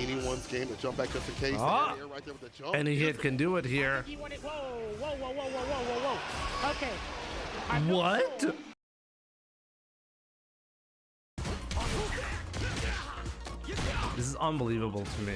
anyone's game to jump back just in case. Oh. Right there with the jump. Any hit can do it here. Whoa. Okay. What? This is unbelievable to me.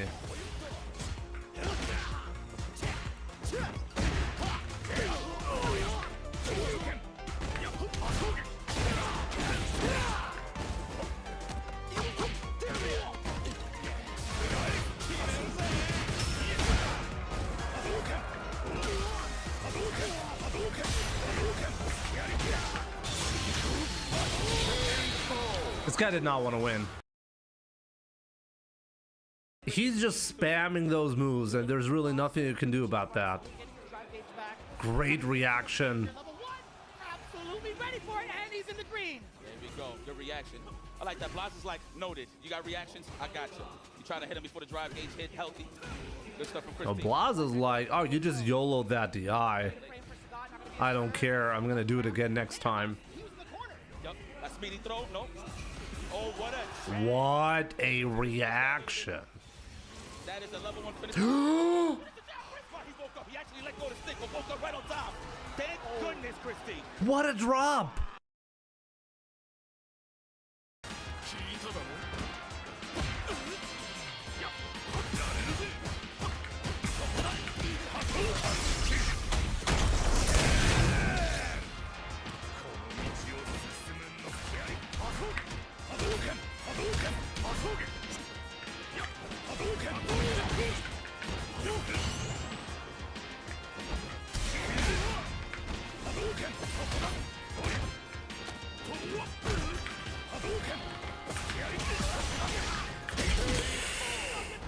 This guy did not want to win. He's just spamming those moves, and there's really nothing you can do about that. Great reaction. Absolutely ready for it, and he's in the green. There we go. Good reaction. I like that. Blaza's like, noted. You got reactions? I got you. You trying to hit him before the drive gauge hit, healthy. Good stuff from So Christine. Blaza's like, oh, you just YOLO'd that DI. I don't care. I'm going to do it again next time. Yep. That speedy throw. Nope. Oh, What a reaction. That is a level 1 finish. He woke up. He actually let go of the stick, but woke up right on top. Thank goodness, Christine. What a drop.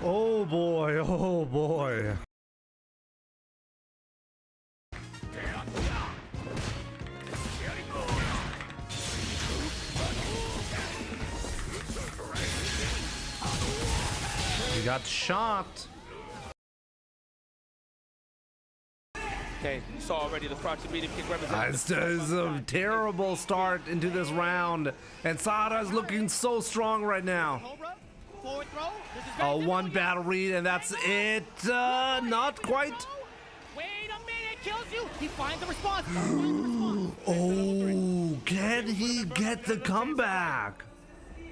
Oh boy, oh boy. He got shot. Okay, you saw already the crouching medium kick represents. This is a terrible start into this round, and Sada's looking so strong right now. Forward throw. This is One battle read, and that's it. Not quite. Wait a minute, kills you. He finds the response. Oh, can he get the comeback?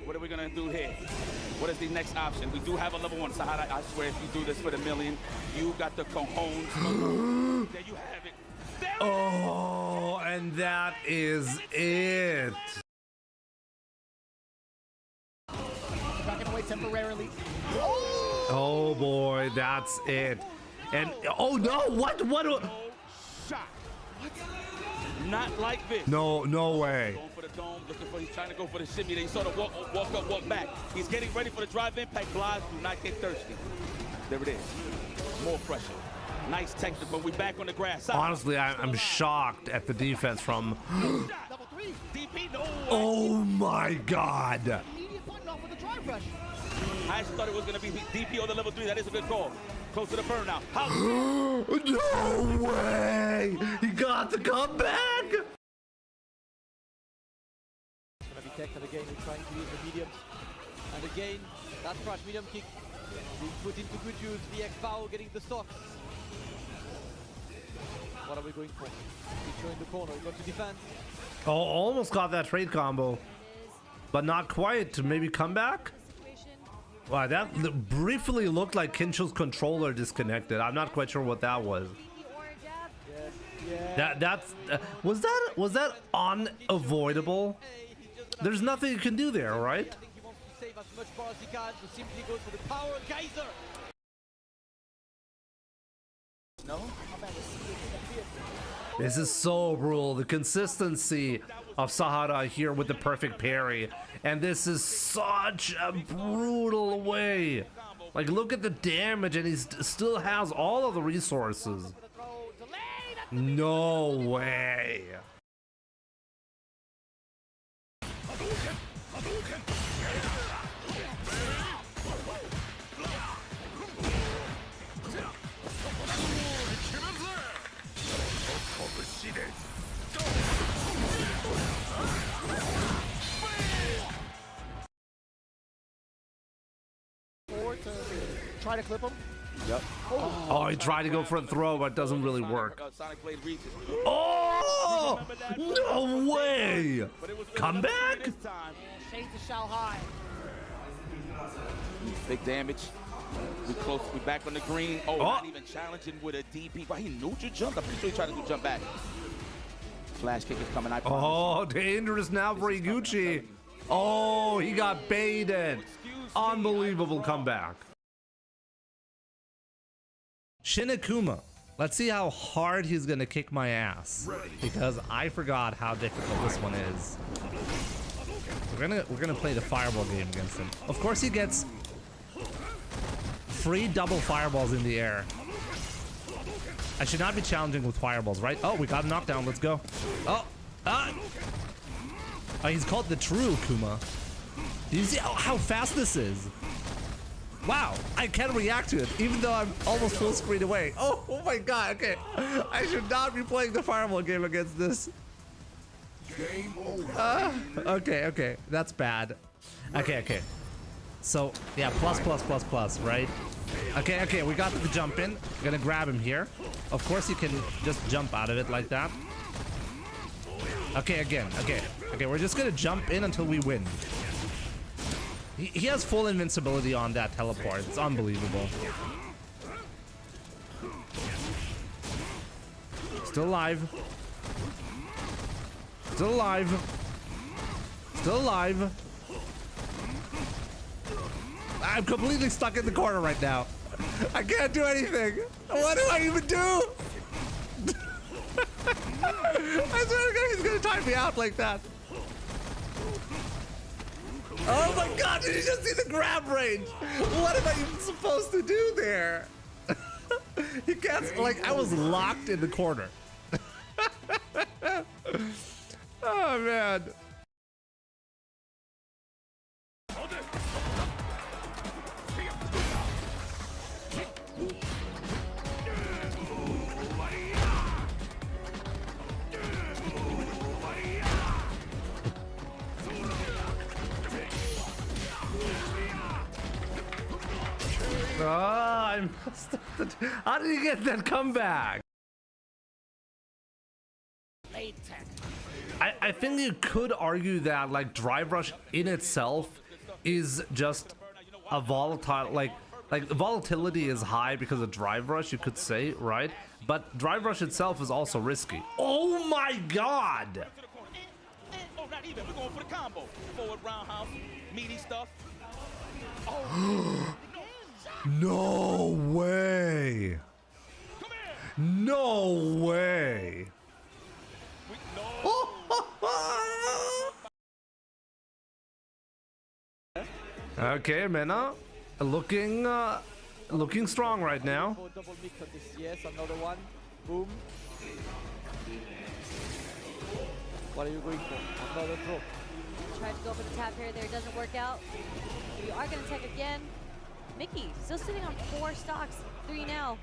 What are we gonna do here? What is the next option? We do have a level 1 Sahara. I swear, if you do this for the million, you got the cojones. There you have it. Oh, and that is it. Backing away temporarily. Oh boy, that's it. And oh no, what? Shot. What? Not like this. No way. Going for the dome, he's trying to go for the shimmy. Then he sort of walk up, walk back. He's getting ready for the drive impact. Blas, do not get thirsty. There it is. More pressure. Nice technique, but we back on the grass. Honestly, I'm shocked at the defense from. Level 3. DP. No. Oh my God. Immediate button off with the drive rush. I actually thought it was going to be DP on the level 3. That is a good call. Close to the burn now. How? No way! He got the comeback! Gonna be tech, and again we're trying to use the mediums. And again, that crush medium kick being put into good use. VX Bao getting the stocks. What are we going for? Picture in the corner, we got to defend. Oh, almost got that trade combo. But not quite. To maybe come back? Wow, that briefly looked like Kincho's controller disconnected. I'm not quite sure what that was. Was that unavoidable? There's nothing you can do there, right? I think he wants to save as much power as he can, so simply goes for the power geyser. No? This is so brutal. The consistency of Sahara here with the perfect parry. And this is such a brutal way. Like, look at the damage, and he still has all of the resources. No way. Forward to try to clip him. Yep. Oh, he tried to go for a throw, but it doesn't really work. Sonic Blade reaches. Oh! No way! Comeback? Shades of Shao Hai. Big damage. We close. We back on the green. Oh, not even challenging with a DP. But he neutral jumped. I'm pretty sure he tried to do jump back. Flash kick is coming. I promise. Oh, dangerous now for Higuchi. Oh, he got baited. Unbelievable comeback. Shin Akuma. Let's see how hard he's gonna kick my ass, because I forgot how difficult this one is. We're gonna play the fireball game against him. Of course, he gets free double fireballs in the air. I should not be challenging with fireballs, right? Oh, we got a knockdown. Let's go. Oh, he's called the true Akuma. Do you see how fast this is? Wow, I can react to it, even though I'm almost full screen away. Oh my god, okay. I should not be playing the fireball game against this. Okay, that's bad. Okay. So, yeah, plus, right? Okay, we got the jump in. Gonna grab him here. Of course, you can just jump out of it like that. Okay, again, okay, we're just gonna jump in until we win. He has full invincibility on that teleport. It's unbelievable. Still alive. Still alive. Still alive. I'm completely stuck in the corner right now. I can't do anything. What do I even do? I swear to God, he's gonna time me out like that. Oh my god, did you just see the grab range? What am I even supposed to do there? You can't, like, I was locked in the corner. Oh man. I messed up the... How did he get that comeback? I think you could argue that, like, Drive Rush in itself is just a volatile, like volatility is high because of Drive Rush, you could say, right? But Drive Rush itself is also risky. Oh my god! Oh, not even. We're going for the combo. Forward roundhouse, meaty stuff. No way! No way! Okay, Mena, looking strong right now. Double mix on this. Yes, another one. Boom. What are you going for? Another throw. Tried to go for the tap here there, doesn't work out. We are going to tech again. Mickey still sitting on 4 stocks, 3 now.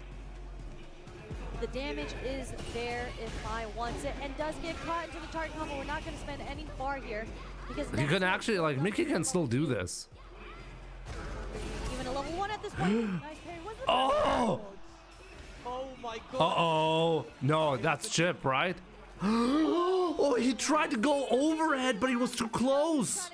The damage is there if I wants it, and does get caught into the target combo. We're not going to spend any bar here because you can actually, like, Mickey can still do this. Even a level 1 at this point. Nice parry. Oh! Oh my god. Uh-oh. No, that's Chip, right? Oh, he tried to go overhead, but he was too close.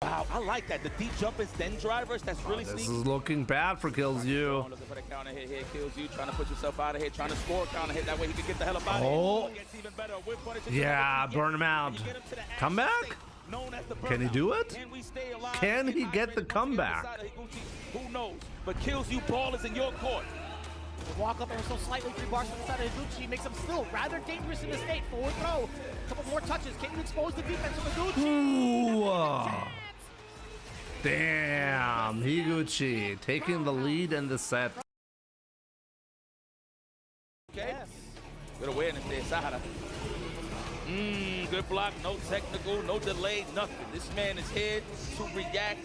Wow, I like that. The deep jumpers, then drivers. That's really This sneaky. is looking bad for Kills You. Looking for the counter hit here, Kills You. Trying to put yourself out of here. Trying to score a counter hit. That way he can get the hell up out of Oh. here. Gets even better. Whip punish. Yeah, burn him out. Come back? Can he do it? Can he get the comeback? Who knows? But Kills You, ball is in your court. Walk up ever so slightly, 3 bars from the side of Higuchi, makes him still rather dangerous in the state. Forward throw, a couple more touches, can you expose the defense of Higuchi? Ooh. Damn, Higuchi taking the lead in the set. Okay. Good awareness there, Sahara. Good block, no technical, no delay, nothing. This man is here to react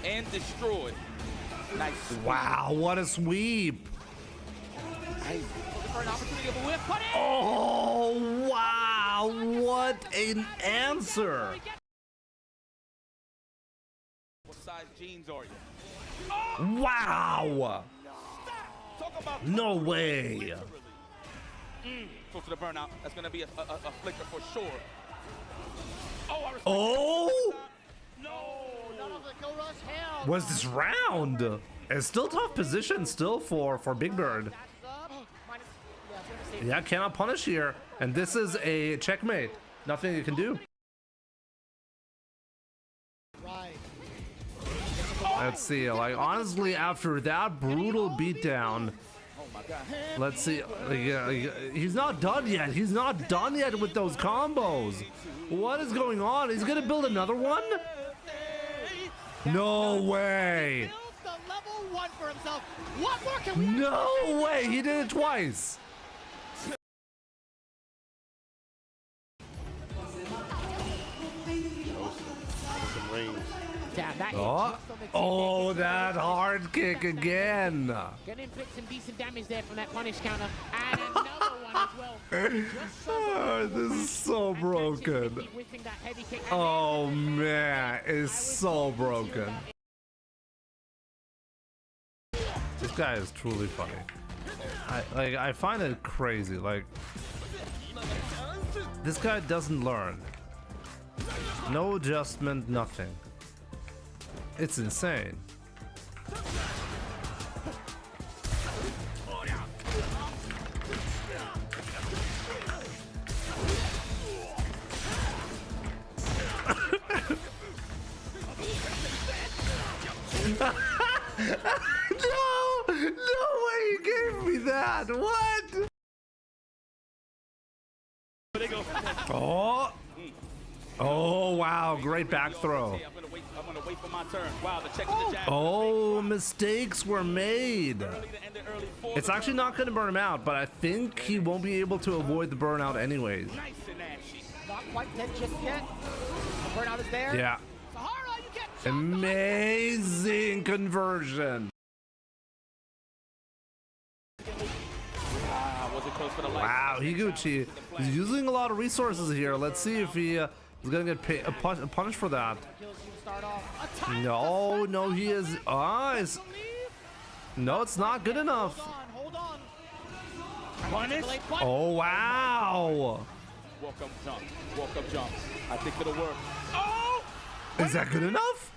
and destroy. Nice. Wow, what a sweep. Looking for an opportunity of a whip, put it! Oh, wow, what an answer. Size G. machines are you? Wow! Talk about No way! close to the burnout. That's gonna be a flicker for sure. Oh, I respect Oh! No, none of the kill rush. Hell. What's this round? It's still tough position still for Big Bird. Dashes up. Minus, yeah, it's gonna save Yeah, cannot punish here. And this is a checkmate. Nothing you can do. right. Let's see, like honestly, after that brutal beatdown, Oh my God. let's see. He's not done yet. He's not done yet with those combos. What is going on? He's gonna build another one? No way. Builds the level 1 for himself. What more can we? No way. He did it twice. Some range. Yeah, that Oh, that hard kick again. Gonna inflict some decent damage there from that punish counter. And another one as well. Just so Oh, this is so broken. Keep whiffing that heavy kick. And Oh man, it's so broken. This guy is truly funny. I find it crazy. Like, this guy doesn't learn. No adjustment, nothing. It's insane. No way you gave me that. What? Oh. Oh wow, great back throw. I'm gonna wait for my turn. Wow, the check the jab. Oh, mistakes were made. Early to end the early fourth. It's actually not going to burn him out, but I think he won't be able to avoid the burnout anyways. Nice and ashy. not quite dead just yet. The burnout is there. Yeah. Sahara, you get shot. Amazing conversion. Was it close for the life? Wow, Higuchi is using a lot of resources here. Let's see if he is going to get punished for that. Kills you to start off. A time No, no, he is. No, it's not good enough. Hold on. Punish. Oh, wow. Walk up jump. Walk up jump. I think it'll work. Oh! Is that good enough?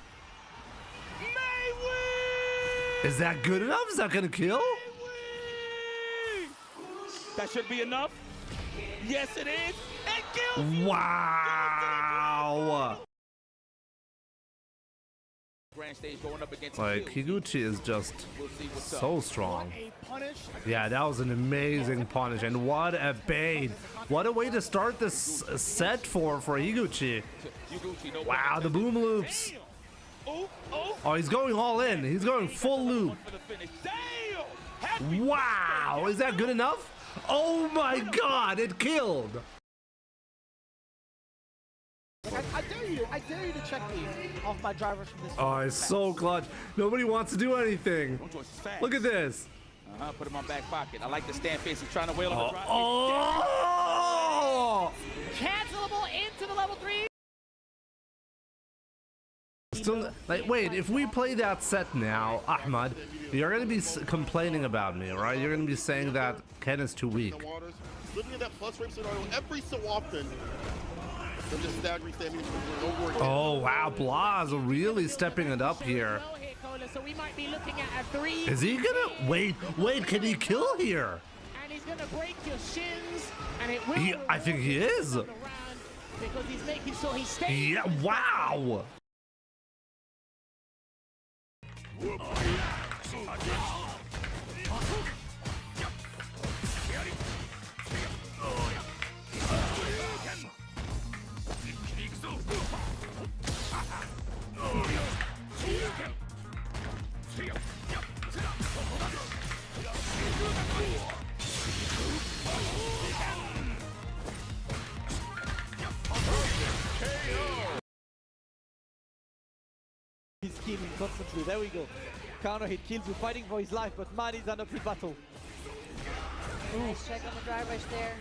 May win! Is that good enough? Is that going to kill? That should be enough. Yes, it is. And kills. Wow. Grand stage going up against Like, Higuchi is just We'll see what's up. so strong. A punish. Yeah, that was an amazing punish, and what a bait. What a way to start this set for Higuchi. Yuguchi, no Wow, the boom loops. Oh, oh. Oh, he's going all in. He's going full loop. For the finish. Damn! Happy Wow, is that good enough? Oh my god, it killed. I dare you to check me off my drivers from this. Oh, it's so clutch. Nobody wants to do anything. Don't choice is fast. Look at this. Put him on back pocket. I like the stand face. He's trying to wail on the drive. Oh! Cancelable into the level 3. Still, like, wait, if we play that set now, Ahmad, you're going to be complaining about me, right? You're going to be saying that Ken is too weak. The waters. Looking at that plus rate scenario every so often. They're just staggering standing over again. Oh, wow, Blaz really stepping it up here. So we might be looking at a 3. Is he going to... Wait, can he kill here? And he's gonna break your shins, and it will. I think he is. Because he's making sure he stays. Yeah, wow. He's killing constantly. There we go. Counter hit kills you, fighting for his life, but man is an uphill battle. Nice check on the drive rush there.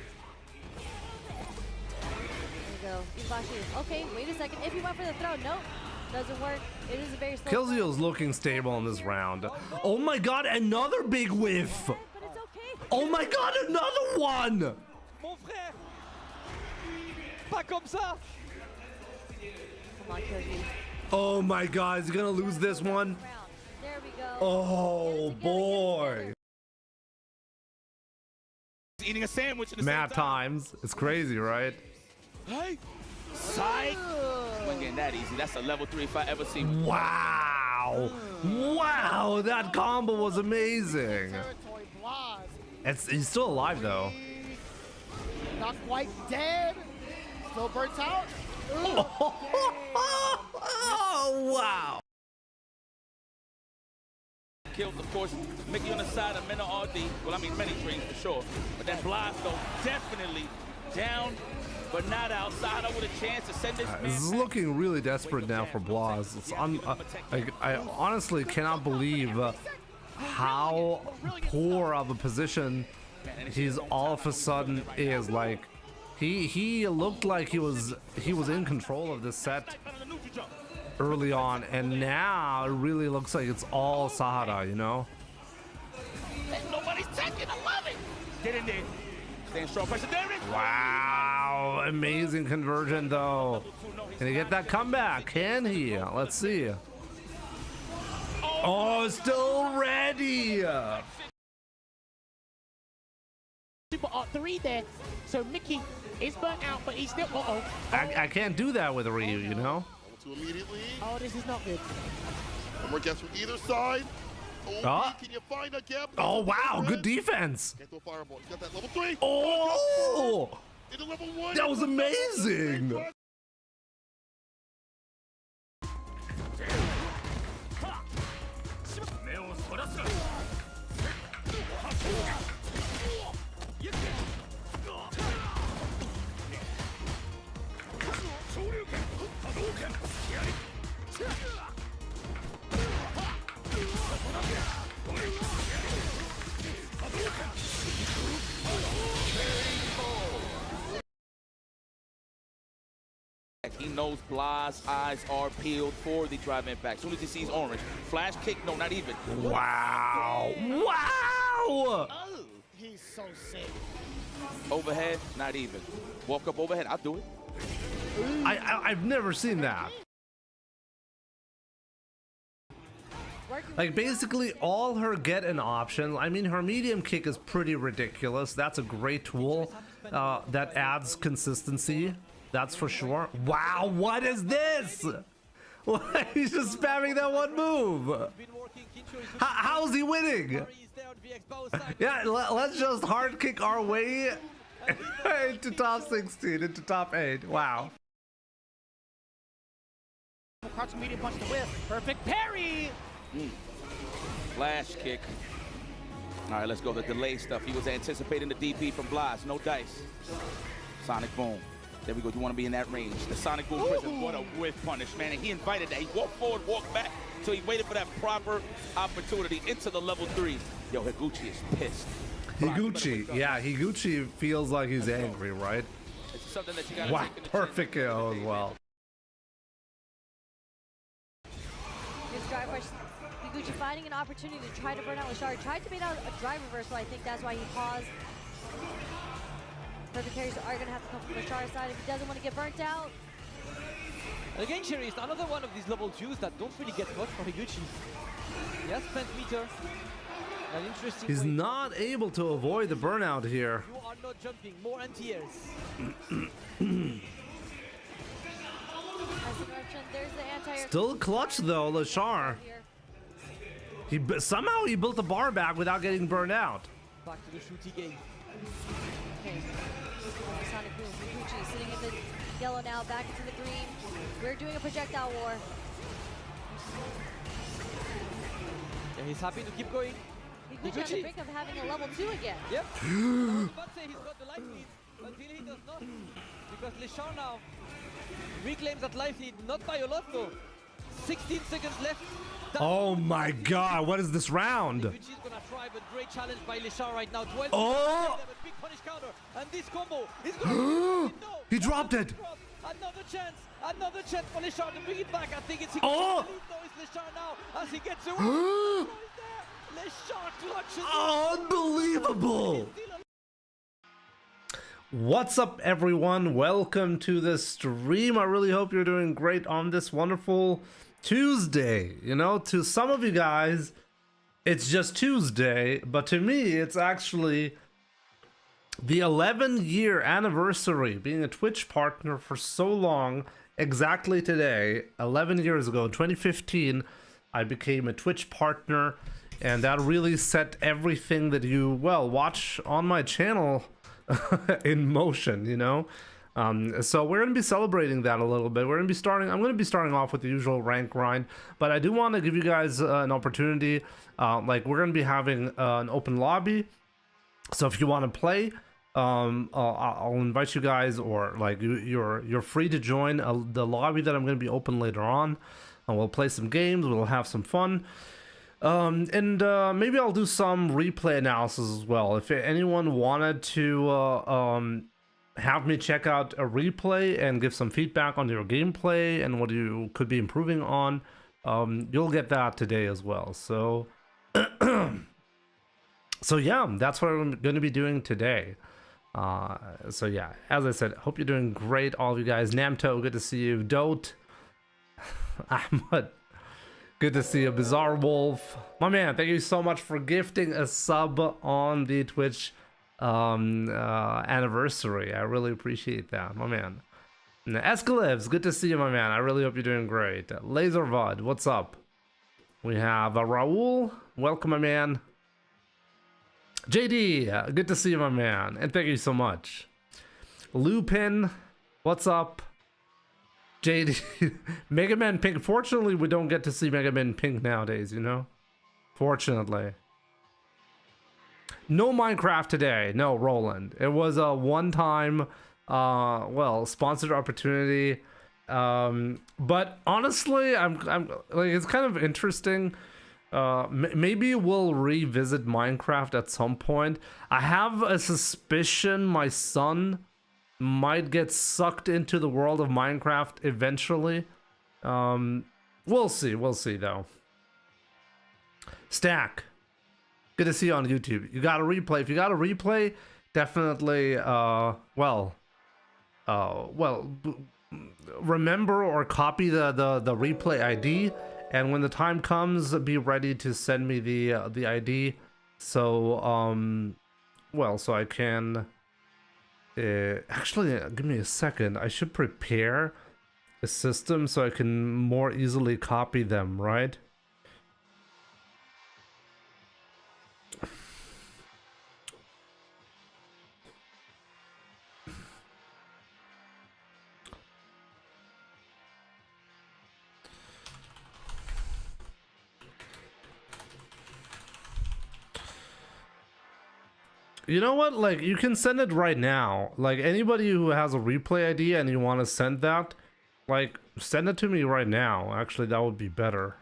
There we go. Ibashi. Okay, wait a second. If he went for the throw, nope. Doesn't work. It is a very slow Killzeal's looking stable in this round. Oh my god, another big whiff! but it's okay. Oh my god, another one! Mon frère! Pas comme ça! Come on, Koji. Oh my god, is he gonna lose this one? There we go. Oh boy. He's eating a sandwich at the Mad same time. times. It's crazy, right? Hey, psych. Wasn't getting that easy. That's a level 3 if I ever see one. Wow. Wow, that combo was amazing. Territory, Blas. He's still alive though. Not quite dead. Still burnt out. Oh, wow. Killed, of course, Mickey on the side of Mena RD. Well, I mean, many dreams for sure. But that Blas, though, definitely down, but not out. Sada with a chance to send this man. This is looking really desperate now for Blas. It's I honestly cannot believe how poor of a position he's all of a sudden is. Like, he looked like he was in control of this set early on, and now it really looks like it's all Sahara, you know? Nobody's taking. I love it. Get in there. Staying strong pressure. There it is. Wow, amazing conversion though. Can he get that comeback? Can he? Let's see. Oh, still ready. Super art 3 there. So Mickey is burnt out, but he's still. I can't do that with Ryu, you know? Level 2 immediately. Oh, this is not good. One more guess from either side. Oh. Can you find a gap? Oh wow, good defense. Get to a fireball. He's got that level 3. Oh, Into level 1. that was amazing. He knows Blas' eyes are peeled for the drive impact. As soon as he sees orange, flash kick, no, not even. Wow. Wow. Oh, he's so sick. Overhead, not even. Walk up overhead, I'll do it. I've never seen that. Like, basically all her get in options. I mean, her medium kick is pretty ridiculous. That's a great tool that adds consistency. That's for sure. Wow, what is this? He's just spamming that one move. How's he winning? Yeah, let's just hard kick our way into top 16, into top 8. Wow. Crouching medium punch to whip. Perfect parry. Flash kick. All right, let's go. The delay stuff. He was anticipating the DP from Blas. No dice. Sonic boom. There we go. You want to be in that range. The Sonic boom prison. What a whiff punish, man. And he invited that. He walked forward, walked back. So he waited for that proper opportunity into the level 3. Yo, Higuchi is pissed. Higuchi, yeah, Higuchi feels like he's angry, right? It's something that you gotta Wow, take in the perfect chin. KO as well. Good drive rush. Higuchi finding an opportunity to try to burn out Lashar. Tried to bait out a drive reversal. I think that's why he paused. Perfect carries are going to have to come from Lashar's side if he doesn't want to get burnt out. And again, Sherry is another one of these level 2s that don't really get much for Higuchi. He has spent meter. An interesting He's way. not able to avoid the burnout here. You are not jumping. More anti-airs. As interruption, there's the anti-air. Still clutch though, Lashar. Somehow he built the bar back without getting burned out. Back to the shooty game. Okay. Sonic boom. Higuchi sitting in the yellow now, back into the green. We're doing a projectile war. Yeah, he's happy to keep going. Higuchi on the brink of having a level 2 again. Yep. I was about to say he's got the life lead until he does not. Because Leshar now reclaims that life lead, not by a lot though. 16 seconds left. Oh my god, what is this round? Higuchi is gonna try, but great challenge by Leshar right now. 12 Oh! seconds, big punish counter. And this combo is gonna no, He dropped it. Another chance for Leshard to bring it back. I think it's Oh! Leshard now as he gets away. Leshard clutches. Unbelievable! What's up, everyone? Welcome to the stream. I really hope you're doing great on this wonderful Tuesday. You know, to some of you guys, it's just Tuesday, but to me, it's actually the 11-year anniversary being a Twitch partner for so long. Exactly today, 11 years ago, 2015, I became a Twitch partner, and that really set everything that you, well, watch on my channel in motion, you know? So we're going to be celebrating that a little bit. I'm going to be starting off with the usual rank grind, but I do want to give you guys an opportunity. Like, we're going to be having an open lobby. So if you want to play, I'll invite you guys, or like you're free to join the lobby that I'm going to be open later on, and we'll play some games. We'll have some fun. And maybe I'll do some replay analysis as well. If anyone wanted to have me check out a replay and give some feedback on your gameplay and what you could be improving on, you'll get that today as well. So, so yeah, that's what I'm going to be doing today. So yeah, as I said, hope you're doing great, all of you guys. Namto, good to see you. Dote, Ahmad, good to see you. Bizarre Wolf, my man, thank you so much for gifting a sub on the Twitch anniversary. I really appreciate that, my man. Escalibs, good to see you, my man. I really hope you're doing great. Laservod, what's up? We have Raul, welcome, my man. JD, good to see you, my man, and thank you so much. Lupin, what's up? JD, Mega Man Pink. Fortunately, we don't get to see Mega Man Pink nowadays, you know? Fortunately. No Minecraft today. No, Roland. It was a one-time, well, sponsored opportunity. But honestly, I'm like, it's kind of interesting. Maybe we'll revisit Minecraft at some point. I have a suspicion my son might get sucked into the world of Minecraft eventually. We'll see though. Stack, good to see you on YouTube. You got a replay. If you got a replay, definitely remember or copy the replay ID. And when the time comes, be ready to send me the ID, so so I can actually give me a second. I should prepare a system so I can more easily copy them, right? You know what? Like, you can send it right now. Like, anybody who has a replay ID and you want to send that, like, send it to me right now. Actually, that would be better.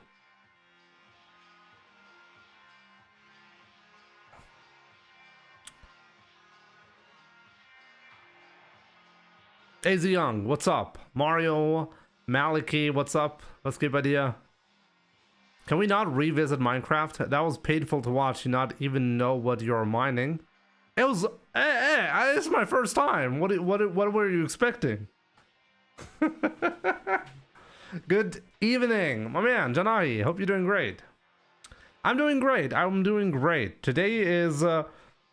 AZ Young, what's up? Mario Maliki, what's up? Let's get idea. Can we not revisit Minecraft? That was painful to watch. You not even know what you're mining. It was, this is my first time. What were you expecting? Good evening, my man, Janai. Hope you're doing great. I'm doing great. Today is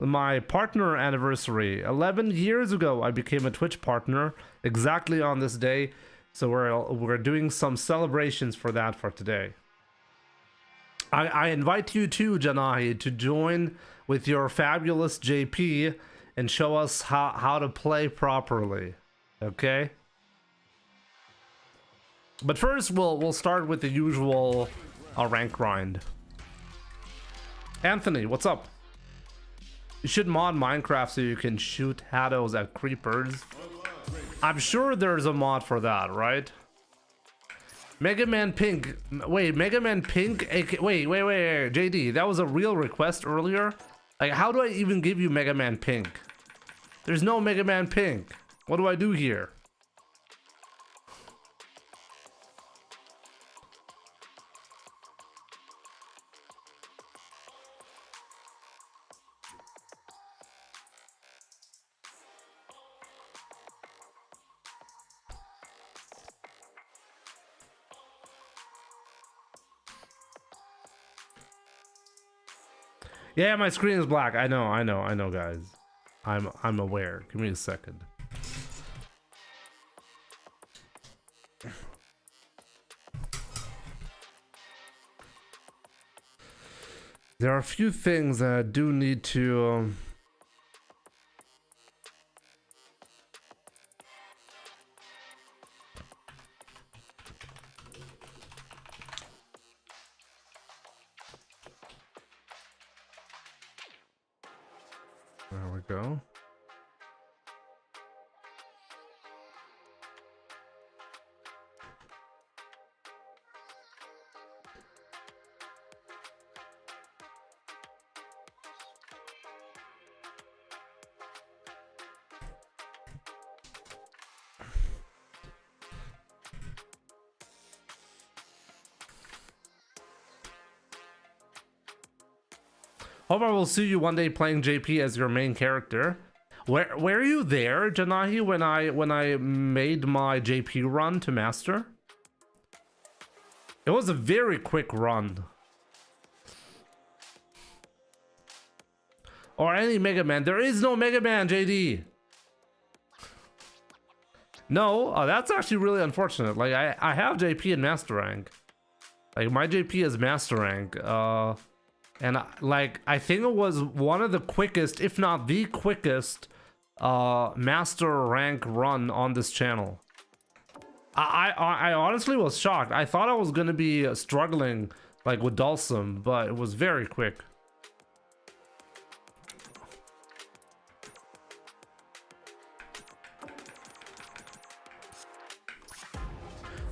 my partner anniversary. 11 years ago, I became a Twitch partner exactly on this day. So we're doing some celebrations for that for today. I invite you too, Janai, to join with your fabulous JP and show us how to play properly, okay? But first, we'll start with the usual rank grind. Anthony, what's up? You should mod Minecraft so you can shoot hados at creepers. I'm sure there's a mod for that, right? Mega Man Pink. Wait, Mega Man Pink? Wait, JD, that was a real request earlier? Like, how do I even give you Mega Man Pink? There's no Mega Man Pink. What do I do here? Yeah, my screen is black. I know, guys. I'm aware. Give me a second. There are a few things that I do need to. There we go. Hope I will see you one day playing JP as your main character. Were you there, Janahi, when I made my JP run to master? It was a very quick run. Or any Mega Man. There is no Mega Man, JD. No, that's actually really unfortunate. Like I have JP in master rank. Like my JP is master rank. And I think it was one of the quickest, if not the quickest, master rank run on this channel. I honestly was shocked. I thought I was gonna be struggling like with Dulcim, but it was very quick.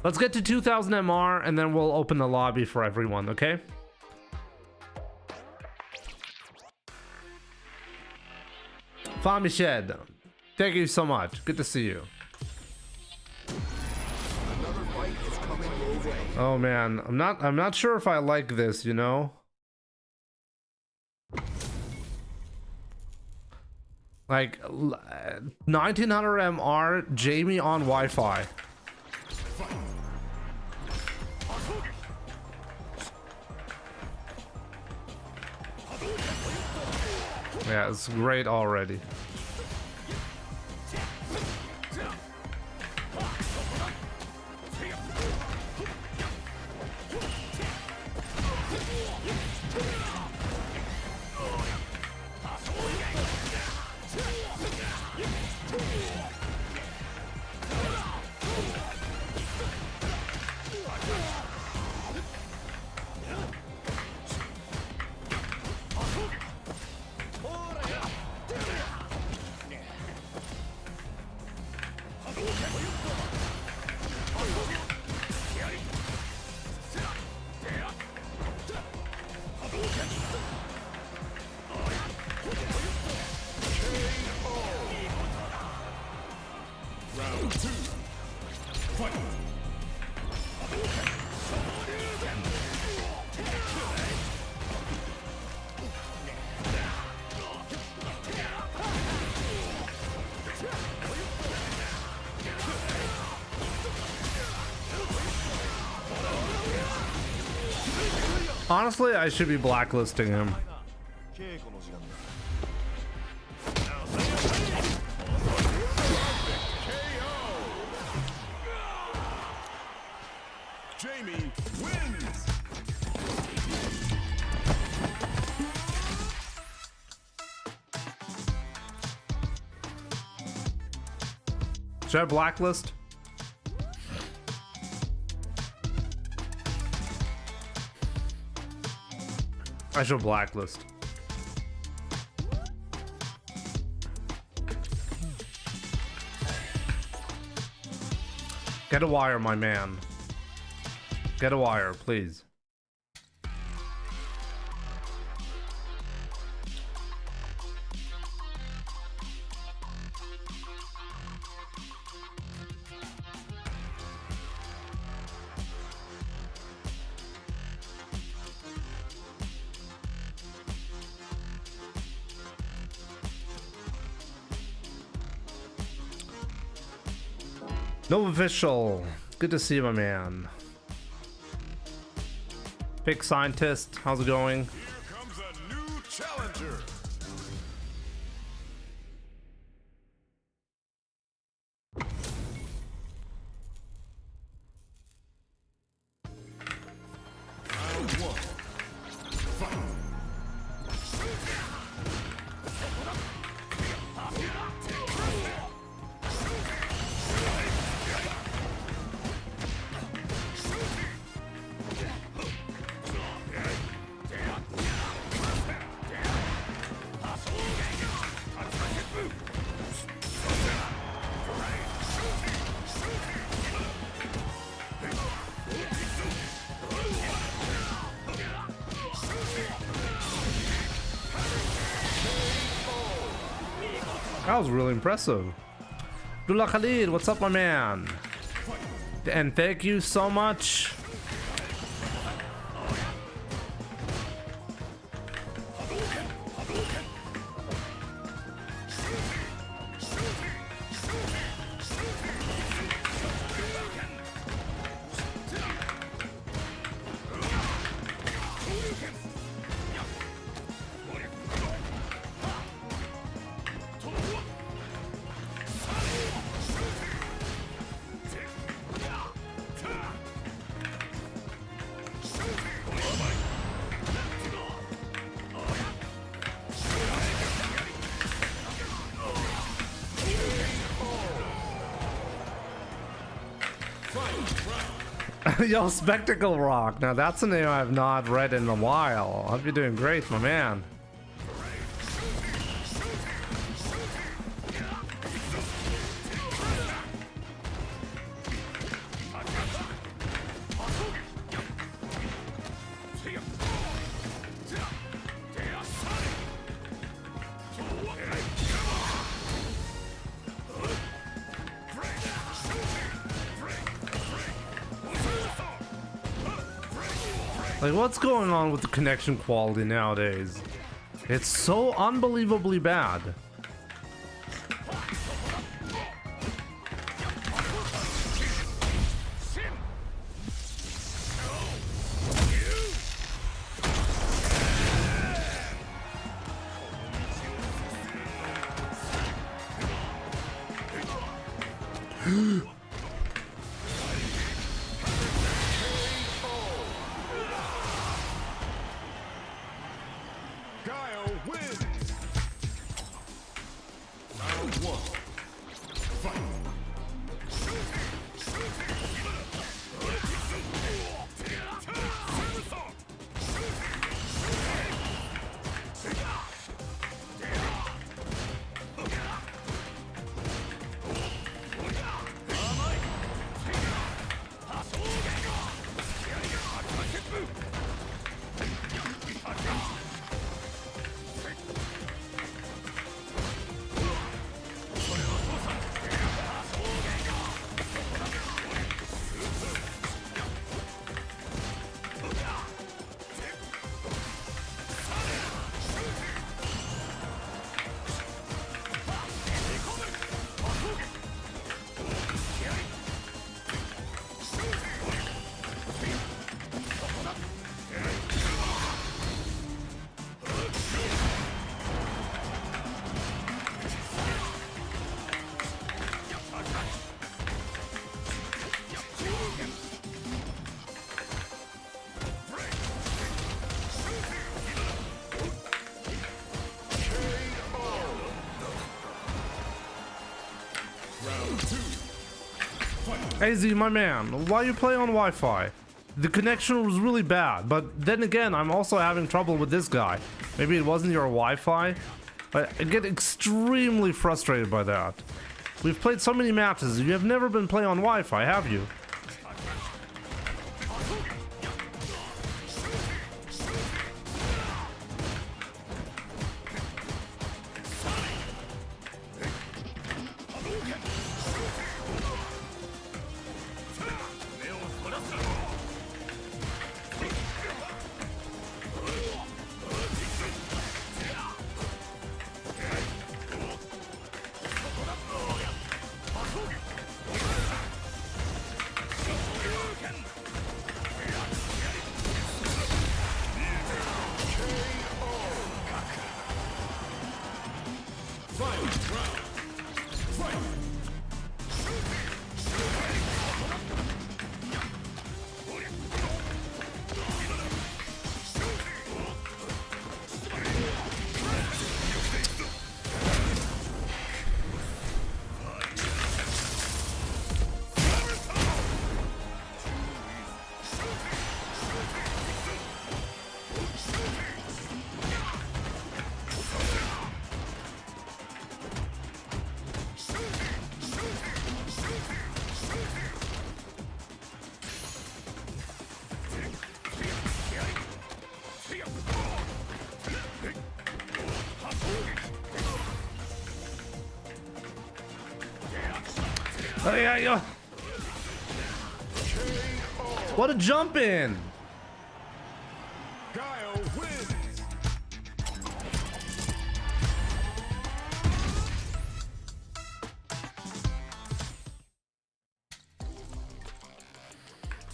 Let's get to 2000 MR and then we'll open the lobby for everyone, okay? Famished, thank you so much. Good to see you. Oh man, I'm not sure if I like this, you know? Like 1900 MR Jamie on Wi-Fi. Yeah, it's great already. Honestly, I should be blacklisting him. Jamie wins. Should I blacklist? I should blacklist. Get a wire, my man. Get a wire, please. No official. Good to see you, my man. Big scientist, how's it going? Here comes a new challenger. Victor. Round one. Fight. That was really impressive. Dullah Khalid, what's up, my man? And thank you so much. Yo, Spectacle Rock. Now that's a name I've not read in a while. Hope you're doing great, my man. Like, what's going on with the connection quality nowadays? It's so unbelievably bad. AZ, my man, why you play on Wi-Fi? The connection was really bad, but then again, I'm also having trouble with this guy. Maybe it wasn't your Wi-Fi? I get extremely frustrated by that. We've played so many matches, you have never been playing on Wi-Fi, have you? Oh, yeah. What a jump in! Guile wins.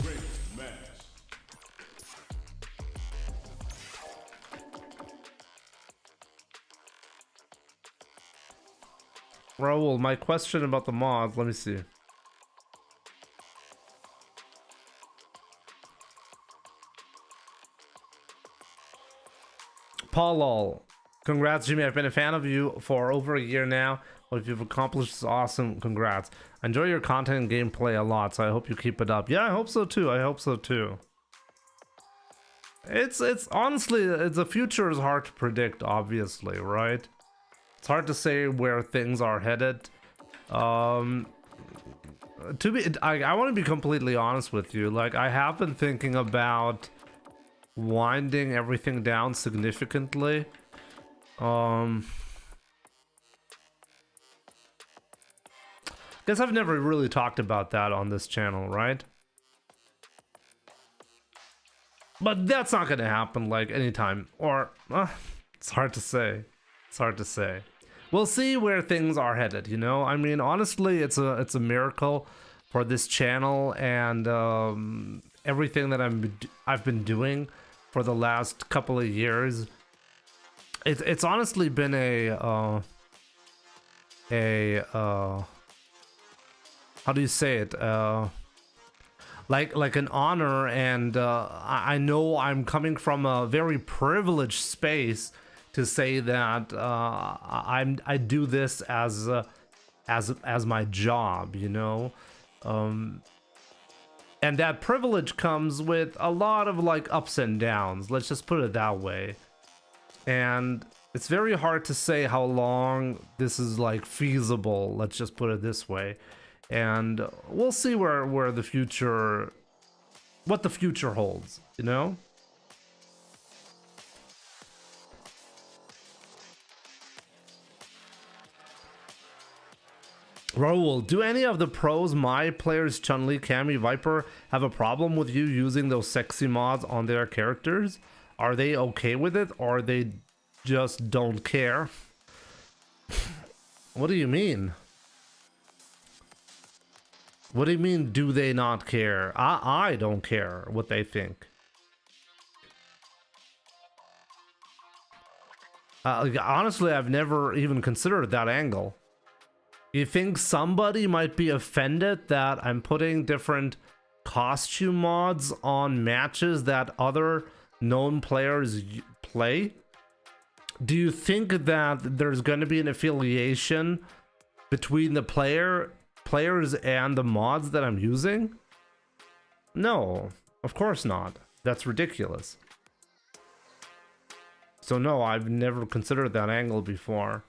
Great match. Raul, my question about the mods, let me see. Paul, congrats, Jimmy. I've been a fan of you for over a year now. What you've accomplished is awesome. Congrats. I enjoy your content and gameplay a lot, so I hope you keep it up. Yeah, I hope so too. I hope so too. It's honestly, the future is hard to predict, obviously, right? It's hard to say where things are headed. I want to be completely honest with you. Like, I have been thinking about winding everything down significantly. Guess I've never really talked about that on this channel, right? But that's not gonna happen like anytime, or it's hard to say. It's hard to say. We'll see where things are headed, you know? I mean, honestly, it's a miracle for this channel and everything that I've been doing for the last couple of years. It's honestly been a how do you say it? Like an honor, and I know I'm coming from a very privileged space to say that I do this as my job, you know, and that privilege comes with a lot of like ups and downs. Let's just put it that way, and it's very hard to say how long this is like feasible. Let's just put it this way. And we'll see where the future, what the future holds, you know? Raul, do any of the pros, my players, Chun-Li, Cammy, Viper, have a problem with you using those sexy mods on their characters? Are they okay with it, or they just don't care? What do you mean? What do you mean, do they not care? I don't care what they think. Honestly, I've never even considered that angle. You think somebody might be offended that I'm putting different costume mods on matches that other known players play? Do you think that there's going to be an affiliation between the players and the mods that I'm using? No, of course not. That's ridiculous. So no, I've never considered that angle before.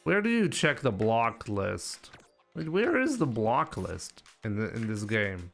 Where do you check the block list? Like, where is the block list in this game?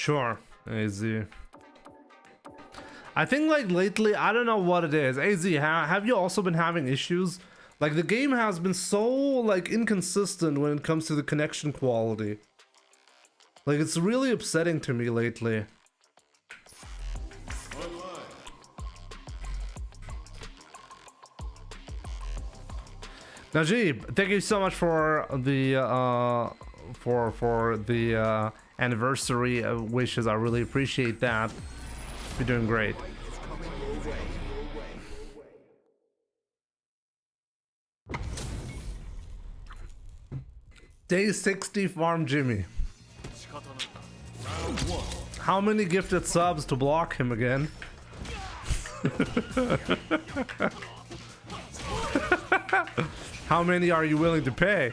Sure, AZ. I think like lately, I don't know what it is. AZ, have you also been having issues? Like the game has been so like inconsistent when it comes to the connection quality. Like it's really upsetting to me lately. Najib, thank you so much for the anniversary wishes. I really appreciate that. You're doing great. Day 60 Farm Jimmy. How many gifted subs to block him again? How many are you willing to pay?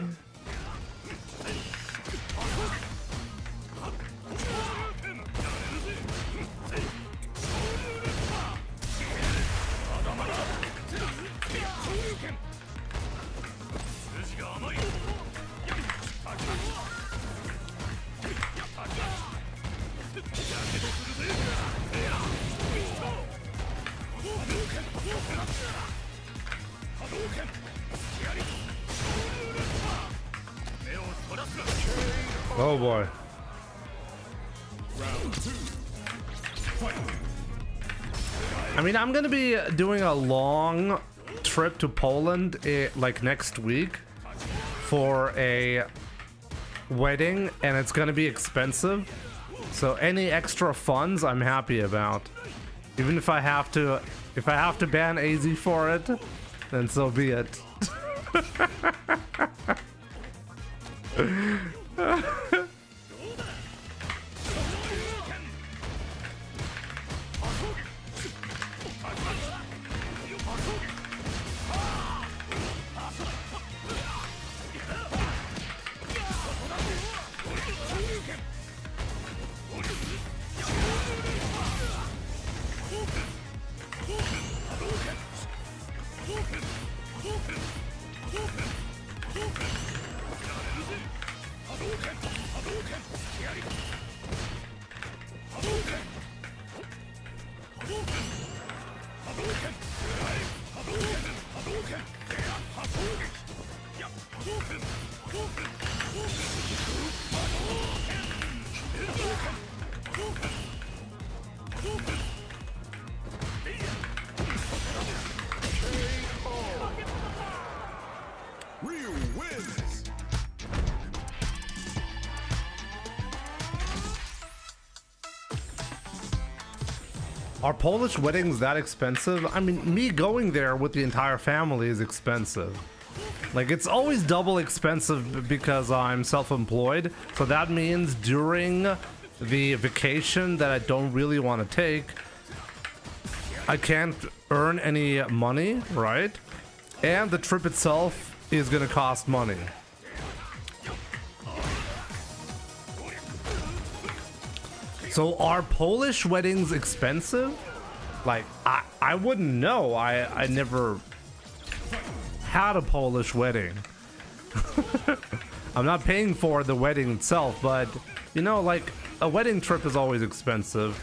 Oh boy. I mean, I'm gonna be doing a long trip to Poland like next week for a wedding, and it's gonna be expensive. So any extra funds I'm happy about. Even if I have to ban AZ for it, then so be it. Ryu wins. Are Polish weddings that expensive? I mean, me going there with the entire family is expensive. Like, it's always double expensive because I'm self-employed. So that means during the vacation that I don't really want to take, I can't earn any money, right? And the trip itself is gonna cost money. So are Polish weddings expensive? Like, I wouldn't know. I never had a Polish wedding. I'm not paying for the wedding itself, but you know, like, a wedding trip is always expensive.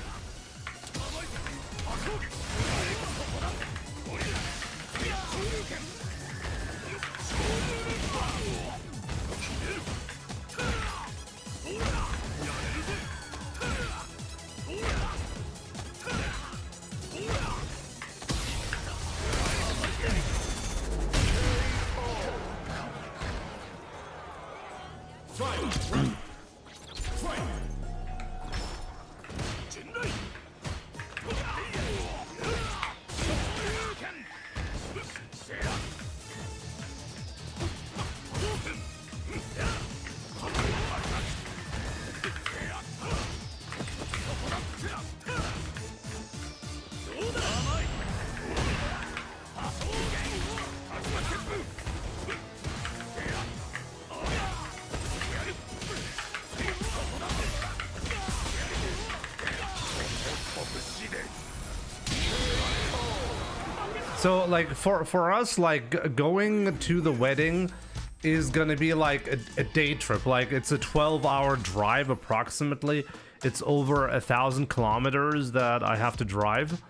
So like for us, like going to the wedding is gonna be like a day trip. Like it's a 12-hour drive approximately. it's over 1,000 kilometers that I have to drive.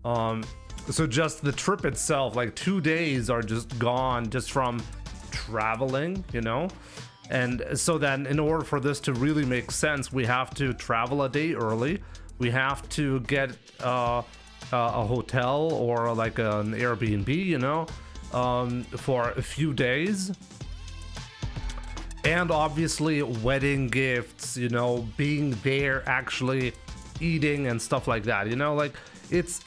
So just the trip itself, like 2 days are just gone just from traveling, you know? And so then in order for this to really make sense, we have to travel a day early. We have to get a hotel or like an Airbnb, you know, for a few days. And obviously wedding gifts, you know, being there, actually eating and stuff like that, you know, like it's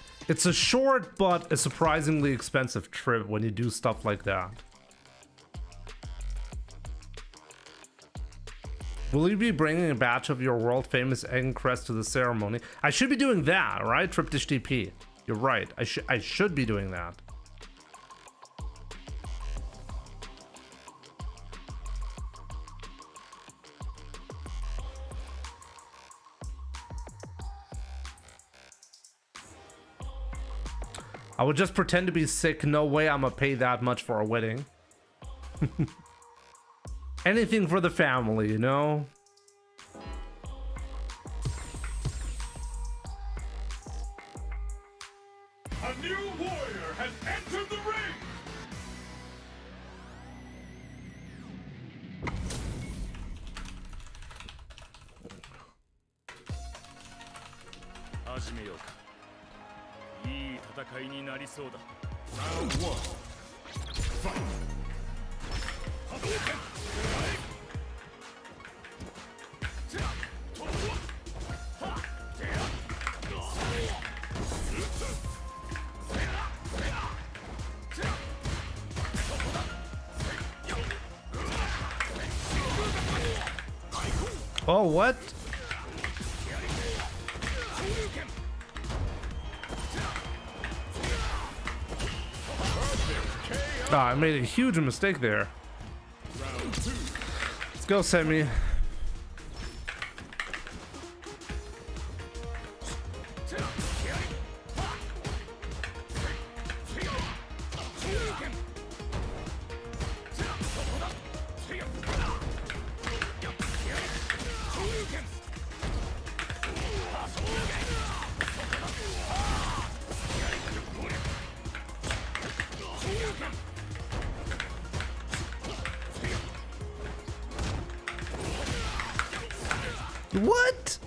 a short but a surprisingly expensive trip when you do stuff like that. Will you be bringing a batch of your world famous egg crest to the ceremony? I should be doing that, right? Triptych TP. You're right. I should be doing that. I would just pretend to be sick. No way I'm gonna pay that much for a wedding. Anything for the family, you know? A new warrior has entered the ring! Round 1. Fight! Oh, what? Ah, I made a huge mistake there. Let's go, Semi. What?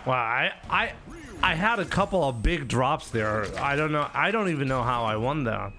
Wow, I had a couple of big drops there. I don't know. I don't even know how I won that.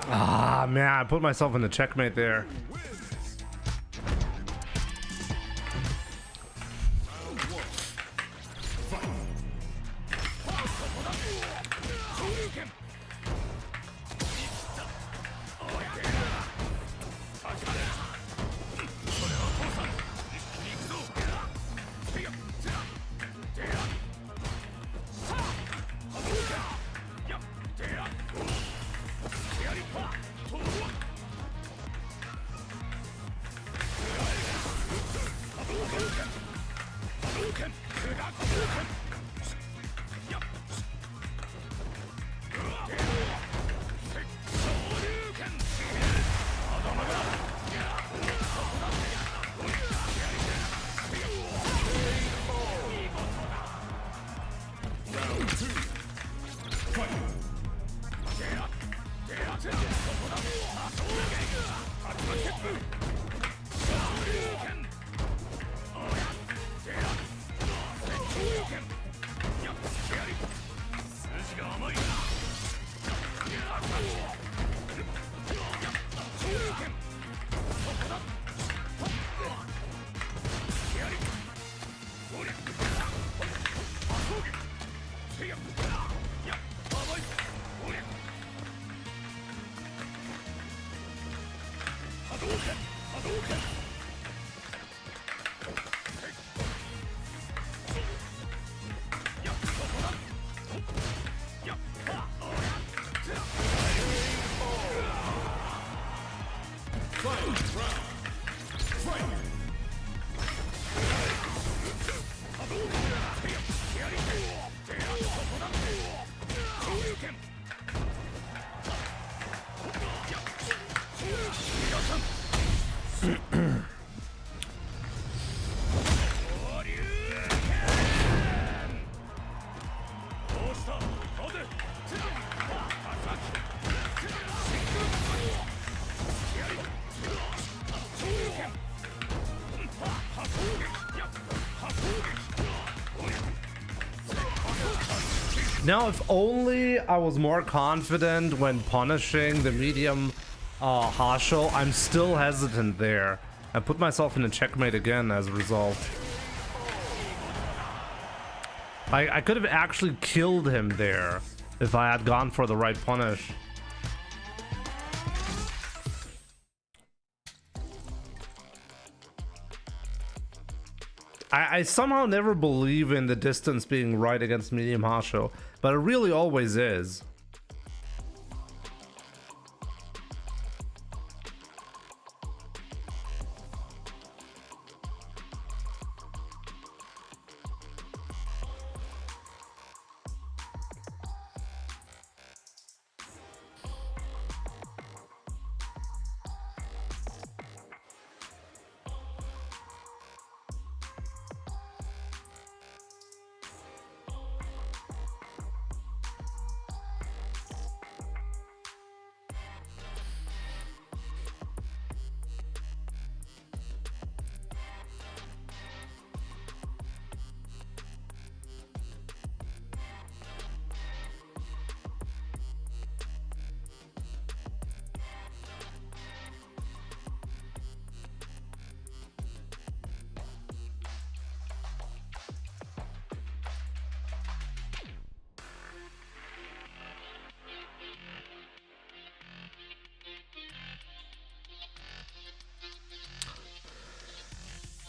Ah, man, I put myself in the checkmate there. Now, if only I was more confident when punishing the medium Hasho. I'm still hesitant there. I put myself in a checkmate again as a result. I could have actually killed him there if I had gone for the right punish. I somehow never believe in the distance being right against medium Hasho, but it really always is.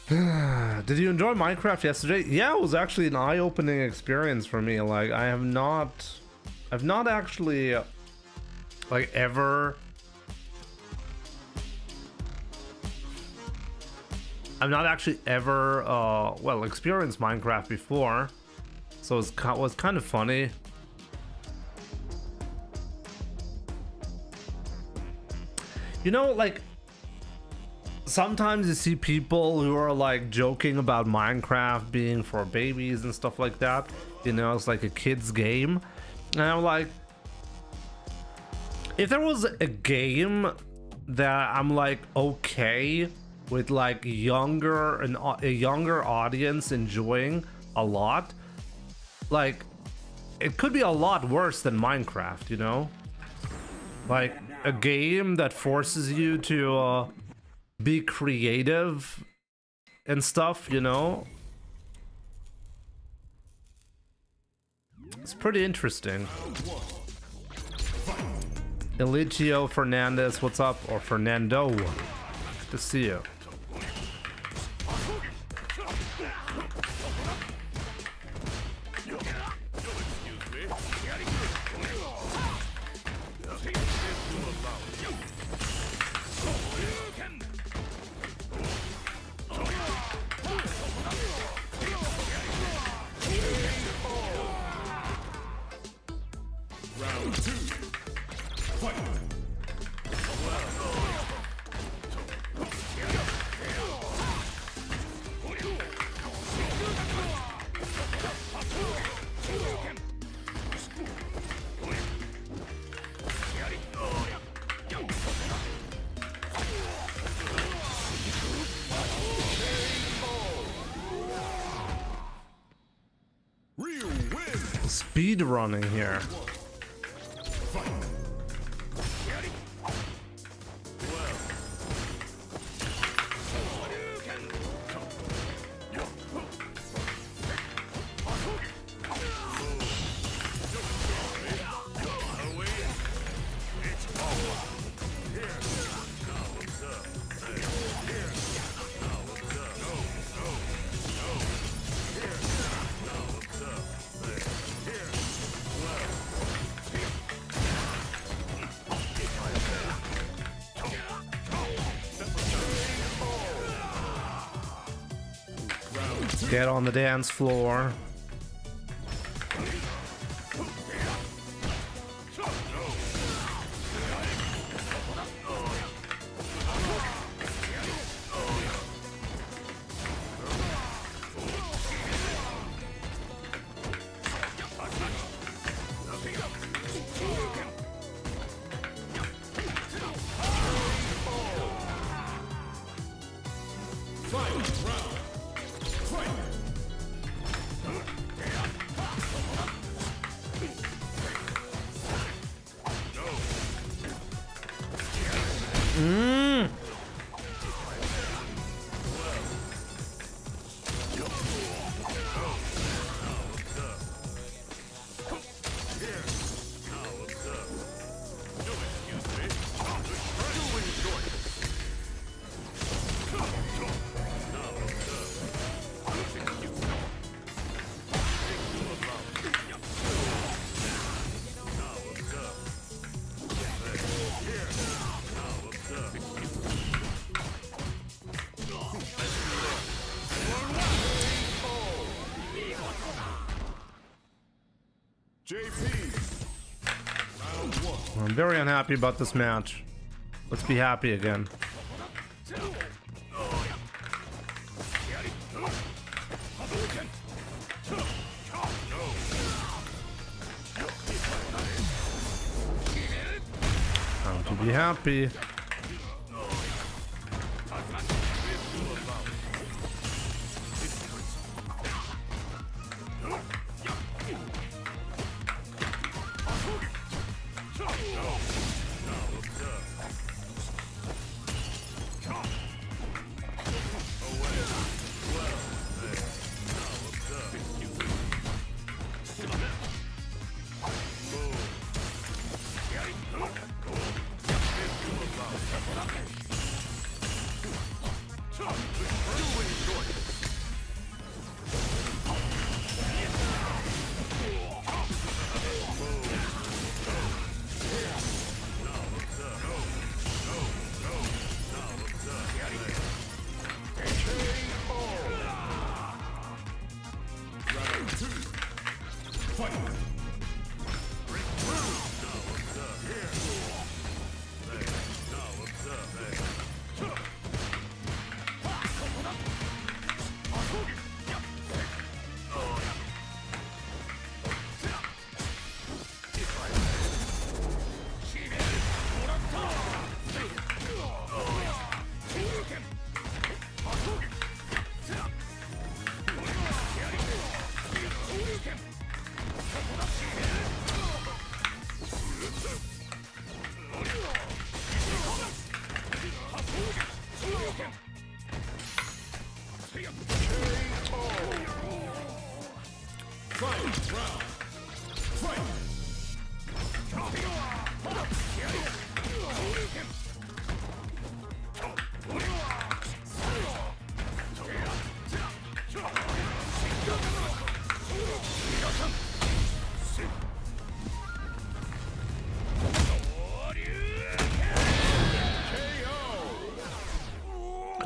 Did you enjoy Minecraft yesterday? Yeah, it was actually an eye-opening experience for me. Like, I've not actually like ever well, experienced Minecraft before, so it was kind of funny. You know, like, sometimes you see people who are like joking about Minecraft being for babies and stuff like that. You know, it's like a kid's game. And I'm like, if there was a game that I'm like okay with, like a younger audience enjoying a lot, like it could be a lot worse than Minecraft, you know? Like a game that forces you to be creative and stuff, you know? It's pretty interesting. Eligio Fernandez, what's up? Or Fernando, good to see you. speed running here. Get on the dance floor. I'm very unhappy about this match. Let's be happy again. Time to be happy.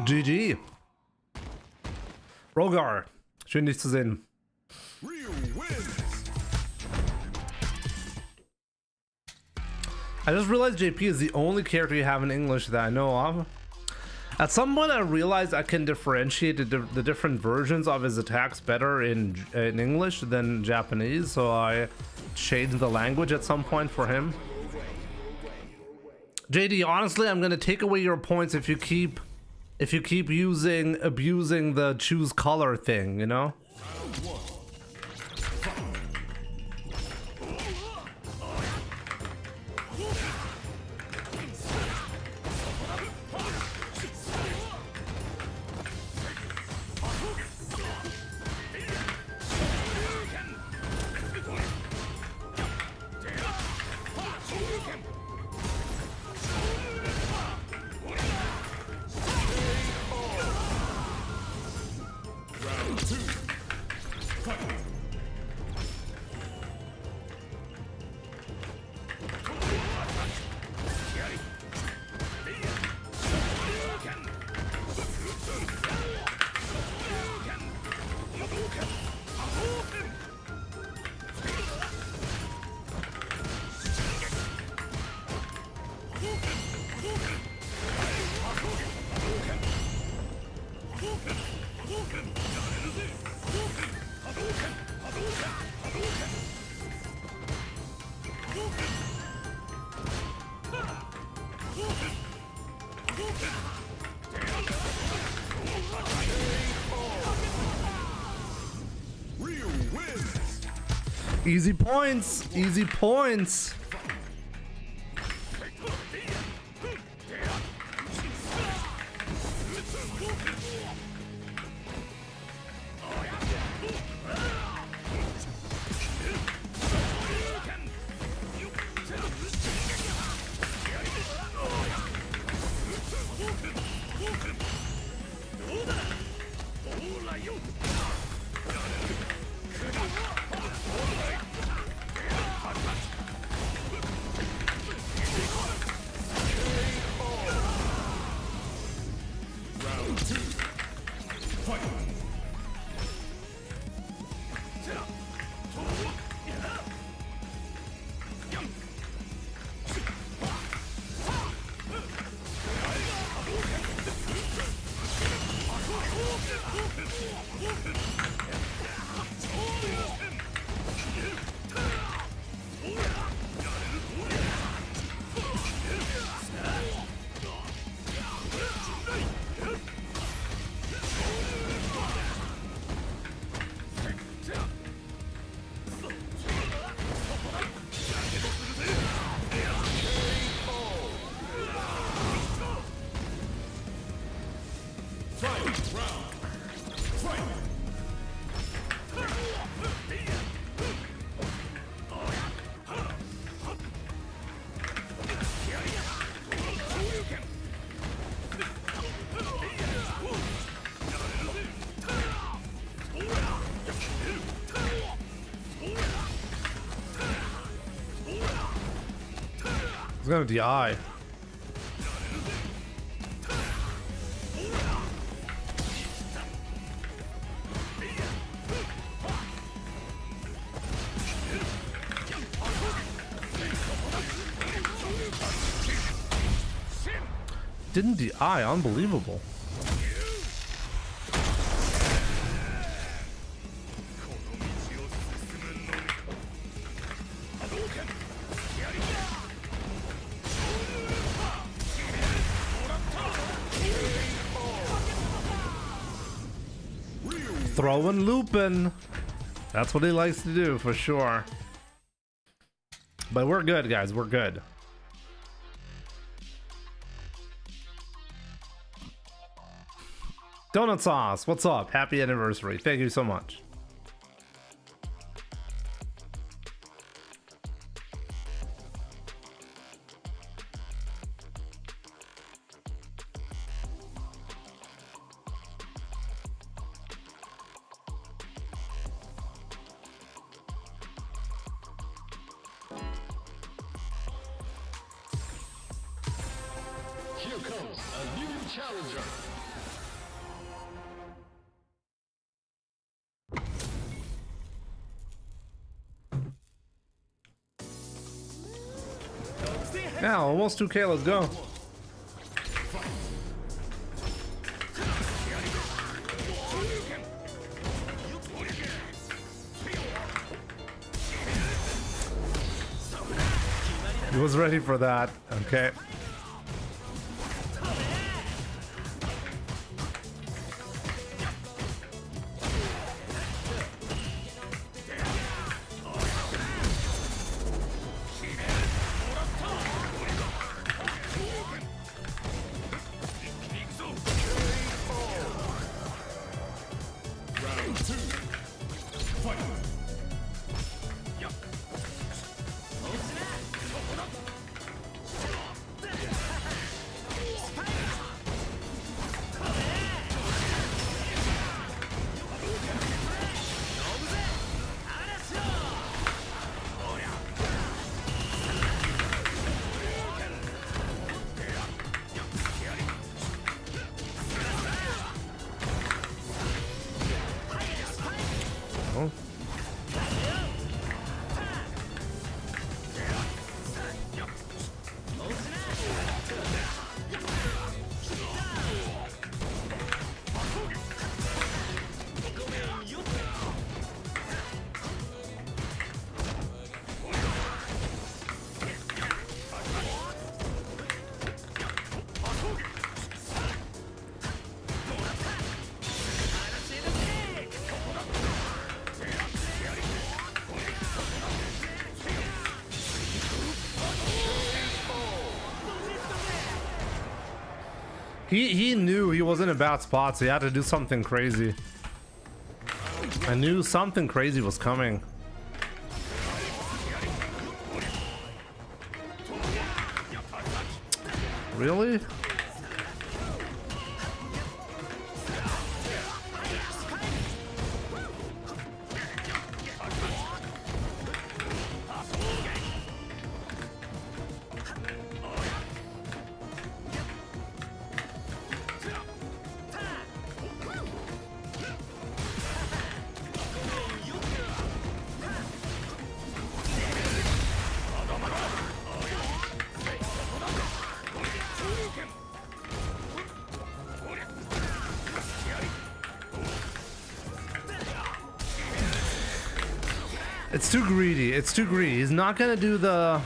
GG. Rogar, schön dich zu sehen. I just realized JP is the only character you have in English that I know of. At some point I realized I can differentiate the different versions of his attacks better in English than Japanese, so I changed the language at some point for him. JD, honestly, I'm gonna take away your points if you keep abusing the choose color thing, you know? Easy points. Easy points. He's gonna DI. Didn't DI, unbelievable. Throwing looping. That's what he likes to do for sure. But we're good, guys. We're good. Donut Sauce, what's up? Happy anniversary. Thank you so much. Here comes a new challenger. Now, almost 2K, let's go. He was ready for that, okay. He knew he was in a bad spot, so he had to do something crazy. I knew something crazy was coming. Really? It's too greedy. It's too greedy. He's not gonna do the...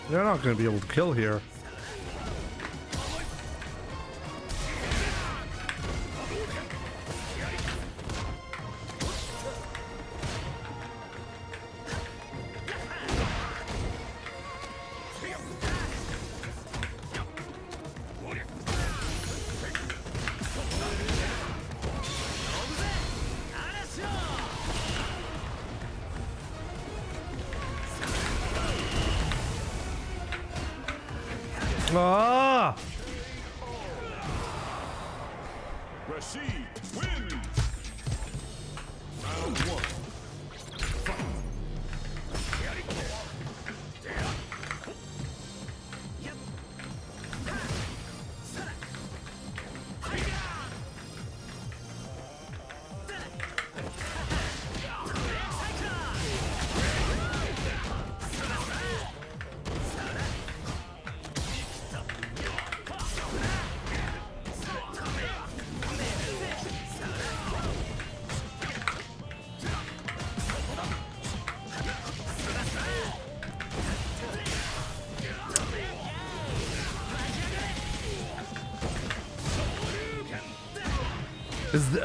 They're not going to be able to kill here. Ah! Rashid wins. Round one.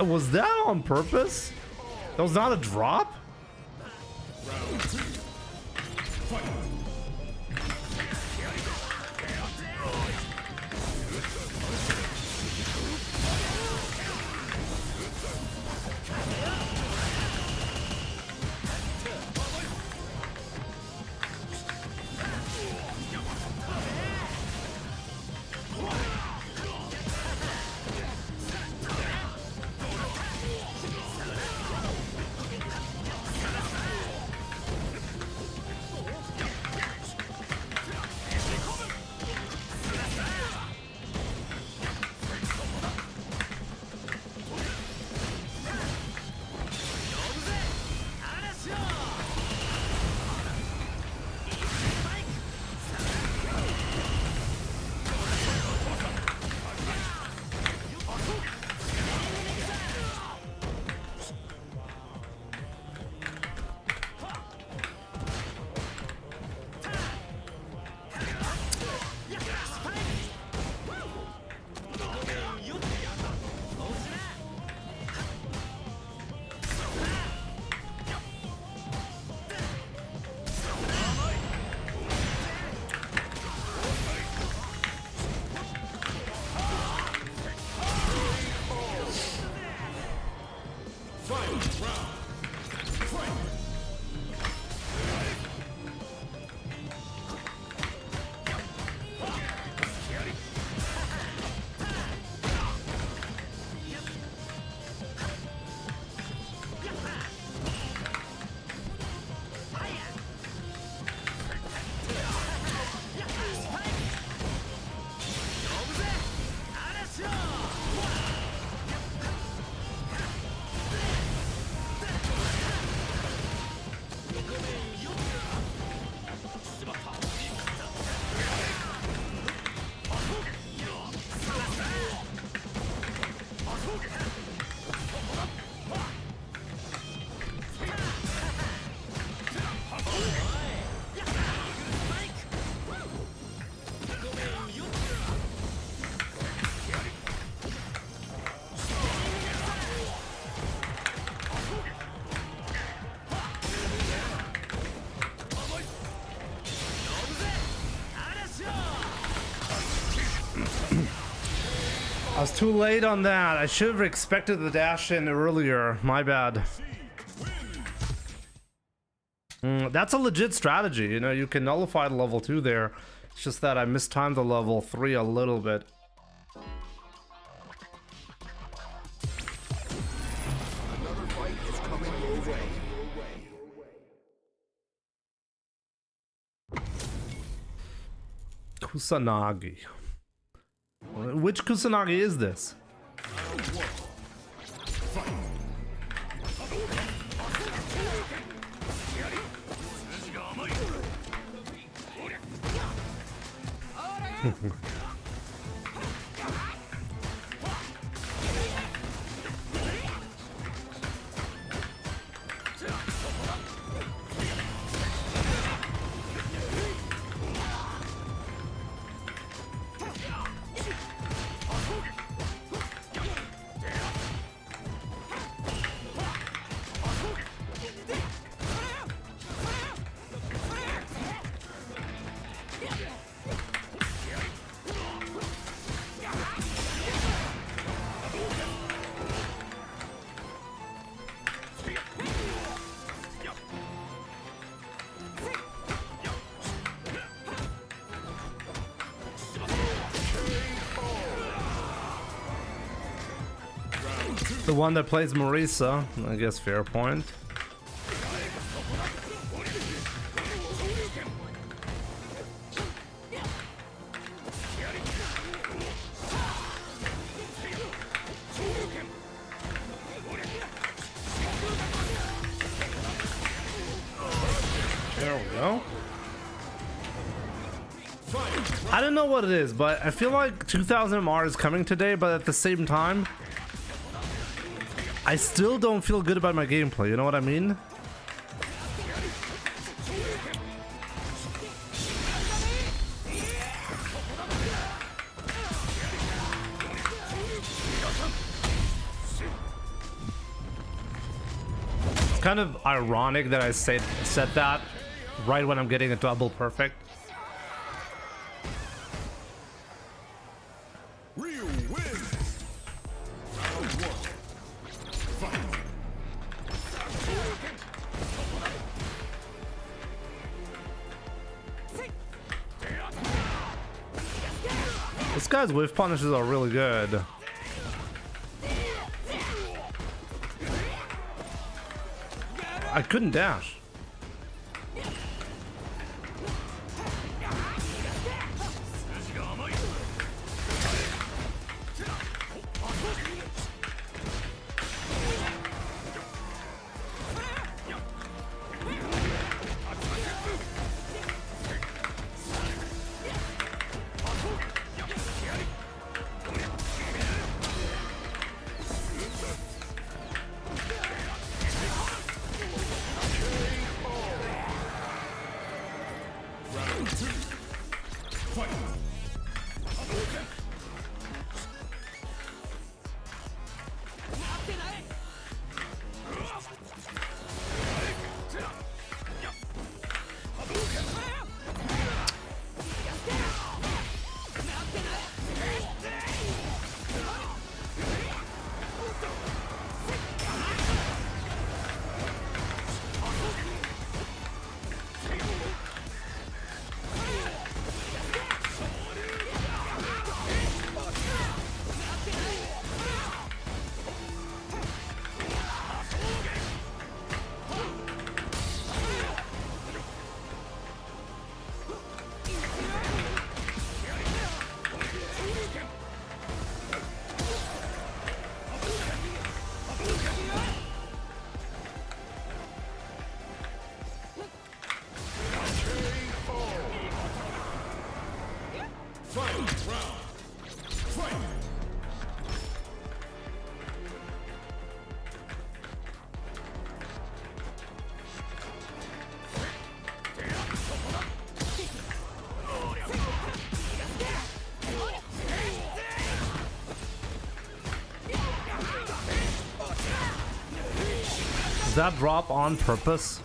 Was that on purpose? That was not a drop? Round two. Fight. I was too late on that. I should have expected the dash in earlier. My bad. That's a legit strategy. You know, you can nullify the level 2 there. It's just that I mistimed the level 3 a little bit. Another fight is coming your way. Kusanagi. Which Kusanagi is this? The one that plays Marisa, I guess fair point. There we go. I don't know what it is, but I feel like 2000 MR is coming today, but at the same time, I still don't feel good about my gameplay, you know what I mean? It's kind of ironic that I said that right when I'm getting a double perfect. This guy's whiff punishes are really good. I couldn't dash. Does that drop on purpose?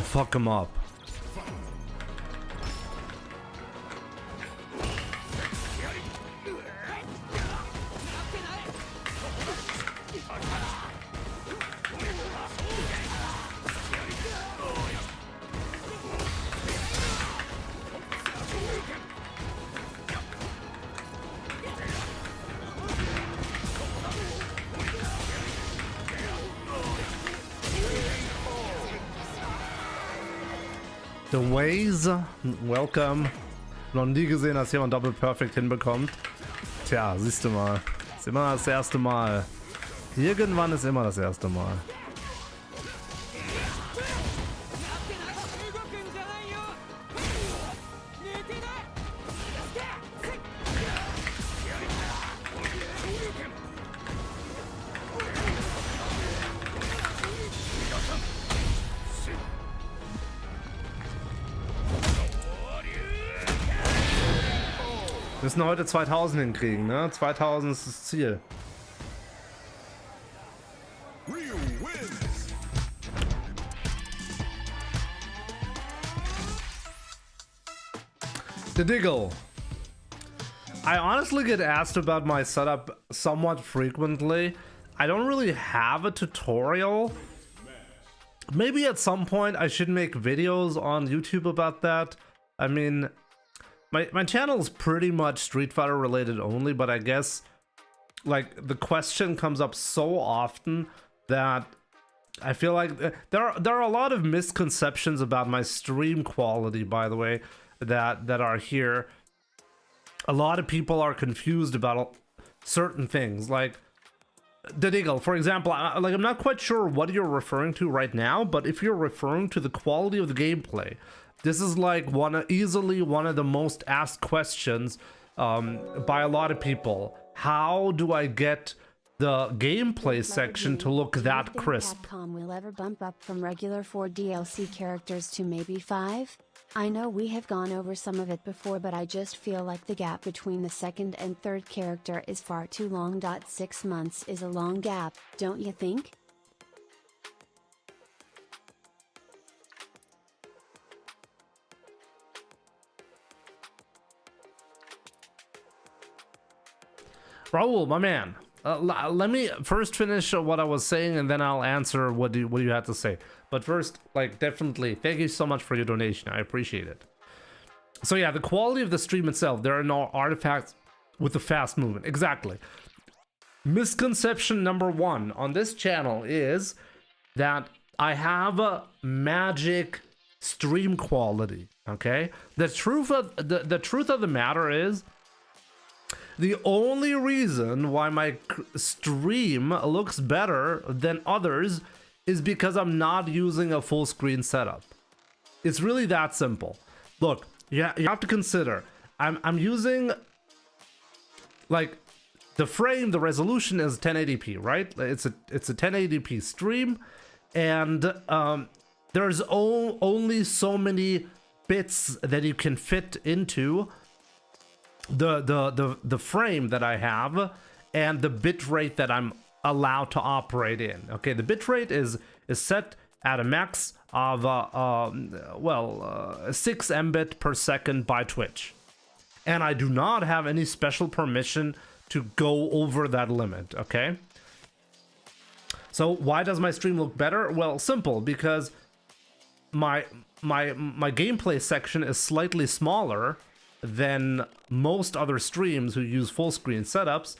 fuck him up. The Ways, welcome. Noch nie gesehen, dass jemand Double Perfect hinbekommt. Tja, siehst du mal. Ist immer das erste Mal. Irgendwann ist immer das erste Mal. Wir müssen heute 2000 hinkriegen, ne? 2000 ist das Ziel. The Diggle. I honestly get asked about my setup somewhat frequently. I don't really have a tutorial. Maybe at some point I should make videos on YouTube about that. I mean, my channel is pretty much Street Fighter related only, but I guess like the question comes up so often that I feel like there are a lot of misconceptions about my stream quality, by the way, that are here. A lot of people are confused about certain things, like the Diggle, for example. I'm not quite sure what you're referring to right now, but if you're referring to the quality of the gameplay, this is like easily one of the most asked questions by a lot of people. How do I get the gameplay section to look that crisp? Capcom will ever bump up from regular 4 DLC characters to maybe 5? I know we have gone over some of it before, but I just feel like the gap between the second and third character is far too long. 6 months is a long gap, don't you think? Raul, my man, let me first finish what I was saying, and then I'll answer what you had to say. But first, like, definitely, thank you so much for your donation. I appreciate it. So yeah, the quality of the stream itself, there are no artifacts with the fast movement. Exactly. Misconception number 1 on this channel is that I have a magic stream quality. Okay, the truth of the matter is, the only reason why my stream looks better than others is because I'm not using a full screen setup. It's really that simple. Look, you have to consider, I'm using, like, the resolution is 1080p, right? It's a 1080p stream, and there's only so many bits that you can fit into the frame that I have and the bit rate that I'm allowed to operate in. Okay, the bit rate is set at a max of 6 mbit per second by Twitch, and I do not have any special permission to go over that limit. Okay, so why does my stream look better? Well, simple, because my gameplay section is slightly smaller than most other streams who use full screen setups.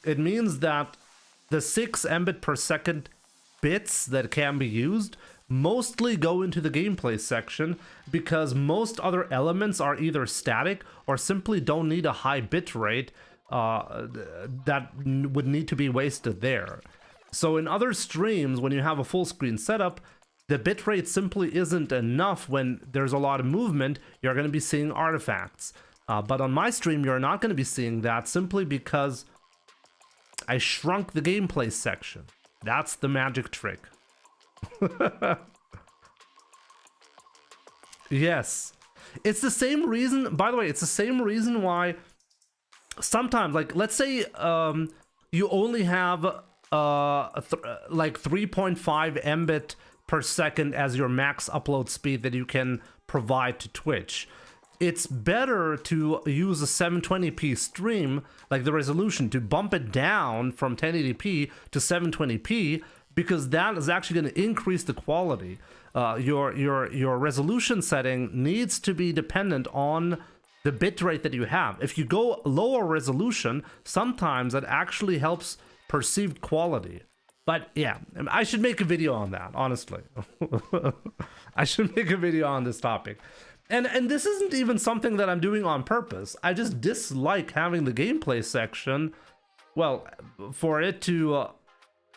It means that the 6 mbit per second bits that can be used mostly go into the gameplay section, because most other elements are either static or simply don't need a high bit rate that would need to be wasted there. So in other streams, when you have a full screen setup, the bitrate simply isn't enough. When there's a lot of movement, you're going to be seeing artifacts. But on my stream, you're not going to be seeing that, simply because I shrunk the gameplay section. That's the magic trick. Yes. It's the same reason, by the way, it's the same reason why sometimes, like, let's say you only have like 3.5 mbit per second as your max upload speed that you can provide to Twitch. It's better to use a 720p stream, like the resolution, to bump it down from 1080p to 720p, because that is actually going to increase the quality. Your resolution setting needs to be dependent on the bitrate that you have. If you go lower resolution, sometimes that actually helps perceived quality. But yeah, I should make a video on that, honestly. I should make a video on this topic. And this isn't even something that I'm doing on purpose. I just dislike having the gameplay section, well, for it to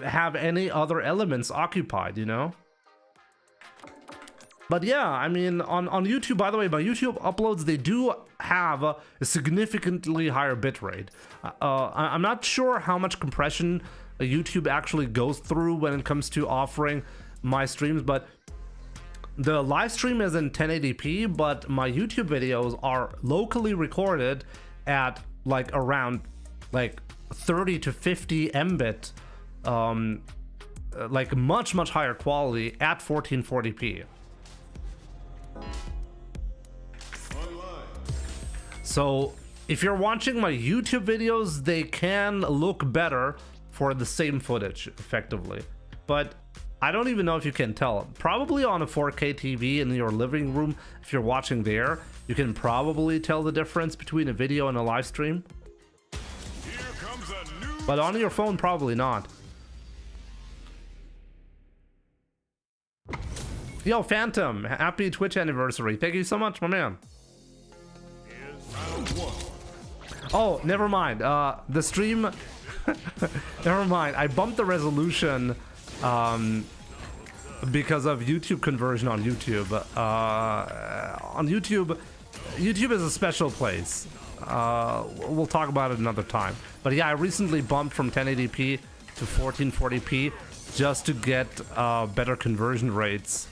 have any other elements occupied, you know? But yeah, I mean, on YouTube, by the way, my YouTube uploads, they do have a significantly higher bitrate. I'm not sure how much compression YouTube actually goes through when it comes to offering my streams, but the live stream is in 1080p, but my YouTube videos are locally recorded at like around like 30 to 50 mbit, like much higher quality at 1440p. So if you're watching my YouTube videos, they can look better for the same footage effectively, but I don't even know if you can tell. Probably on a 4K TV in your living room, if you're watching there, you can probably tell the difference between a video and a live stream. But on your phone, probably not. Yo, Phantom, happy Twitch anniversary. Thank you so much, my man. Oh, never mind. The stream... never mind. I bumped the resolution because of YouTube conversion on YouTube. On YouTube is a special place. We'll talk about it another time. But yeah, I recently bumped from 1080p to 1440p just to get better conversion rates.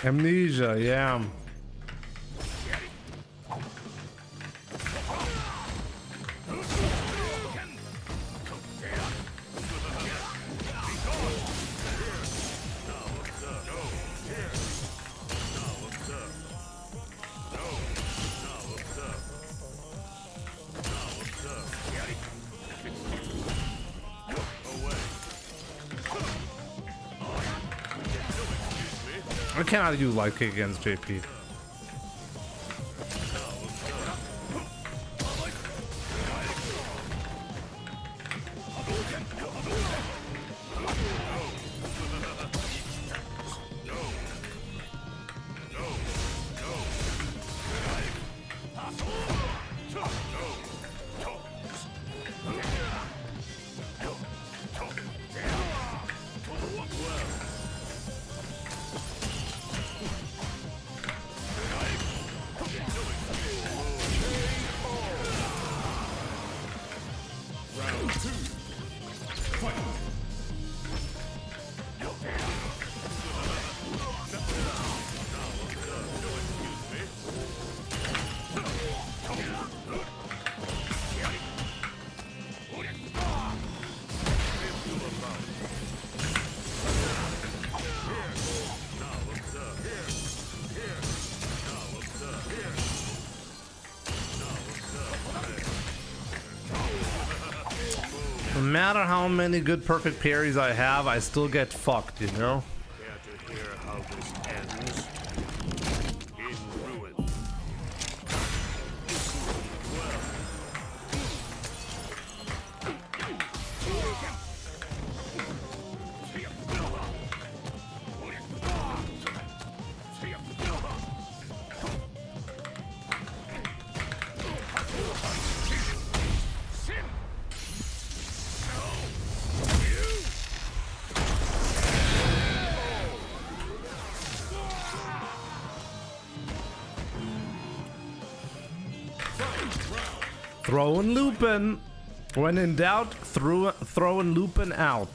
Amnesia, yeah. I cannot use light kick against JP. matter how many good perfect parries I have, I still get fucked, you know? Care to hear how this ends? In ruin. Throwing Lupin. When in doubt, throwing Lupin out.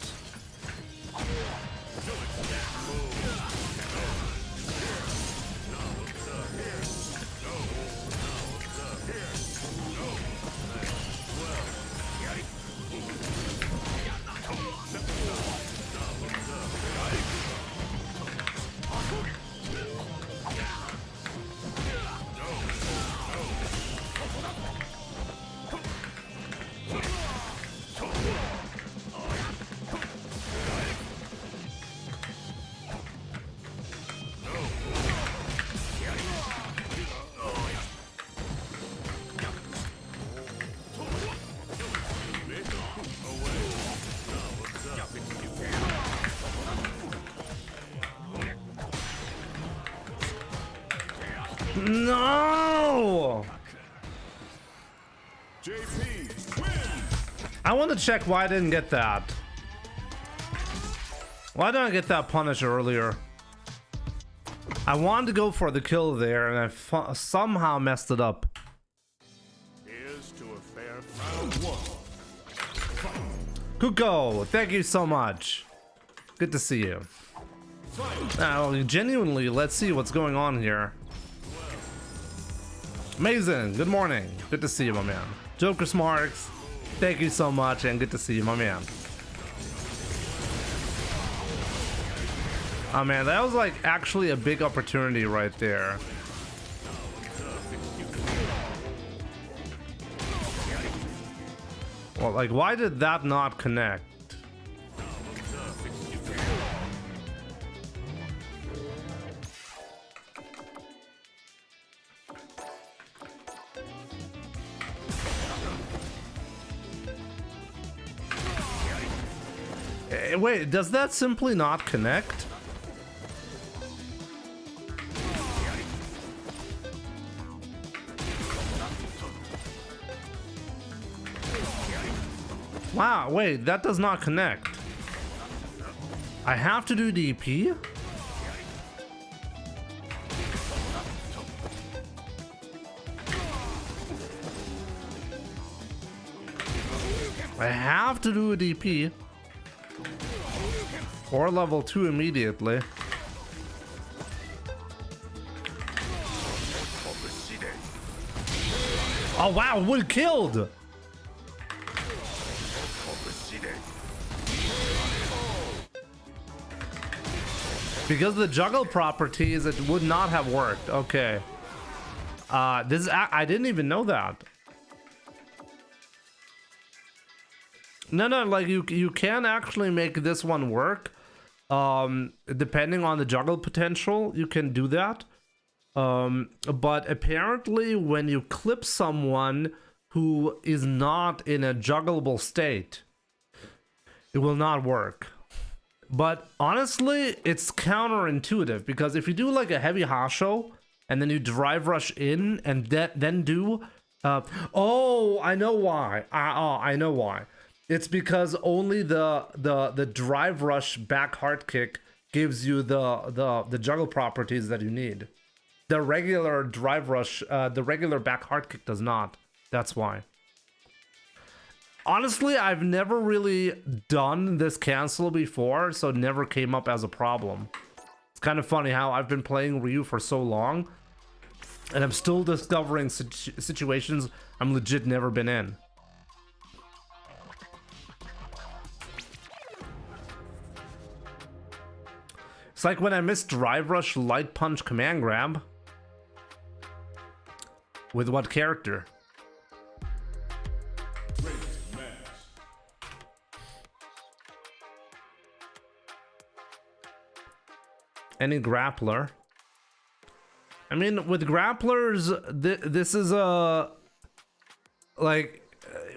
No! JP, win! I want to check why I didn't get that. Why didn't I get that punish earlier? I wanted to go for the kill there, and I somehow messed it up. Here's to a fair round one. Kuko, thank you so much. Good to see you. Now, genuinely, let's see what's going on here. Amazing. Good morning. Good to see you, my man. Joker Smarks, thank you so much, and good to see you, my man. Oh man, that was like actually a big opportunity right there. Well, like, why did that not connect? Wait, does that simply not connect? Wow, wait, that does not connect. I have to do DP? I have to do a DP. Or level 2 immediately. Oh wow, what killed? Because of the juggle properties, it would not have worked. Okay. This is I didn't even know that. No, like you can actually make this one work. Depending on the juggle potential, you can do that. But apparently when you clip someone who is not in a juggleable state, it will not work. But honestly, it's counterintuitive, because if you do like a heavy Hasho and then you drive rush in and then do oh, I know why. I know why. It's because only the drive rush back hard kick gives you the juggle properties that you need. The regular drive rush, the regular back hard kick does not. That's why. Honestly, I've never really done this cancel before, so it never came up as a problem. It's kind of funny how I've been playing Ryu for so long, and I'm still discovering situations I'm legit never been in. It's like when I missed drive rush, light punch, command grab. With what character? any grappler. I mean, with grapplers, this is a like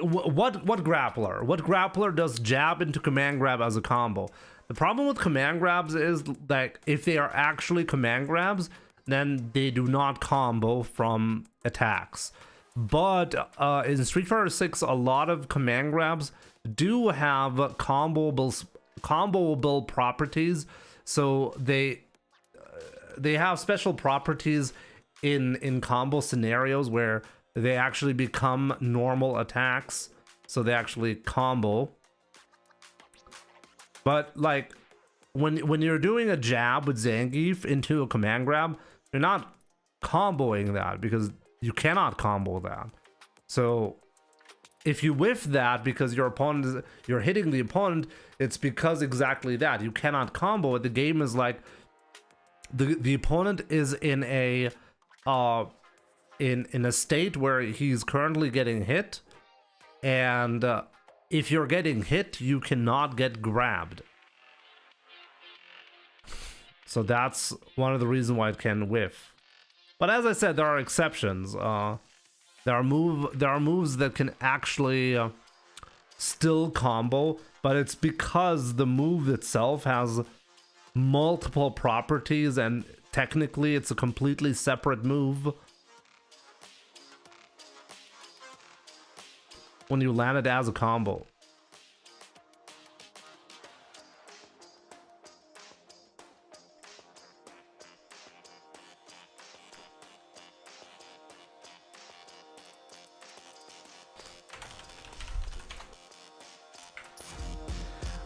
what grappler? What grappler does jab into command grab as a combo? The problem with command grabs is that if they are actually command grabs, then they do not combo from attacks. But in Street Fighter 6, a lot of command grabs do have comboable properties. So they have special properties in combo scenarios where they actually become normal attacks. So they actually combo. But like when you're doing a jab with Zangief into a command grab, you're not comboing that because you cannot combo that. So if you whiff that because you're hitting the opponent, it's because exactly that you cannot combo it. The game is like the opponent is in a in a state where he's currently getting hit, and if you're getting hit, you cannot get grabbed. So that's one of the reasons why it can whiff. But as I said, there are exceptions. There are moves that can actually still combo, but it's because the move itself has multiple properties and technically it's a completely separate move when you land it as a combo.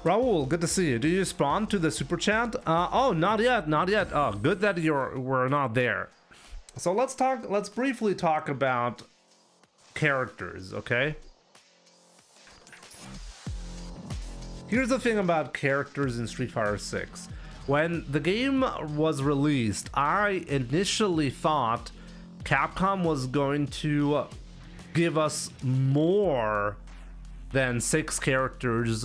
Raul, good to see you. Do you respond to the super chat? Oh, not yet. Oh, good that we're not there. So let's briefly talk about characters, okay? Here's the thing about characters in Street Fighter 6. When the game was released, I initially thought Capcom was going to give us more than 6 characters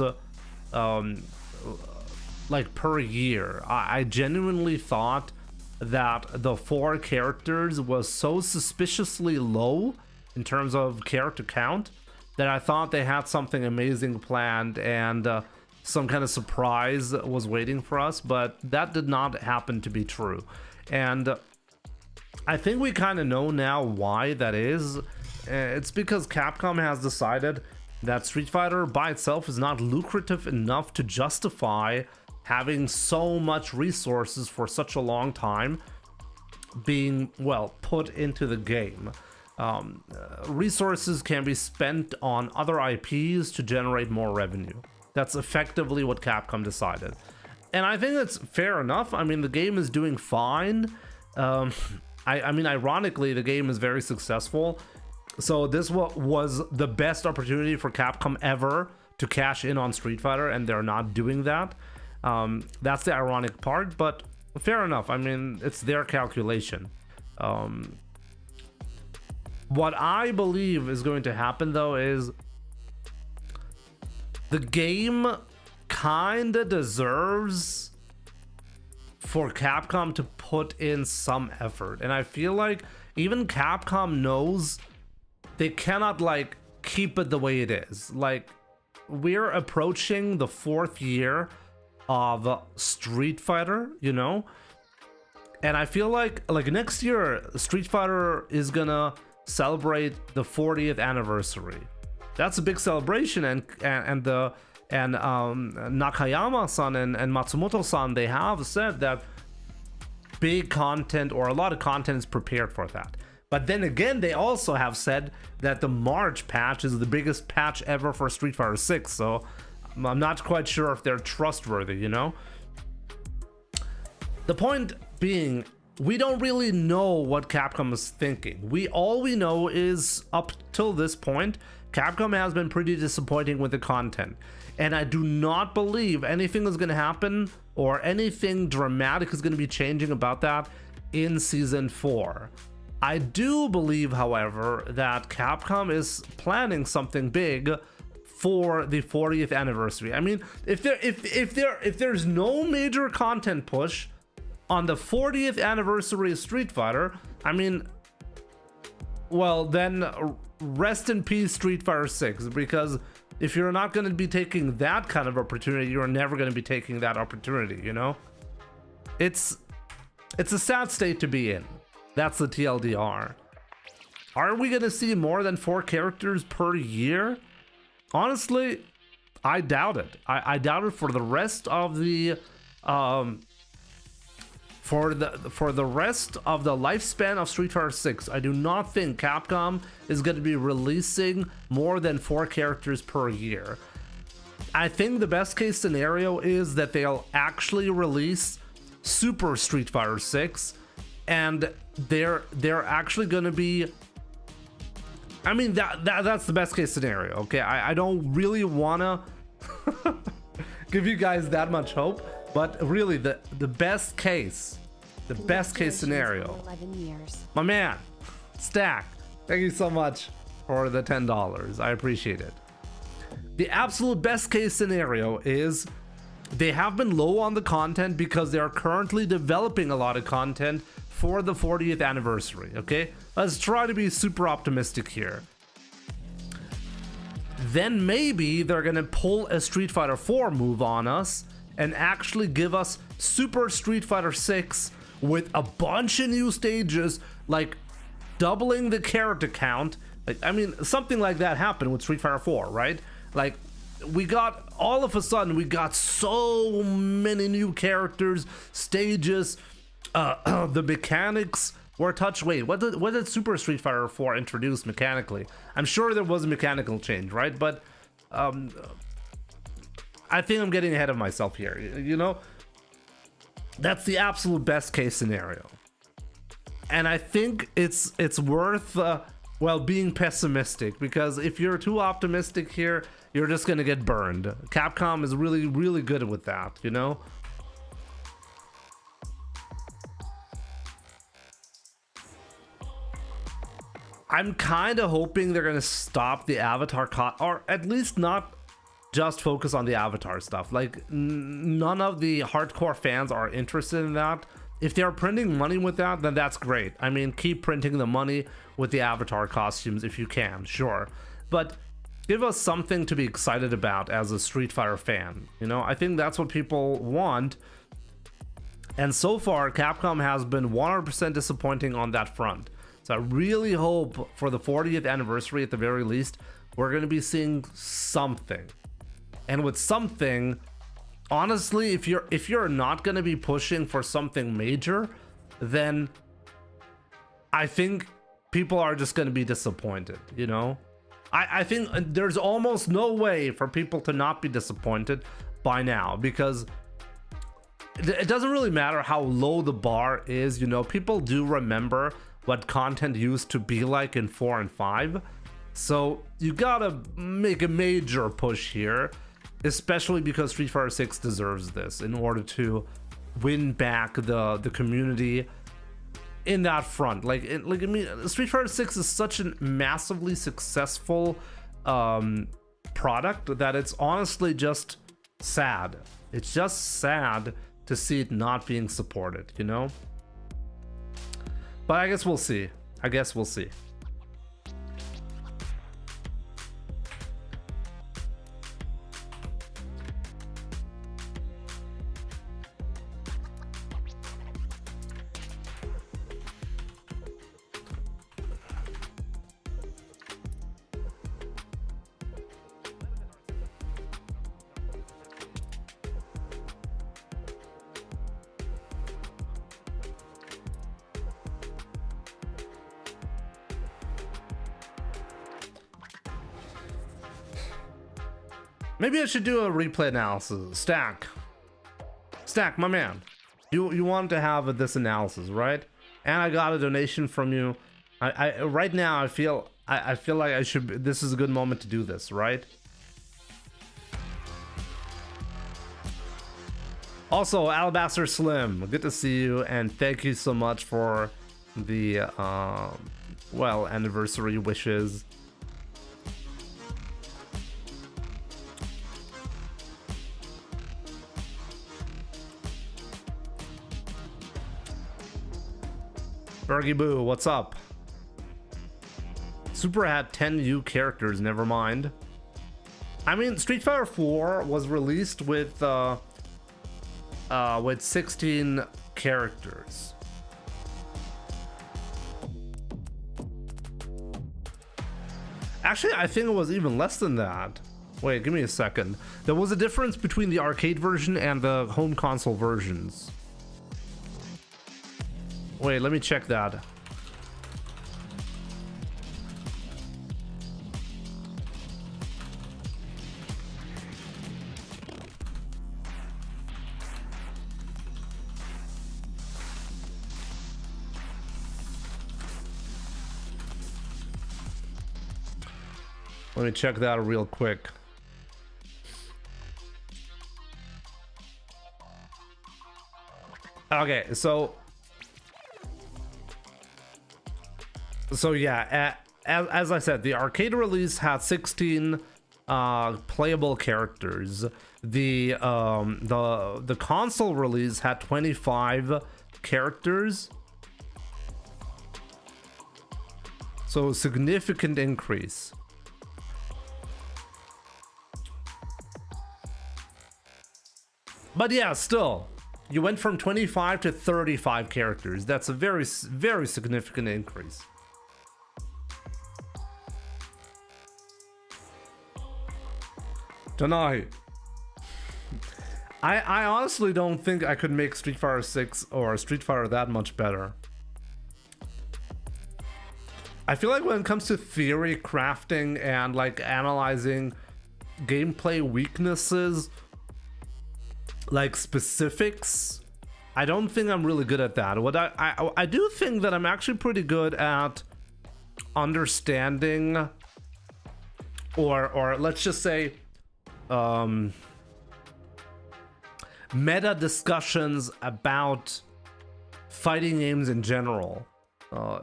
like per year. I genuinely thought that the 4 characters was so suspiciously low in terms of character count that I thought they had something amazing planned and some kind of surprise was waiting for us, but that did not happen to be true. And I think we kind of know now why that is. It's because Capcom has decided that Street Fighter by itself is not lucrative enough to justify having so much resources for such a long time being, well, put into the game. Resources can be spent on other IPs to generate more revenue. That's effectively what Capcom decided. And I think that's fair enough. I mean, the game is doing fine. I mean, ironically, the game is very successful. So this was the best opportunity for Capcom ever to cash in on Street Fighter, and they're not doing that. That's the ironic part, but fair enough. I mean, it's their calculation. What I believe is going to happen, though, is the game kinda deserves for Capcom to put in some effort. And I feel like even Capcom knows they cannot like keep it the way it is. Like, we're approaching the 4th year of Street Fighter, you know? And I feel like next year Street Fighter is gonna celebrate the 40th anniversary. That's a big celebration, and Nakayama-san and Matsumoto-san, they have said that big content or a lot of content is prepared for that. But then again, they also have said that the March patch is the biggest patch ever for Street Fighter 6, so I'm not quite sure if they're trustworthy, you know? The point being, we don't really know what Capcom is thinking. All we know is, up till this point, Capcom has been pretty disappointing with the content. And I do not believe anything is going to happen or anything dramatic is going to be changing about that in Season 4. I do believe, however, that Capcom is planning something big for the 40th anniversary. I mean, if there's no major content push, on the 40th anniversary of Street Fighter, I mean, well, then rest in peace Street Fighter 6, because if you're not going to be taking that kind of opportunity, you're never going to be taking that opportunity, you know? It's a sad state to be in. That's the TLDR. Are we going to see more than 4 characters per year? Honestly, I doubt it. I doubt it for the rest of the for the rest of the lifespan of Street Fighter 6. I do not think Capcom is going to be releasing more than 4 characters per year. I think the best case scenario is that they'll actually release Super Street Fighter 6, and they're actually going to be, I mean, that's the best case scenario. Okay, I don't really want to give you guys that much hope, but really the best case scenario. 11 years. My man, Stack, thank you so much for the $10. I appreciate it. The absolute best case scenario is they have been low on the content because they are currently developing a lot of content for the 40th anniversary. Okay, let's try to be super optimistic here. Then maybe they're gonna pull a Street Fighter 4 move on us and actually give us Super Street Fighter 6 with a bunch of new stages, like doubling the character count. Like, I mean, something like that happened with Street Fighter 4, right? Like, we got, all of a sudden, we got so many new characters, stages, the mechanics were touched. Wait, what did Super Street Fighter 4 introduce mechanically? I'm sure there was a mechanical change, right? But I think I'm getting ahead of myself here, you know? That's the absolute best case scenario. And I think it's worth, well, being pessimistic, because if you're too optimistic here, you're just gonna get burned. Capcom is really, really good with that, you know? I'm kind of hoping they're gonna stop the Avatar or at least not just focus on the Avatar stuff. Like, none of the hardcore fans are interested in that. If they're printing money with that, then that's great. I mean, keep printing the money with the Avatar costumes if you can, sure. But give us something to be excited about as a Street Fighter fan. You know, I think that's what people want. And so far, Capcom has been 100% disappointing on that front. So I really hope for the 40th anniversary, at the very least, we're going to be seeing something. And with something, honestly, if you're not going to be pushing for something major, then I think people are just going to be disappointed, you know? I think there's almost no way for people to not be disappointed by now, because it doesn't really matter how low the bar is, you know? People do remember what content used to be like in 4 and 5. So you gotta make a major push here, especially because Street Fighter 6 deserves this in order to win back the community in that front. Like I mean, Street Fighter 6 is such a massively successful product that it's honestly just sad. It's just sad to see it not being supported, you know? But I guess we'll see. I guess we'll see. Maybe I should do a replay analysis. Stack, my man, you wanted to have this analysis, right? And I got a donation from you. I right now I feel like I should. This is a good moment to do this, right? Also, Alabaster Slim, good to see you, and thank you so much for the well, anniversary wishes. Bergie Boo, what's up? Super had 10 new characters, never mind. I mean, Street Fighter 4 was released with 16 characters. Actually, I think it was even less than that. Wait, give me a second. There was a difference between the arcade version and the home console versions. Wait, let me check that. Let me check that real quick. Okay, so yeah, as I said, the arcade release had 16 playable characters. The console release had 25 characters. So significant increase. But yeah, still, you went from 25 to 35 characters. That's a very, very significant increase. Deny. I honestly don't think I could make Street Fighter 6 or Street Fighter that much better. I feel like when it comes to theory crafting and like analyzing gameplay weaknesses, like specifics, I don't think I'm really good at that. What I do think that I'm actually pretty good at understanding, or let's just say meta discussions about fighting games in general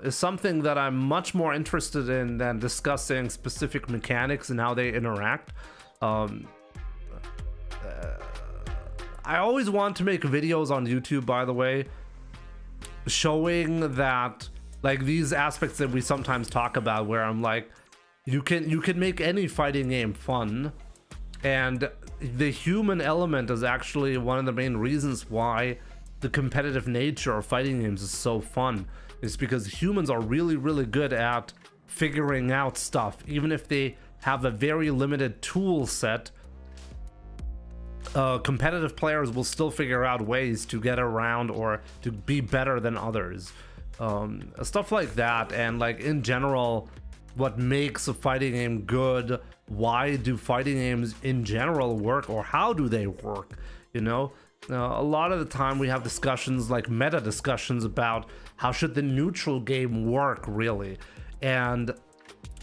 is something that I'm much more interested in than discussing specific mechanics and how they interact. I always want to make videos on YouTube, by the way, showing that, like, these aspects that we sometimes talk about, where I'm like, you can make any fighting game fun, and the human element is actually one of the main reasons why the competitive nature of fighting games is so fun. It's because humans are really, really good at figuring out stuff, even if they have a very limited tool set. Competitive players will still figure out ways to get around or to be better than others. Stuff like that, and like in general, what makes a fighting game good? Why do fighting games in general work, or how do they work? You know, a lot of the time we have discussions, like meta discussions, about how should the neutral game work really, and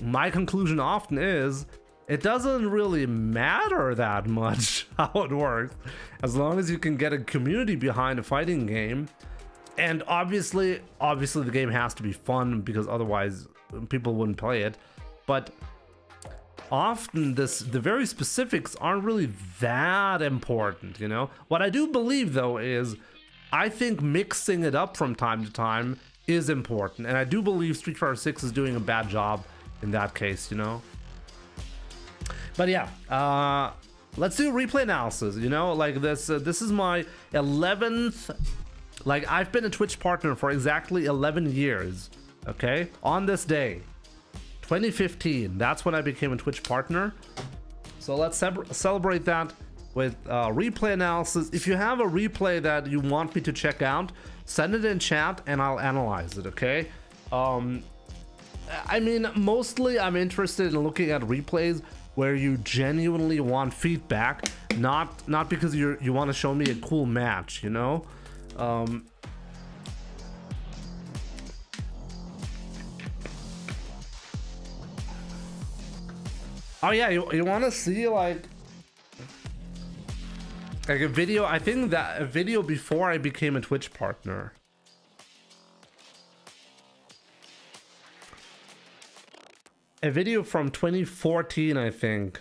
my conclusion often is, it doesn't really matter that much how it works, as long as you can get a community behind a fighting game. And obviously the game has to be fun, because otherwise people wouldn't play it. But often the very specifics aren't really that important, you know? What I do believe, though, is I think mixing it up from time to time is important. And I do believe Street Fighter 6 is doing a bad job in that case, you know? But yeah, let's do replay analysis, you know, like this is my 11th, like I've been a Twitch partner for exactly 11 years, okay? On this day, 2015, that's when I became a Twitch partner. So let's celebrate that with replay analysis. If you have a replay that you want me to check out, send it in chat and I'll analyze it, okay? I mean, mostly I'm interested in looking at replays where you genuinely want feedback, not because you want to show me a cool match, you know? Oh yeah, you want to see like a video? I think that a video before I became a Twitch partner. A video from 2014, I think.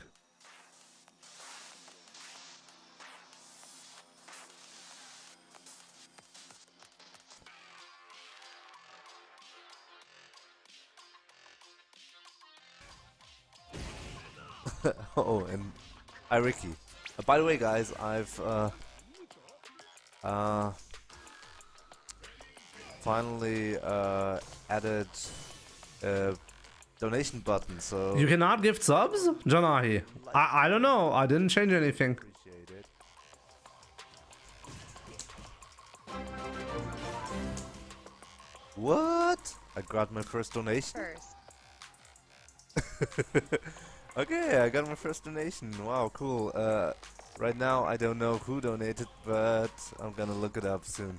Oh, and hi Ricky. By the way, guys, I've finally added a donation button, so You cannot gift subs, Janahi. I don't know. I didn't change anything. appreciate it. What? I got my first donation. First. Okay, I got my first donation. Wow, cool. Right now I don't know who donated, but I'm gonna look it up soon.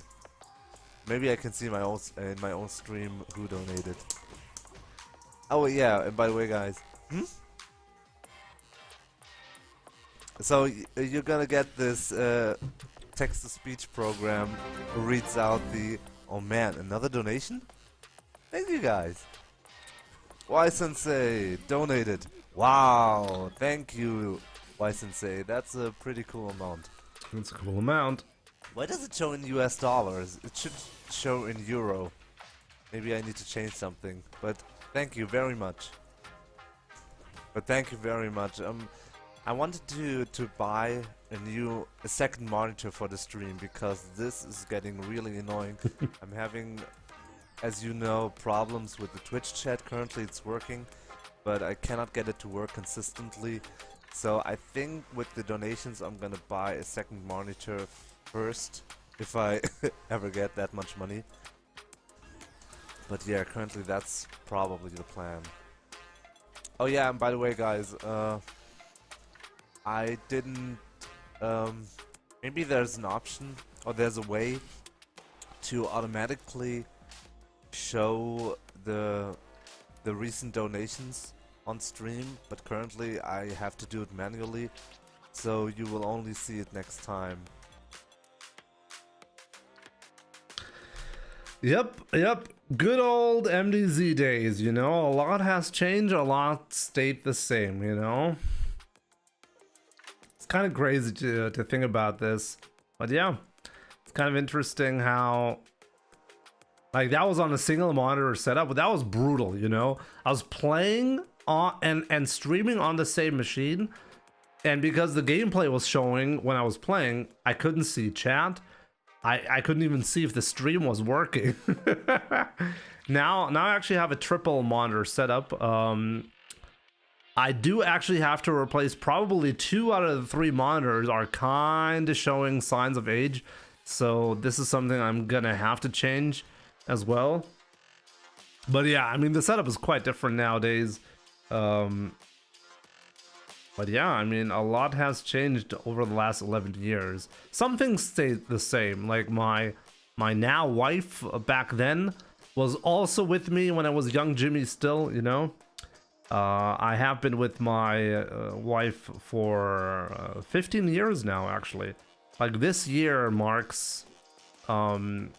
Maybe I can see my own in my own stream who donated. Oh yeah, and by the way, guys, so you're gonna get this text-to-speech program who reads out the. Oh man, another donation? Thank you guys. Y Sensei donated. Wow, thank you, Y Sensei. That's a pretty cool amount. That's a cool amount. Why does it show in US dollars? It should show in euro. Maybe I need to change something. But thank you very much. I wanted to buy a second monitor for the stream because this is getting really annoying. I'm having, as you know, problems with the Twitch chat. Currently it's working, but I cannot get it to work consistently. So I think with the donations I'm gonna buy a second monitor first, if I ever get that much money. But yeah, currently that's probably the plan. Oh yeah, and by the way guys, I didn't, maybe there's an option, or there's a way to automatically show the recent donations on stream, but currently I have to do it manually, so you will only see it next time. Yep. Good old MDZ days, you know? A lot has changed, a lot stayed the same, you know? It's kind of crazy to think about this. But yeah, it's kind of interesting how... Like, that was on a single monitor setup, but that was brutal, you know? I was playing on and streaming on the same machine, and because the gameplay was showing when I was playing, I couldn't see chat. I couldn't even see if the stream was working. Now I actually have a triple monitor setup. I do actually have to replace probably 2 out of the 3 monitors are kind of showing signs of age. So this is something I'm gonna have to change as well. But yeah, I mean, the setup is quite different nowadays. But yeah, I mean, a lot has changed over the last 11 years. Some things stayed the same, like my now wife back then was also with me when I was young Jimmy still, you know? I have been with my wife for 15 years now, actually. Like, this year marks 15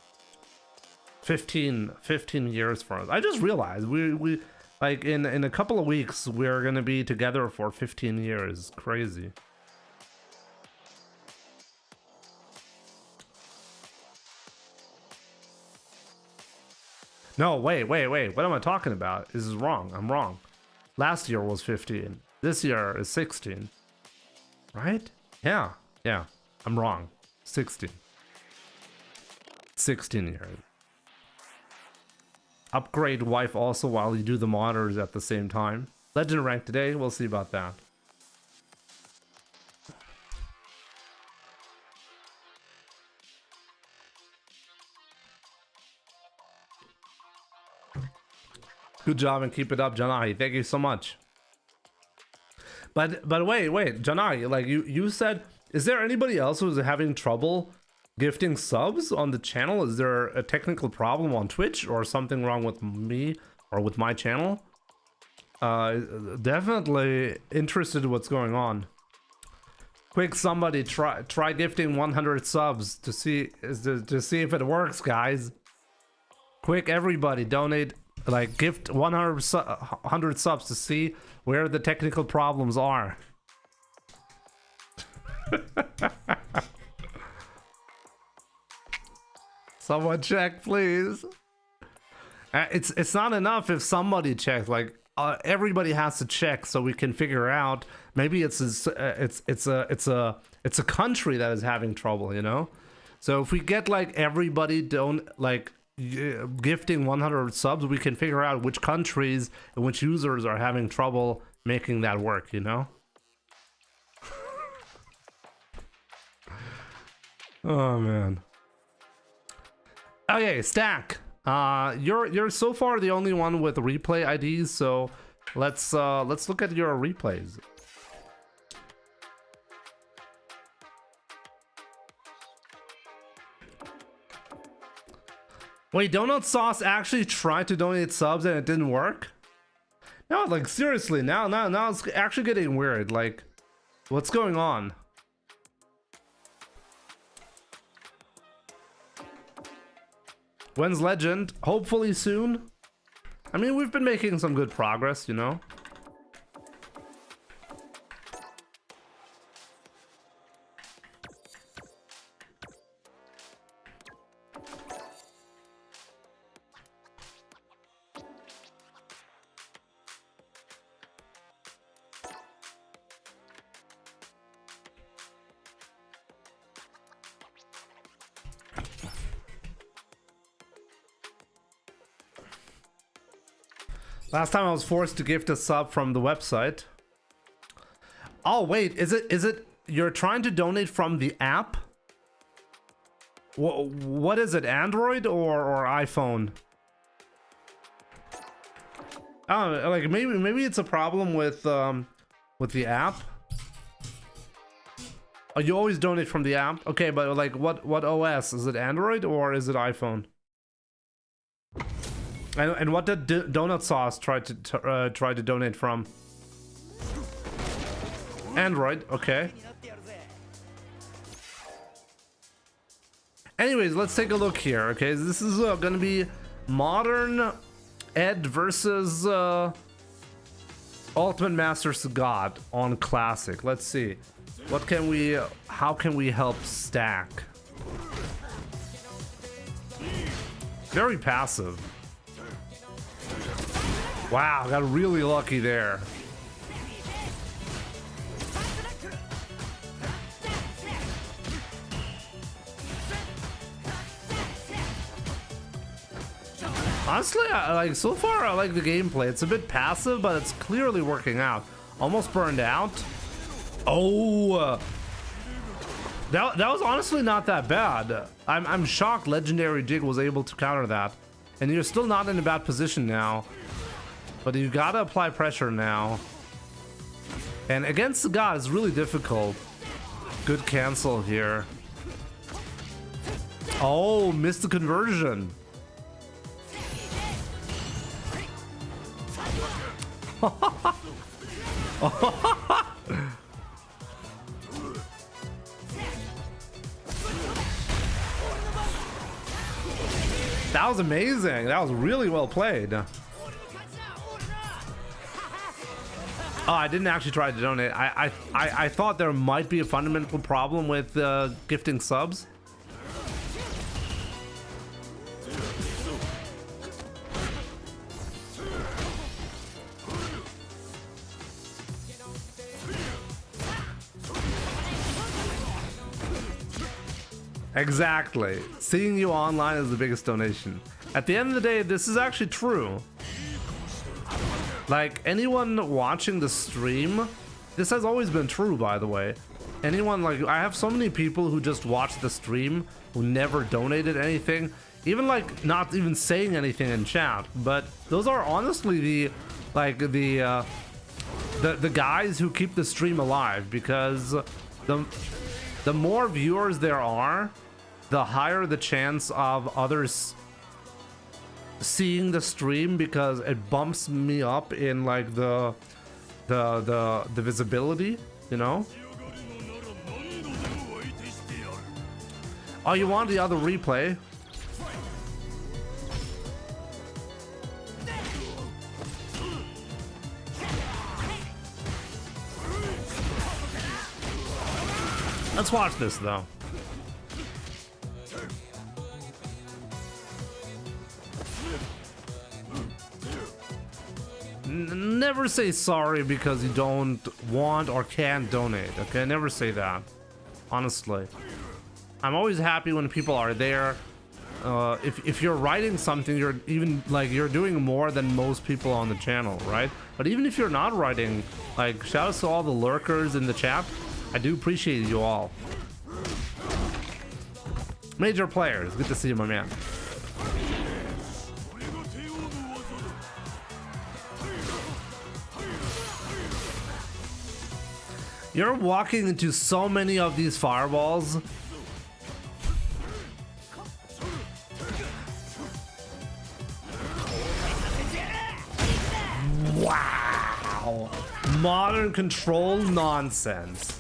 years for us. I just realized we like in a couple of weeks we're gonna be together for 15 years. Crazy. No, wait. What am I talking about? This is wrong. I'm wrong. Last year was 15. This year is 16. Right? Yeah. I'm wrong. 16. 16 years. Upgrade wife also while you do the monitors at the same time. Legend rank today, we'll see about that. Good job and keep it up, Janai. Thank you so much. But wait, Janai, like you said, is there anybody else who's having trouble gifting subs on the channel? Is there a technical problem on Twitch or something wrong with me or with my channel? Definitely interested in what's going on. Quick, somebody try gifting 100 subs to see if it works, guys. Quick, everybody donate, like gift 100 subs to see where the technical problems are. Someone check, please. It's not enough if somebody checks. Like, everybody has to check so we can figure out maybe it's a country that is having trouble, you know. So if we get like everybody gifting 100 subs, we can figure out which countries and which users are having trouble making that work, you know. Oh man. Okay, Stack. You're so far the only one with replay IDs, so let's look at your replays. Wait, Donut Sauce actually tried to donate subs and it didn't work? No, like seriously, now it's actually getting weird. Like, what's going on? When's Legend? Hopefully soon. I mean, we've been making some good progress, you know. Last time I was forced to gift a sub from the website. Oh wait, is it you're trying to donate from the app? What is it, Android or iPhone? Oh, like maybe it's a problem with the app. Oh, you always donate from the app? Okay, but like what OS? Is it Android or is it iPhone? And what did Donut Sauce try to donate from? Android, okay. Anyways, let's take a look here. Okay, this is gonna be Modern Ed versus Ultimate Masters of God on Classic. Let's see. How can we help Stack? Very passive. Wow, got really lucky there. Honestly, so far I like the gameplay. It's a bit passive, but it's clearly working out. Almost burned out. Oh, that was honestly not that bad. I'm shocked Legendary Dig was able to counter that. And you're still not in a bad position now. But you gotta apply pressure now. And against the god, it's really difficult. Good cancel here. Oh, missed the conversion. That was amazing. That was really well played. Oh, I didn't actually try to donate. I thought there might be a fundamental problem with gifting subs. Exactly. Seeing you online is the biggest donation. At the end of the day, this is actually true. Like, anyone watching the stream, this has always been true, by the way. Anyone, like, I have so many people who just watch the stream, who never donated anything, even like not even saying anything in chat. But those are honestly the guys who keep the stream alive, because the more viewers there are, the higher the chance of others seeing the stream, because it bumps me up in like the visibility, you know. Oh, you want the other replay? Let's watch this though. never say sorry because you don't want or can't donate, okay? Never say that, honestly. I'm always happy when people are there. If you're writing something, you're even like you're doing more than most people on the channel, right? But even if you're not writing, like shout out to all the lurkers in the chat. I do appreciate you all. Major players, good to see you, my man. You're walking into so many of these fireballs. Wow. Modern control nonsense.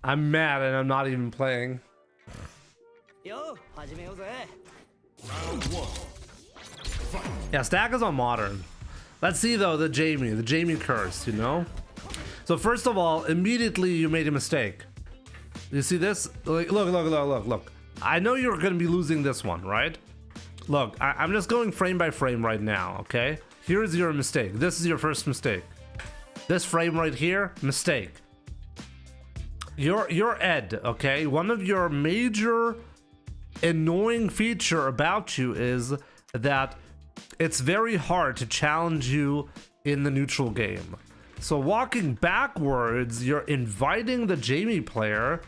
I'm mad and I'm not even playing. Yeah, stack is on modern. Let's see though the Jamie curse, you know? So first of all, immediately you made a mistake. You see this? Look. I know you're gonna be losing this one, right? Look, I'm just going frame by frame right now, okay? Here's your mistake. This is your first mistake. This frame right here, mistake. You're Ed, okay? One of your major annoying feature about you is that it's very hard to challenge you in the neutral game. So walking backwards, you're inviting the Jamie player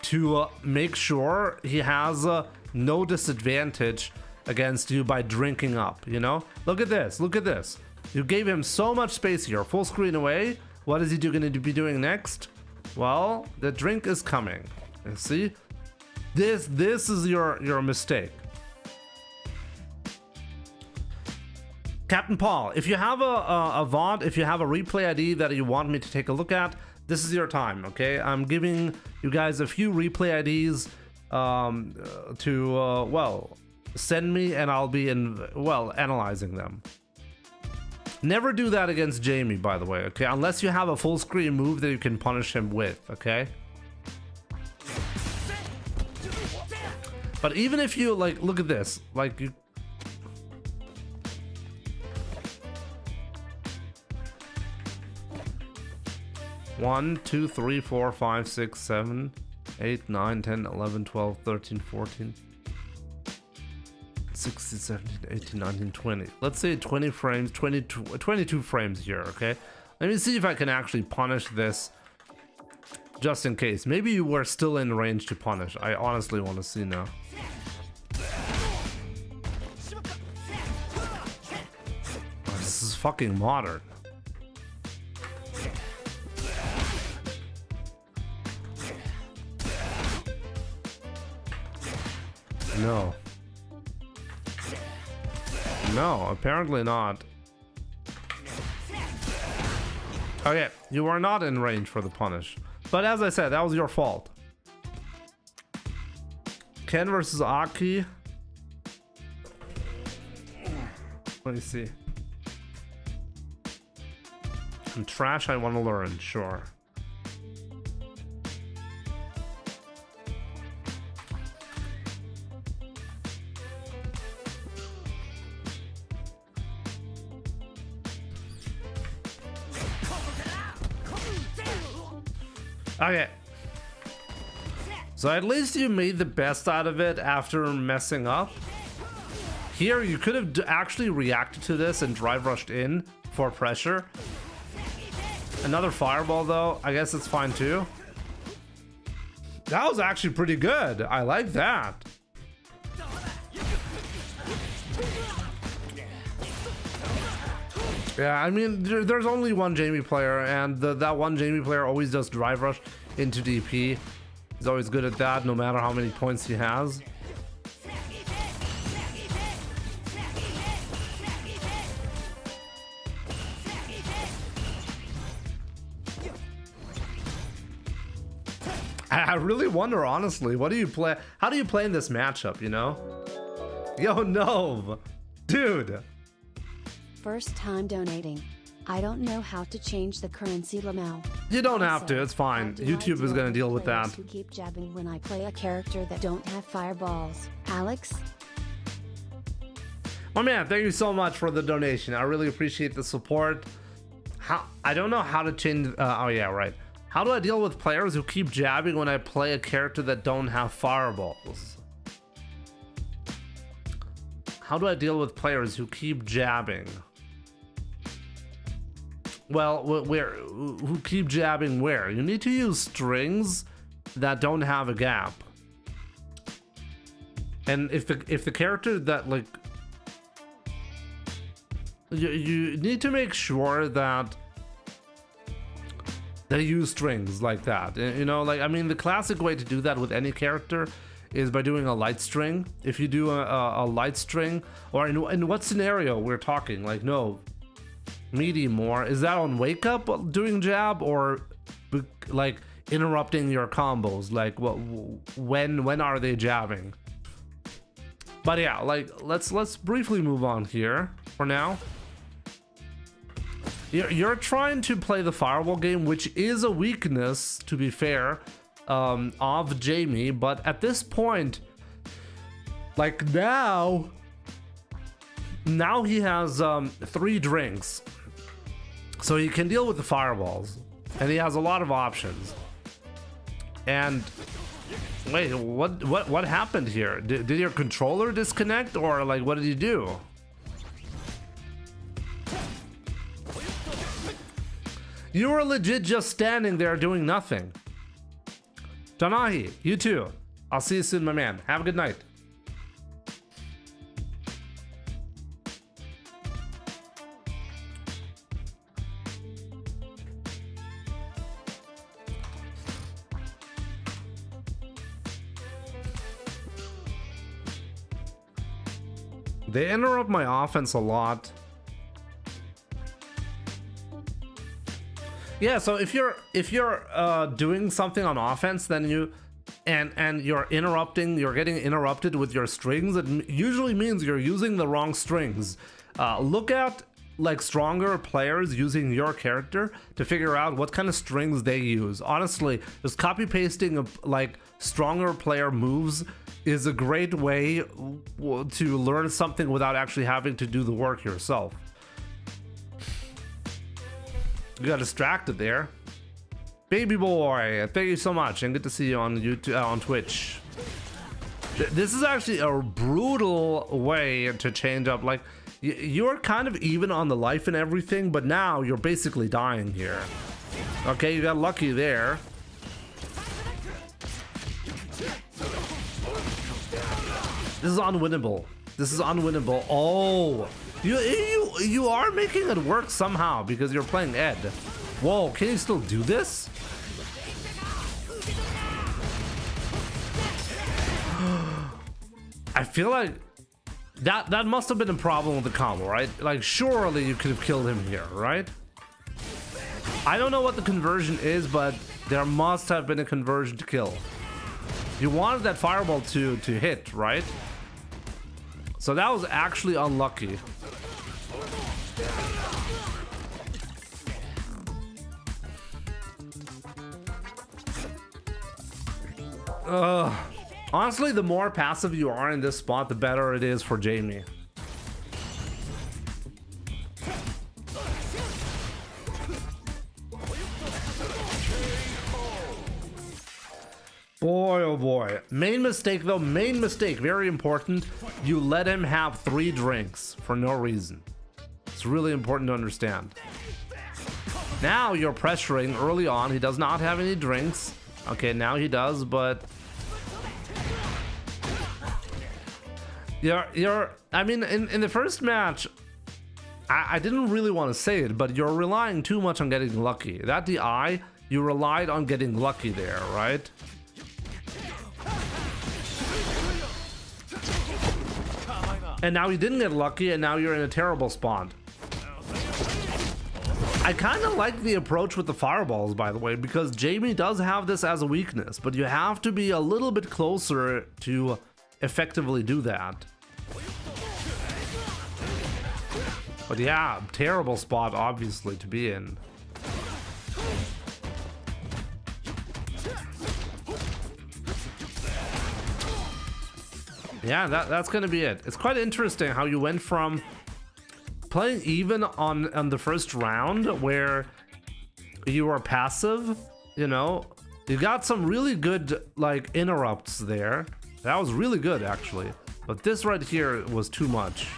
to make sure he has no disadvantage against you by drinking up, you know? Look at this, look at this. You gave him so much space here, full screen away. What is he going to be doing next? Well, the drink is coming. You see? This is your mistake. Captain Paul, if you have a VOD, if you have a replay ID that you want me to take a look at, this is your time, okay? I'm giving you guys a few replay IDs to, well, send me and I'll be analyzing them. Never do that against Jamie, by the way, okay? Unless you have a full screen move that you can punish him with, okay? But even if you, like, look at this, like, you... One, 2, 3, 4, 5, 6, 7, 8, 9, 10, 11, 12, 13, 14... 16, 17, 18, 19, 20. Let's say 20 frames, 22 frames here, okay? Let me see if I can actually punish this just in case. Maybe you were still in range to punish. I honestly want to see now. Oh, this is fucking modern. No. No, apparently not. Okay, you are not in range for the punish. But as I said, that was your fault. Ken versus Aki. Let me see. I'm trash, I want to learn, sure. Okay. So at least you made the best out of it after messing up. Here, you could have actually reacted to this and drive rushed in for pressure. Another fireball, though. I guess it's fine, too. That was actually pretty good. I like that. Yeah, I mean, there's only one Jamie player, and that one Jamie player always does drive rush into DP. He's always good at that, no matter how many points he has. I really wonder, honestly, what do you play? How do you play in this matchup, you know? Yo, no, dude. First time donating. I don't know how to change the currency, Lamel. You don't have to, it's fine. YouTube is gonna deal with that. Who keep jabbing when I play a character that don't have fireballs? Alex? My man, thank you so much for the donation. I really appreciate the support. I don't know how to change. Oh yeah, right. How do I deal with players who keep jabbing when I play a character that don't have fireballs? How do I deal with players who keep jabbing? Well, who keep jabbing where? You need to use strings that don't have a gap. And if the character that, like, you need to make sure that they use strings like that. You know, like, I mean, the classic way to do that with any character is by doing a light string. If you do a light string, or in what scenario we're talking, like, no, medium more, is that on wake up doing jab, or like interrupting your combos? Like, what, when are they jabbing? But yeah, like, let's briefly move on here for now. You're trying to play the firewall game, which is a weakness, to be fair, of Jamie, but at this point, like, now he has 3 drinks, so he can deal with the fireballs, and he has a lot of options. And wait, what happened here? Did your controller disconnect, or like, what did you do? You were legit just standing there doing nothing. Danahi, you too. I'll see you soon, my man. Have a good night. They interrupt my offense a lot. Yeah, so if you're doing something on offense, then you're getting interrupted with your strings, it usually means you're using the wrong strings. Look at, like, stronger players using your character to figure out what kind of strings they use. Honestly, just copy pasting of, like, stronger player moves is a great way to learn something without actually having to do the work yourself. You got distracted there. Baby boy, thank you so much, and good to see you on YouTube, on Twitch. This is actually a brutal way to change up. Like, you're kind of even on the life and everything, but now you're basically dying here. Okay, you got lucky there. This is unwinnable. This is unwinnable. Oh, you are making it work somehow because you're playing Ed. Whoa, can you still do this? I feel like that must have been a problem with the combo, right? Like, surely you could have killed him here, right? I don't know what the conversion is, but there must have been a conversion to kill. You wanted that fireball to hit, right? So that was actually unlucky. Honestly, the more passive you are in this spot, the better it is for Jamie. Boy, oh boy. Main mistake though, main mistake, very important. You let him have 3 drinks for no reason. It's really important to understand. Now you're pressuring early on. He does not have any drinks. Okay, now he does, but I mean, in the first match, I didn't really want to say it, but you're relying too much on getting lucky. That DI, you relied on getting lucky there, right? And now you didn't get lucky, and now you're in a terrible spot. I kind of like the approach with the fireballs, by the way, because Jamie does have this as a weakness, but you have to be a little bit closer to effectively do that. But yeah, terrible spot, obviously, to be in. Yeah, that's gonna be it. It's quite interesting how you went from playing even on the first round where you were passive, you know, you got some really good like interrupts there. That was really good actually, but this right here was too much.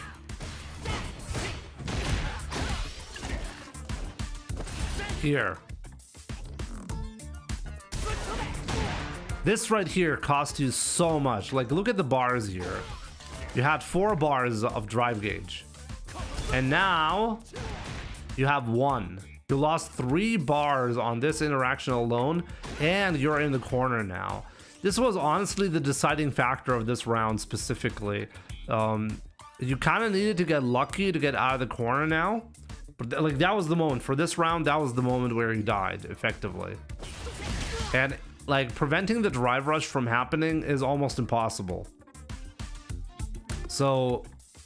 Here. This right here cost you so much. Like, look at the bars here. You had 4 bars of drive gauge. And now you have 1. You lost 3 bars on this interaction alone, and you're in the corner now. This was honestly the deciding factor of this round specifically. You kind of needed to get lucky to get out of the corner now. But like, that was the moment. For this round, that was the moment where you died, effectively. And like, preventing the drive rush from happening is almost impossible. So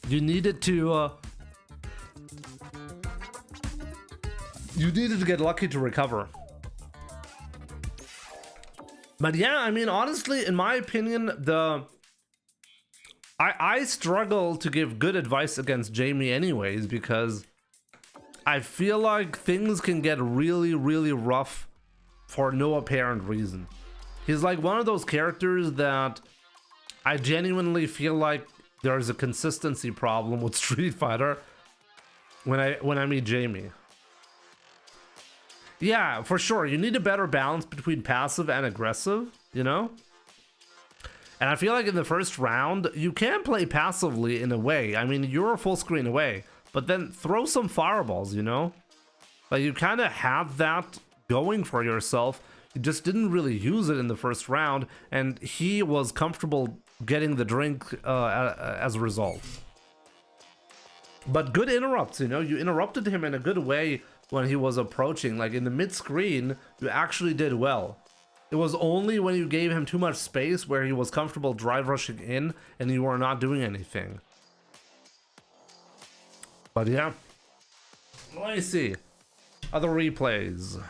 you needed to get lucky to recover. But yeah, I mean, honestly, in my opinion, I struggle to give good advice against Jamie anyways, because I feel like things can get really, really rough for no apparent reason. He's like one of those characters that I genuinely feel like there's a consistency problem with Street Fighter when I meet Jamie. Yeah, for sure. You need a better balance between passive and aggressive, you know? And I feel like in the first round, you can play passively in a way. I mean, you're a full screen away, but then throw some fireballs, you know? Like, you kind of have that going for yourself. You just didn't really use it in the first round, and he was comfortable getting the drink as a result. But good interrupts, you know? You interrupted him in a good way when he was approaching. Like, in the mid-screen, you actually did well. It was only when you gave him too much space where he was comfortable drive rushing in and you were not doing anything. But yeah. Let me see. Other replays.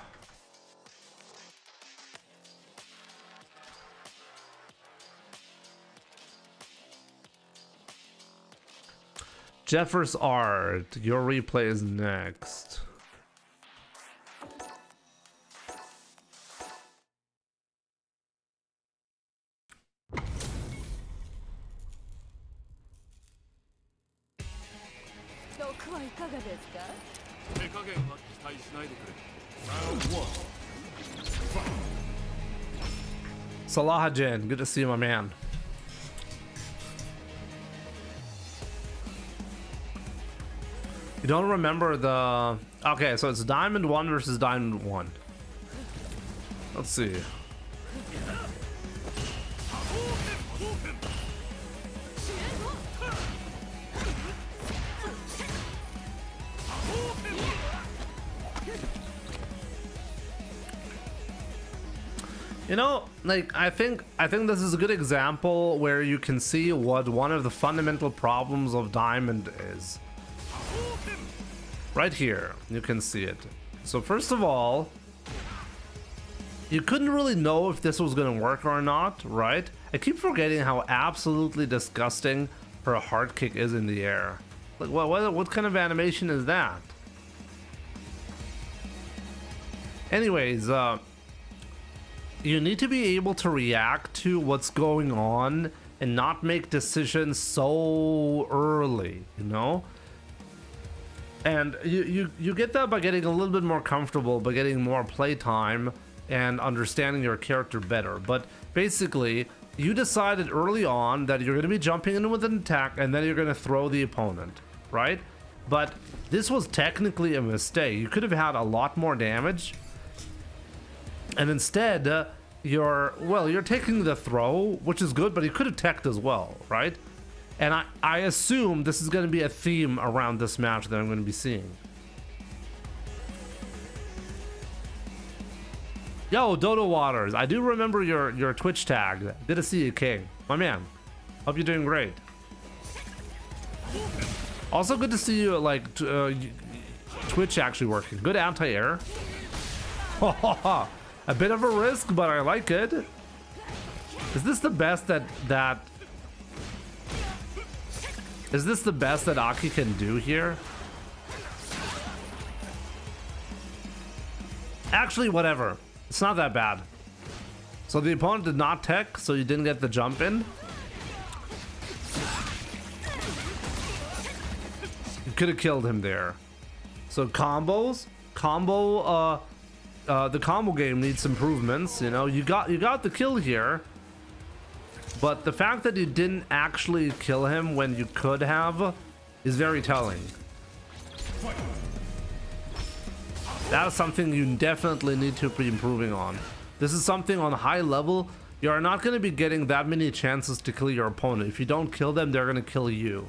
Jeffers Art, your replay is next. Salahajin, good to see you, my man. You don't remember the... Okay, so it's Diamond 1 versus Diamond 1. Let's see. You know, like, I think this is a good example where you can see what one of the fundamental problems of Diamond is. Right here, you can see it. So first of all, you couldn't really know if this was gonna work or not, right? I keep forgetting how absolutely disgusting her hard kick is in the air. Like, what kind of animation is that? Anyways, you need to be able to react to what's going on and not make decisions so early, you know? And you get that by getting a little bit more comfortable, by getting more playtime and understanding your character better. But basically, you decided early on that you're going to be jumping in with an attack and then you're going to throw the opponent, right? but this was technically a mistake. You could have had a lot more damage, and instead you're taking the throw, which is good, but he could have teched as well, right? And I assume this is going to be a theme around this match that I'm going to be seeing. Yo, Dodo Waters, I do remember your Twitch tag. Good to see you, King. My man. Hope you're doing great. Also good to see you, like, Twitch actually working. Good anti-air. A bit of a risk, but I like it. Is this the best that Is this the best that Aki can do here? Actually, whatever. It's not that bad. So the opponent did not tech, so you didn't get the jump in. You could have killed him there. So combos, the combo game needs improvements. You know, you got the kill here, but the fact that you didn't actually kill him when you could have is very telling. That is something you definitely need to be improving on. This is something on a high level. You are not going to be getting that many chances to kill your opponent. If you don't kill them, they're going to kill you.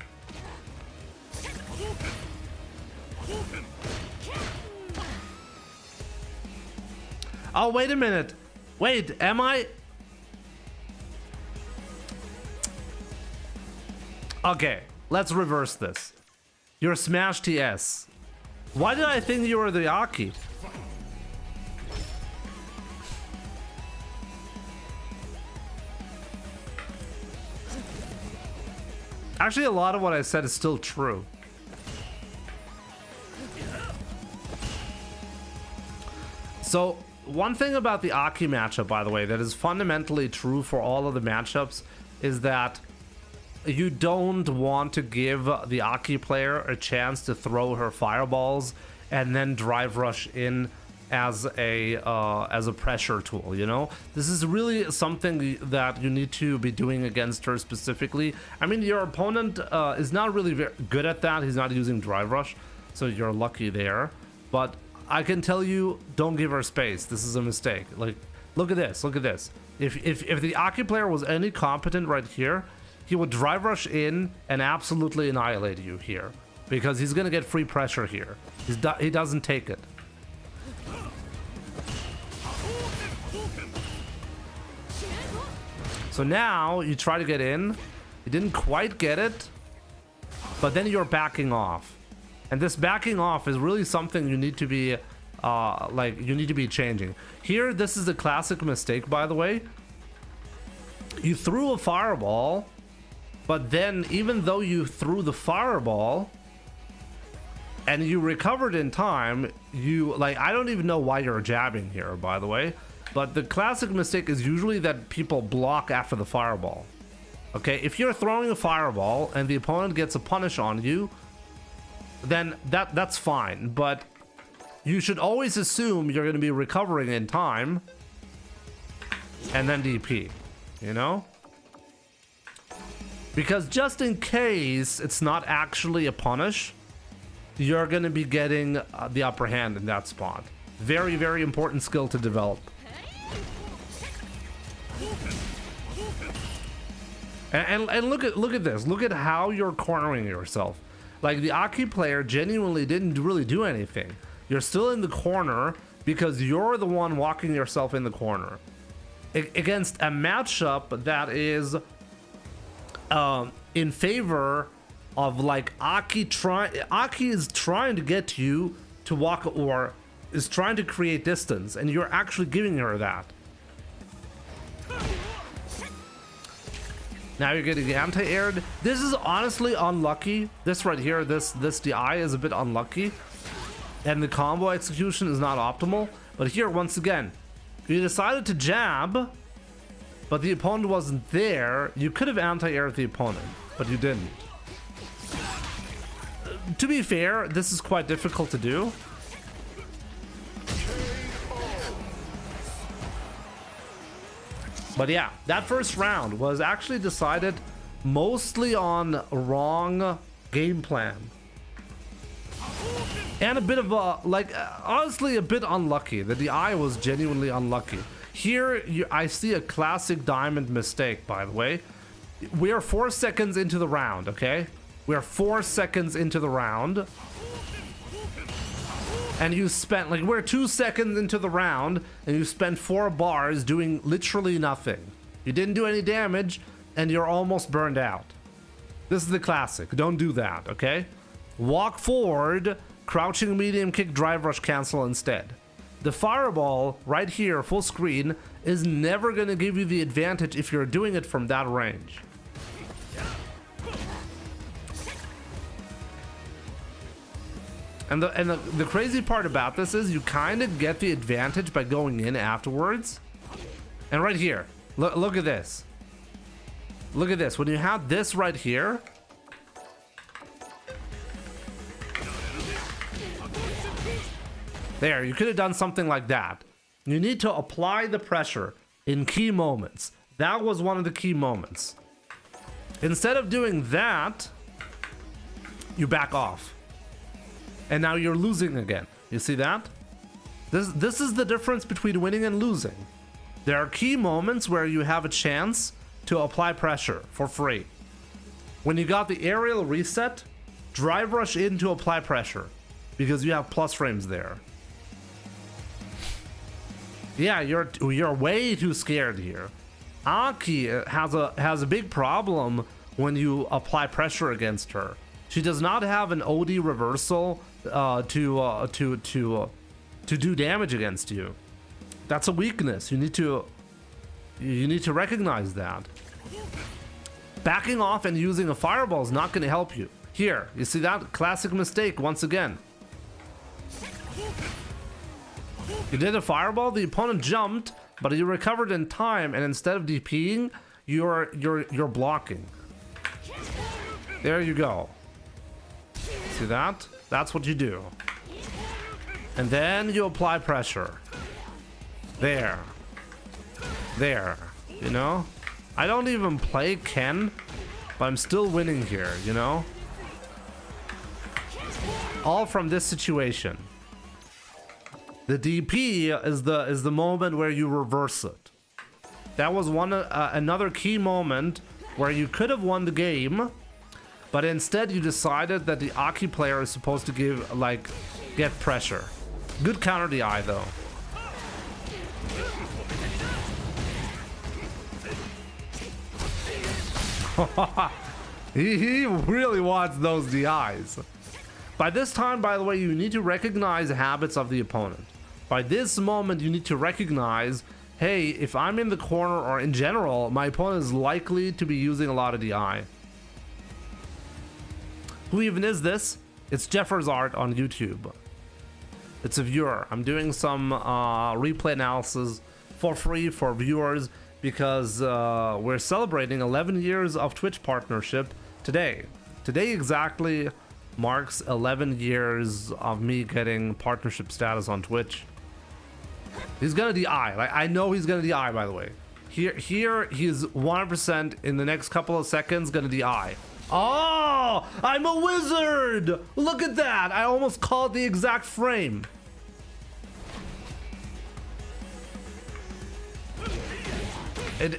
Oh, wait a minute. Wait, am I? Okay, let's reverse this. You're Smash TS. Why did I think you were the Aki? Actually, a lot of what I said is still true. So, one thing about the Aki matchup, by the way, that is fundamentally true for all of the matchups is that you don't want to give the Aki player a chance to throw her fireballs and then drive rush in as a pressure tool, you know? This is really something that you need to be doing against her specifically. I mean, your opponent is not really very good at that. He's not using drive rush, so you're lucky there. But I can tell you, don't give her space. This is a mistake. Like, look at this, look at this. If the Aki player was any competent right here, he would drive rush in and absolutely annihilate you here, because he's gonna get free pressure here. He doesn't take it. So now you try to get in, you didn't quite get it, but then you're backing off, and this backing off is really something you need to be changing. Here, this is a classic mistake, by the way. You threw a fireball. But then, even though you threw the fireball and you recovered in time, I don't even know why you're jabbing here, by the way. But the classic mistake is usually that people block after the fireball. Okay, if you're throwing a fireball and the opponent gets a punish on you, then that's fine. But you should always assume you're going to be recovering in time and then DP, you know? Because just in case it's not actually a punish, you're going to be getting the upper hand in that spot. Very, very important skill to develop. And look at this. Look at how you're cornering yourself. Like, the Aki player genuinely didn't really do anything. You're still in the corner because you're the one walking yourself in the corner. Against a matchup that is in favor of, like, Aki is trying to get you to walk, or is trying to create distance, and you're actually giving her that. Now you're getting anti-aired. This is honestly unlucky. This right here, this DI is a bit unlucky, and the combo execution is not optimal. But here, once again, you decided to jab, but the opponent wasn't there. You could have anti-aired the opponent, but you didn't. To be fair, this is quite difficult to do. But yeah, that first round was actually decided mostly on wrong game plan. And a bit of a, like, honestly, a bit unlucky. The DI was genuinely unlucky. Here, I see a classic Diamond mistake, by the way. We are 4 seconds into the round, okay? We are 4 seconds into the round. And you spent, like, we're 2 seconds into the round, and you spent 4 bars doing literally nothing. You didn't do any damage, and you're almost burned out. This is the classic. Don't do that, okay? Walk forward, crouching medium kick, drive rush, cancel instead. The fireball right here, full screen, is never going to give you the advantage if you're doing it from that range. And the crazy part about this is you kind of get the advantage by going in afterwards. And right here, look at this. Look at this. When you have this right here, there, you could have done something like that. You need to apply the pressure in key moments. That was one of the key moments. Instead of doing that, you back off. And now you're losing again. You see that? This is the difference between winning and losing. There are key moments where you have a chance to apply pressure for free. When you got the aerial reset, drive rush in to apply pressure because you have plus frames there. Yeah, you're way too scared here. Aki has a big problem when you apply pressure against her. She does not have an OD reversal to do damage against you. That's a weakness. You need to recognize that. Backing off and using a fireball is not going to help you. Here, you see that classic mistake once again. You did a fireball, the opponent jumped, but you recovered in time, and instead of DPing, you're blocking. There you go. See that? That's what you do. And then you apply pressure. There. There. You know? I don't even play Ken, but I'm still winning here, you know? All from this situation. The DP is the moment where you reverse it. That was another key moment where you could have won the game, but instead you decided that the Aki player is supposed to get pressure. Good counter DI though. he really wants those DIs. By this time, by the way, you need to recognize the habits of the opponent. By this moment, you need to recognize, hey, if I'm in the corner or in general, my opponent is likely to be using a lot of DI. Who even is this? It's Jeffers Art on YouTube. It's a viewer. I'm doing some replay analysis for free for viewers because we're celebrating 11 years of Twitch partnership today. Today exactly marks 11 years of me getting partnership status on Twitch. He's gonna DI. Like, I know he's gonna DI, by the way. Here he's 100% in the next couple of seconds gonna DI. Oh, I'm a wizard! Look at that! I almost called the exact frame.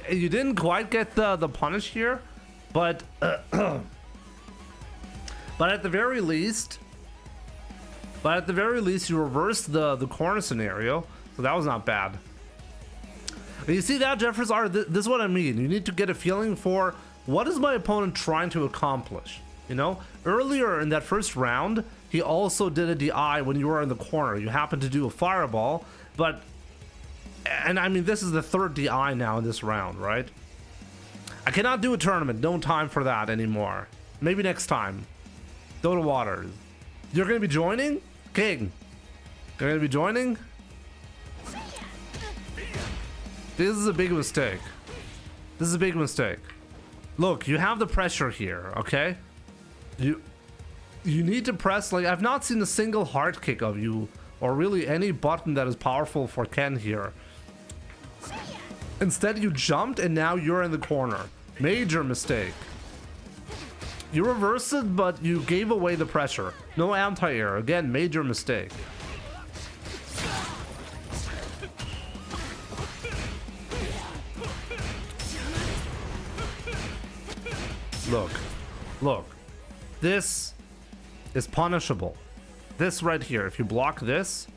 You didn't quite get the punish here, but but at the very least, you reversed the corner scenario, so that was not bad. And you see that, Jeffers Art? This is what I mean. You need to get a feeling for what is my opponent trying to accomplish. You know, earlier in that first round, he also did a DI when you were in the corner. You happened to do a fireball, but, and I mean, this is the third DI now in this round, right? I cannot do a tournament. No time for that anymore. Maybe next time. Dota Waters. You're gonna be joining? King. You're gonna be joining? This is a big mistake. This is a big mistake. Look, you have the pressure here, okay? You need to press, like, I've not seen a single hard kick of you, or really any button that is powerful for Ken here. Instead, you jumped and now you're in the corner. Major mistake. You reversed it, but you gave away the pressure. No anti-air. Again, major mistake. Look. Look. This is punishable. This right here, if you block this...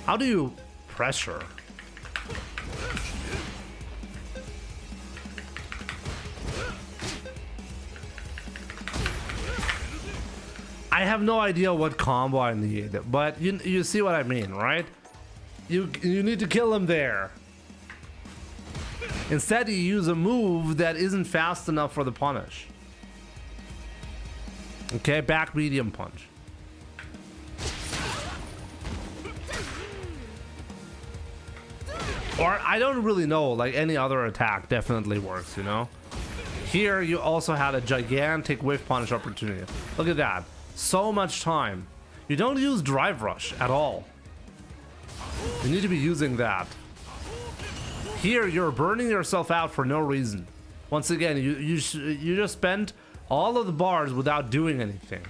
How do you pressure? I have no idea what combo I need, but you see what I mean, right? You need to kill him there. Instead, you use a move that isn't fast enough for the punish. Okay, back medium punch. Or I don't really know, like any other attack definitely works, you know? Here you also had a gigantic whiff punish opportunity. Look at that. So much time. You don't use drive rush at all. You need to be using that. Here you're burning yourself out for no reason. Once again, you just spent all of the bars without doing anything.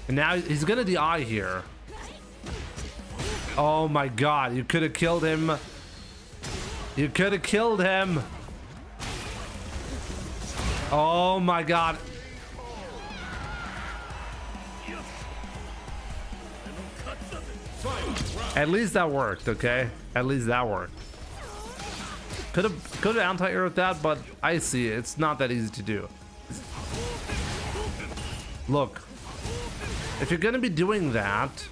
And now he's gonna DI here. Oh my god, you could have killed him. You could have killed him. Oh my god. At least that worked, okay? At least that worked. Could have anti-air with that, but I see it's not that easy to do. Look, if you're gonna be doing that,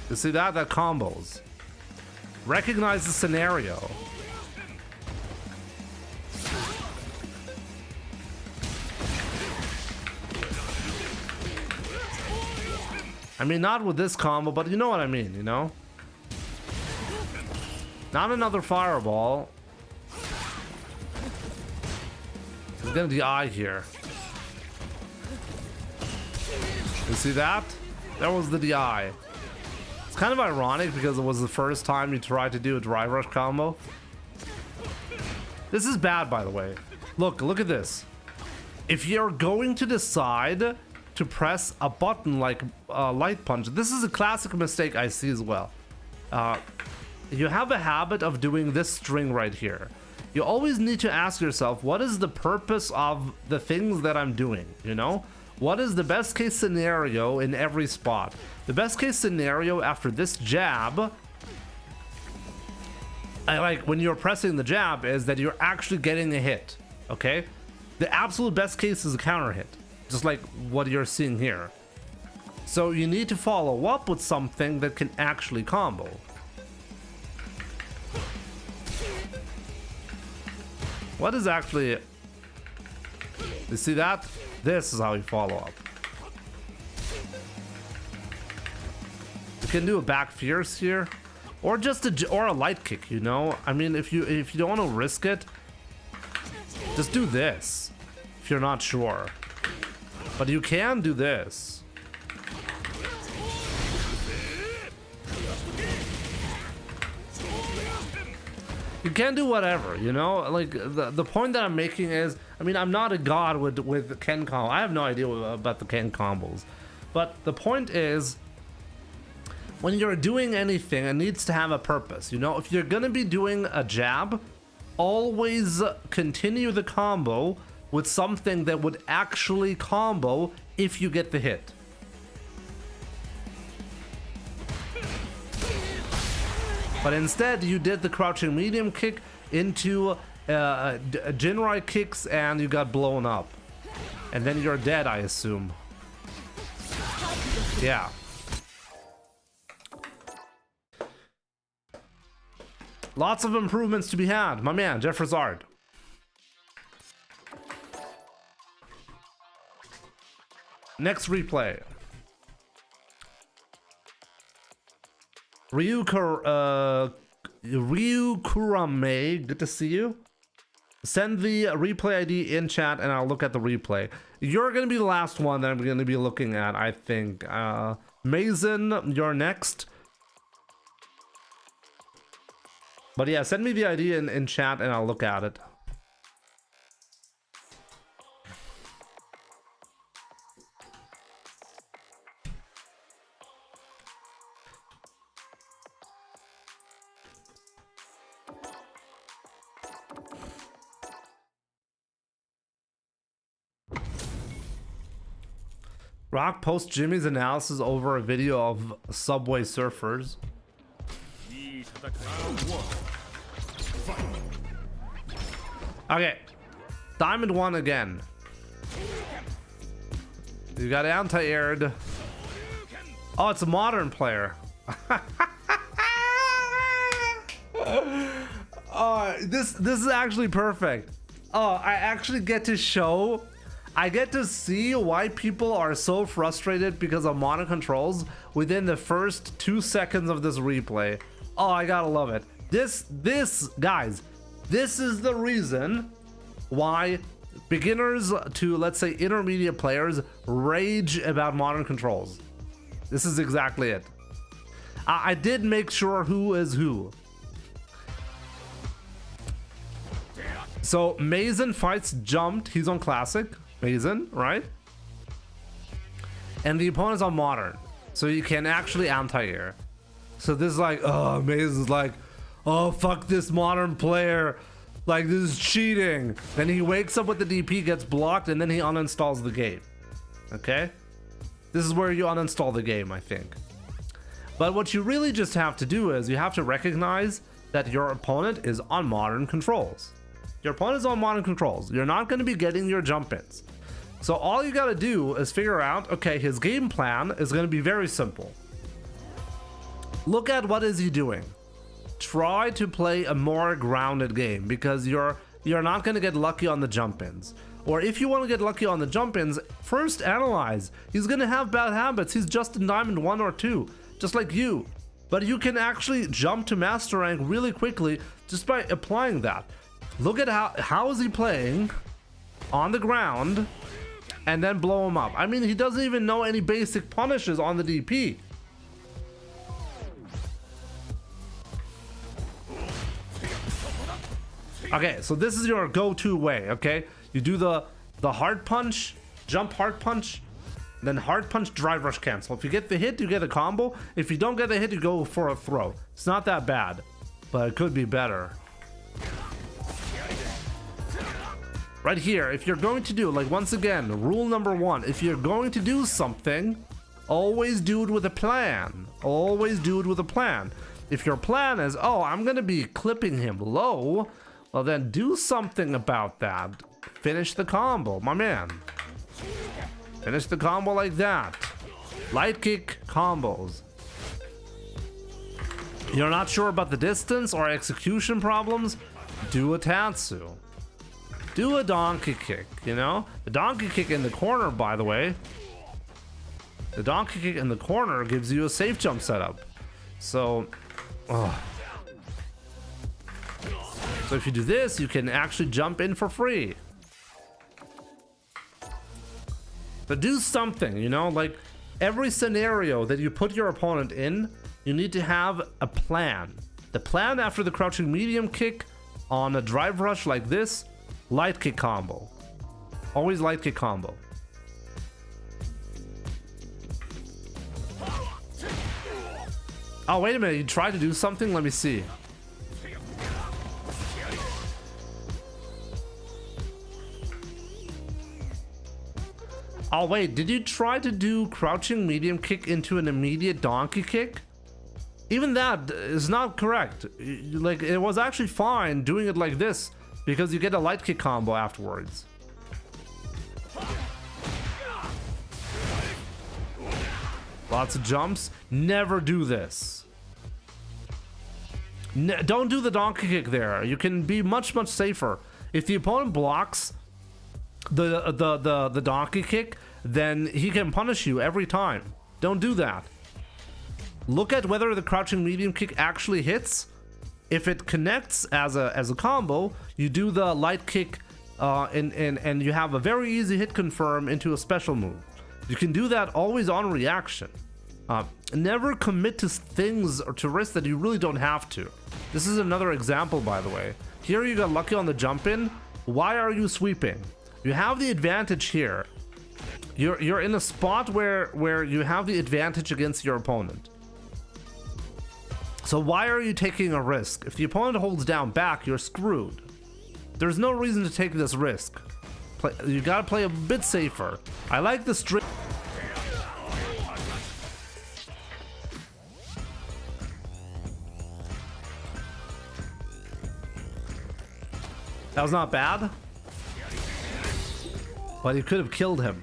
you see that combos. Recognize the scenario. I mean, not with this combo, but you know what I mean, you know? Not another fireball. He's gonna DI here. You see that? That was the DI. It's kind of ironic because it was the first time you tried to do a drive rush combo. This is bad, by the way. Look at this. If you're going to decide to press a button like light punch, this is a classic mistake I see as well. You have a habit of doing this string right here. You always need to ask yourself, what is the purpose of the things that I'm doing, you know? What is the best case scenario in every spot? The best case scenario after this jab, like when you're pressing the jab, is that you're actually getting a hit, okay? The absolute best case is a counter hit, just like what you're seeing here. So you need to follow up with something that can actually combo. What is actually... You see that? This is how you follow up. You can do a back fierce here, or just a light kick, you know? I mean, if you don't want to risk it, just do this if you're not sure. But you can do this. You can do whatever, you know? Like, the point that I'm making is, I mean, I'm not a god with Ken combo. I have no idea about the Ken combos. But the point is, when you're doing anything, it needs to have a purpose, you know? If you're gonna be doing a jab, always continue the combo with something that would actually combo if you get the hit. But instead, you did the crouching medium kick into Jinrai kicks and you got blown up. And then you're dead, I assume. Yeah. Lots of improvements to be had. My man, Jeff Rizard. Next replay. Ryu Kurame, good to see you. Send the replay ID in chat and I'll look at the replay. You're going to be the last one that I'm going to be looking at, I think. Mason, you're next. But yeah, send me the ID in chat and I'll look at it. Rock posts Jimmy's analysis over a video of Subway Surfers. Okay, Diamond 1 again. You got anti-aired. Oh, it's a modern player. Oh, this is actually perfect. Oh, I actually get to show. I get to see why people are so frustrated because of modern controls within the first 2 seconds of this replay. Oh, I gotta love it. This guys, this is the reason why beginners to, let's say, intermediate players rage about modern controls. This is exactly it. I did make sure who is who. So Mason fights jumped. He's on classic. Mason, right? And the opponent's on modern. So you can actually anti-air. So this is like, oh, Mason's like, oh, fuck this modern player. Like, this is cheating. Then he wakes up with the DP, gets blocked, and then he uninstalls the game. Okay? This is where you uninstall the game, I think. But what you really just have to do is you have to recognize that your opponent is on modern controls. Your opponent is on modern controls. You're not going to be getting your jump ins. So all you got to do is figure out, okay, his game plan is going to be very simple. Look at what is he doing. Try to play a more grounded game because you're not going to get lucky on the jump ins. Or if you want to get lucky on the jump ins, first analyze. He's going to have bad habits. He's just in Diamond 1 or 2, just like you. But you can actually jump to master rank really quickly just by applying that. Look at how is he playing on the ground and then blow him up. I mean, he doesn't even know any basic punishes on the DP. Okay, so this is your go-to way, okay? You do the hard punch, jump hard punch, then hard punch, drive rush cancel. If you get the hit, you get a combo. If you don't get the hit, you go for a throw. It's not that bad, but it could be better. Right here, if you're going to do, like, once again, rule number 1, if you're going to do something, always do it with a plan. Always do it with a plan. If your plan is, oh, I'm gonna be clipping him low, well then do something about that. Finish the combo, my man. Finish the combo like that. Light kick combos. You're not sure about the distance or execution problems? Do a Tatsu. Do a donkey kick, you know? The donkey kick in the corner, by the way. The donkey kick in the corner gives you a safe jump setup. So, so if you do this, you can actually jump in for free. But do something, you know? Like, every scenario that you put your opponent in, you need to have a plan. The plan after the crouching medium kick on a drive rush like this, light kick combo. Always light kick combo. Oh, wait a minute. You tried to do something? Let me see. Oh, wait. Did you try to do crouching medium kick into an immediate donkey kick? Even that is not correct. Like, it was actually fine doing it like this, because you get a light kick combo afterwards. Lots of jumps. Never do this. Don't do the donkey kick there. You can be much safer. If the opponent blocks the donkey kick, then he can punish you every time. Don't do that. look at whether the crouching medium kick actually hits. If it connects as a combo, you do the light kick and you have a very easy hit confirm into a special move. You can do that always on reaction. Never commit to things or to risks that you really don't have to. This is another example, by the way. Here you got lucky on the jump in. Why are you sweeping? You have the advantage here. You're in a spot where you have the advantage against your opponent. So why are you taking a risk? If the opponent holds down back, you're screwed. There's no reason to take this risk. You gotta play a bit safer. I like the string. That was not bad, but you could have killed him.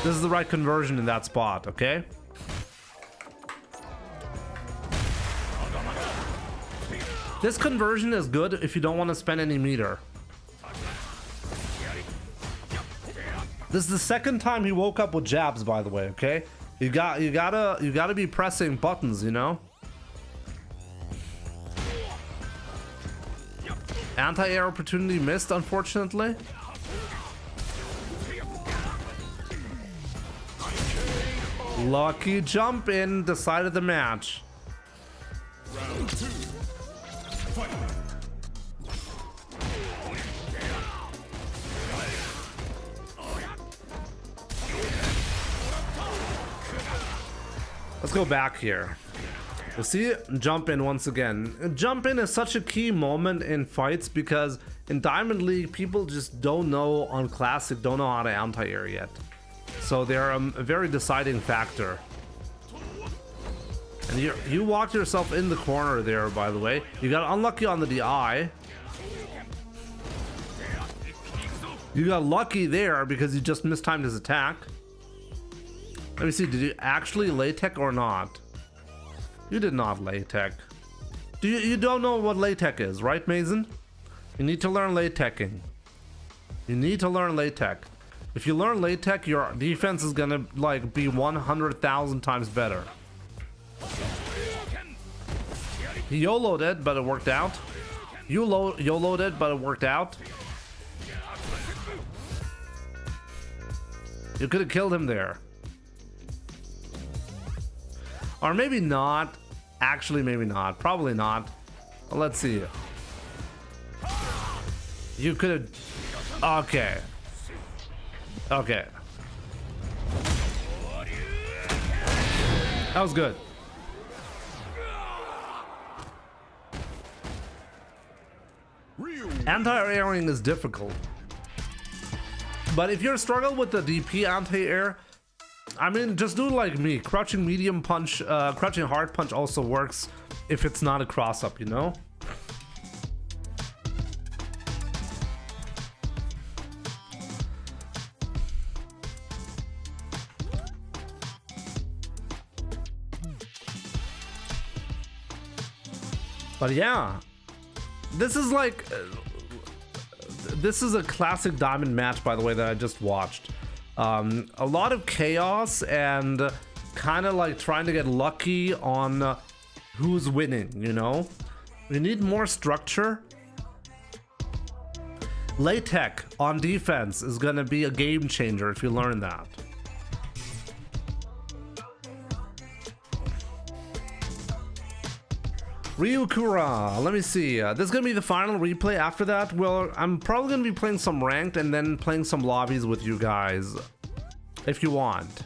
This is the right conversion in that spot, okay? This conversion is good if you don't want to spend any meter. This is the second time he woke up with jabs, by the way, okay? You gotta be pressing buttons, you know? Anti-air opportunity missed, unfortunately. Lucky jump in decided the match. Round 2. Fight. Let's go back here. You see, jump in once again. Jump in is such a key moment in fights because in Diamond League, people just don't know on Classic, don't know how to anti-air yet. So they're a very deciding factor. And you walked yourself in the corner there, by the way. You got unlucky on the DI. You got lucky there because you just mistimed his attack. Let me see, did you actually lay tech or not? You did not lay tech. You don't know what lay tech is, right, Mason? You need to learn lay teching. You need to learn lay tech. If you learn lay tech, your defense is gonna like be 100,000 times better. He YOLO'd it, but it worked out. You YOLO'd it, but it worked out. You could have killed him there. Or maybe not. Actually, maybe not. Probably not. Well, let's see. You could have... Okay. Okay. That was good. Anti-airing is difficult. But if you're struggling with the DP anti-air, I mean, just do like me. Crouching medium punch, crouching hard punch also works if it's not a cross-up, you know? But yeah, this is like, this is a classic Diamond match, by the way, that I just watched. A lot of chaos and kind of like trying to get lucky on who's winning, you know? We need more structure. Lay tech on defense is gonna be a game changer if you learn that. Ryukura, let me see. This is gonna be the final replay. After that, well, I'm probably gonna be playing some ranked and then playing some lobbies with you guys, if you want.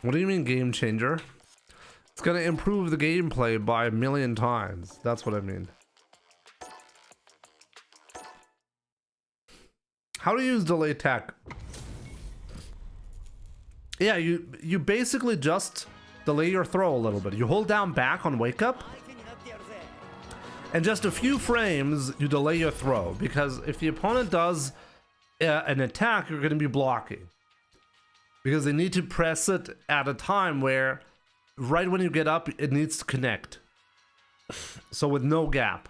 What do you mean game changer? It's gonna improve the gameplay by 1,000,000 times. That's what I mean. How to use delay tech? Yeah, you basically just delay your throw a little bit. You hold down back on wake up, And just a few frames, you delay your throw, because if the opponent does an attack, you're going to be blocking. Because they need to press it at a time where, right when you get up, it needs to connect. So with no gap.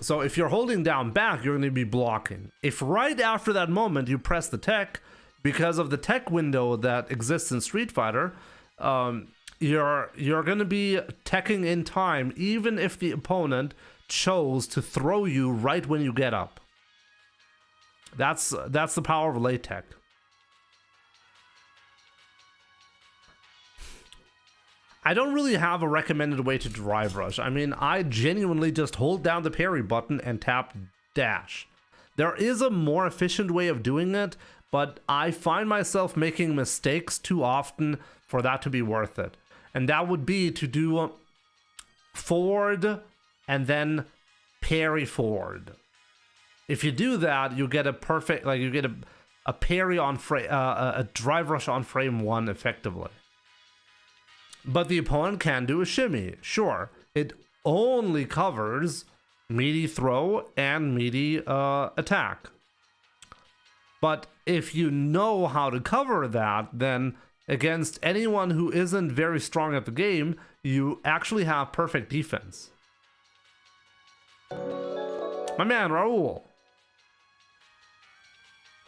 So if you're holding down back, you're going to be blocking. If right after that moment you press the tech, because of the tech window that exists in Street Fighter, you're going to be teching in time, even if the opponent chose to throw you right when you get up. That's the power of late tech. I don't really have a recommended way to drive rush. I mean, I genuinely just hold down the parry button and tap dash. There is a more efficient way of doing it, but I find myself making mistakes too often for that to be worth it. And that would be to do forward and then parry forward. If you do that, you get a perfect, like you get a parry on frame, a drive rush on frame 1 effectively. But the opponent can do a shimmy, sure. It only covers meaty throw and meaty attack. But if you know how to cover that, then against anyone who isn't very strong at the game, you actually have perfect defense. My man, Raul.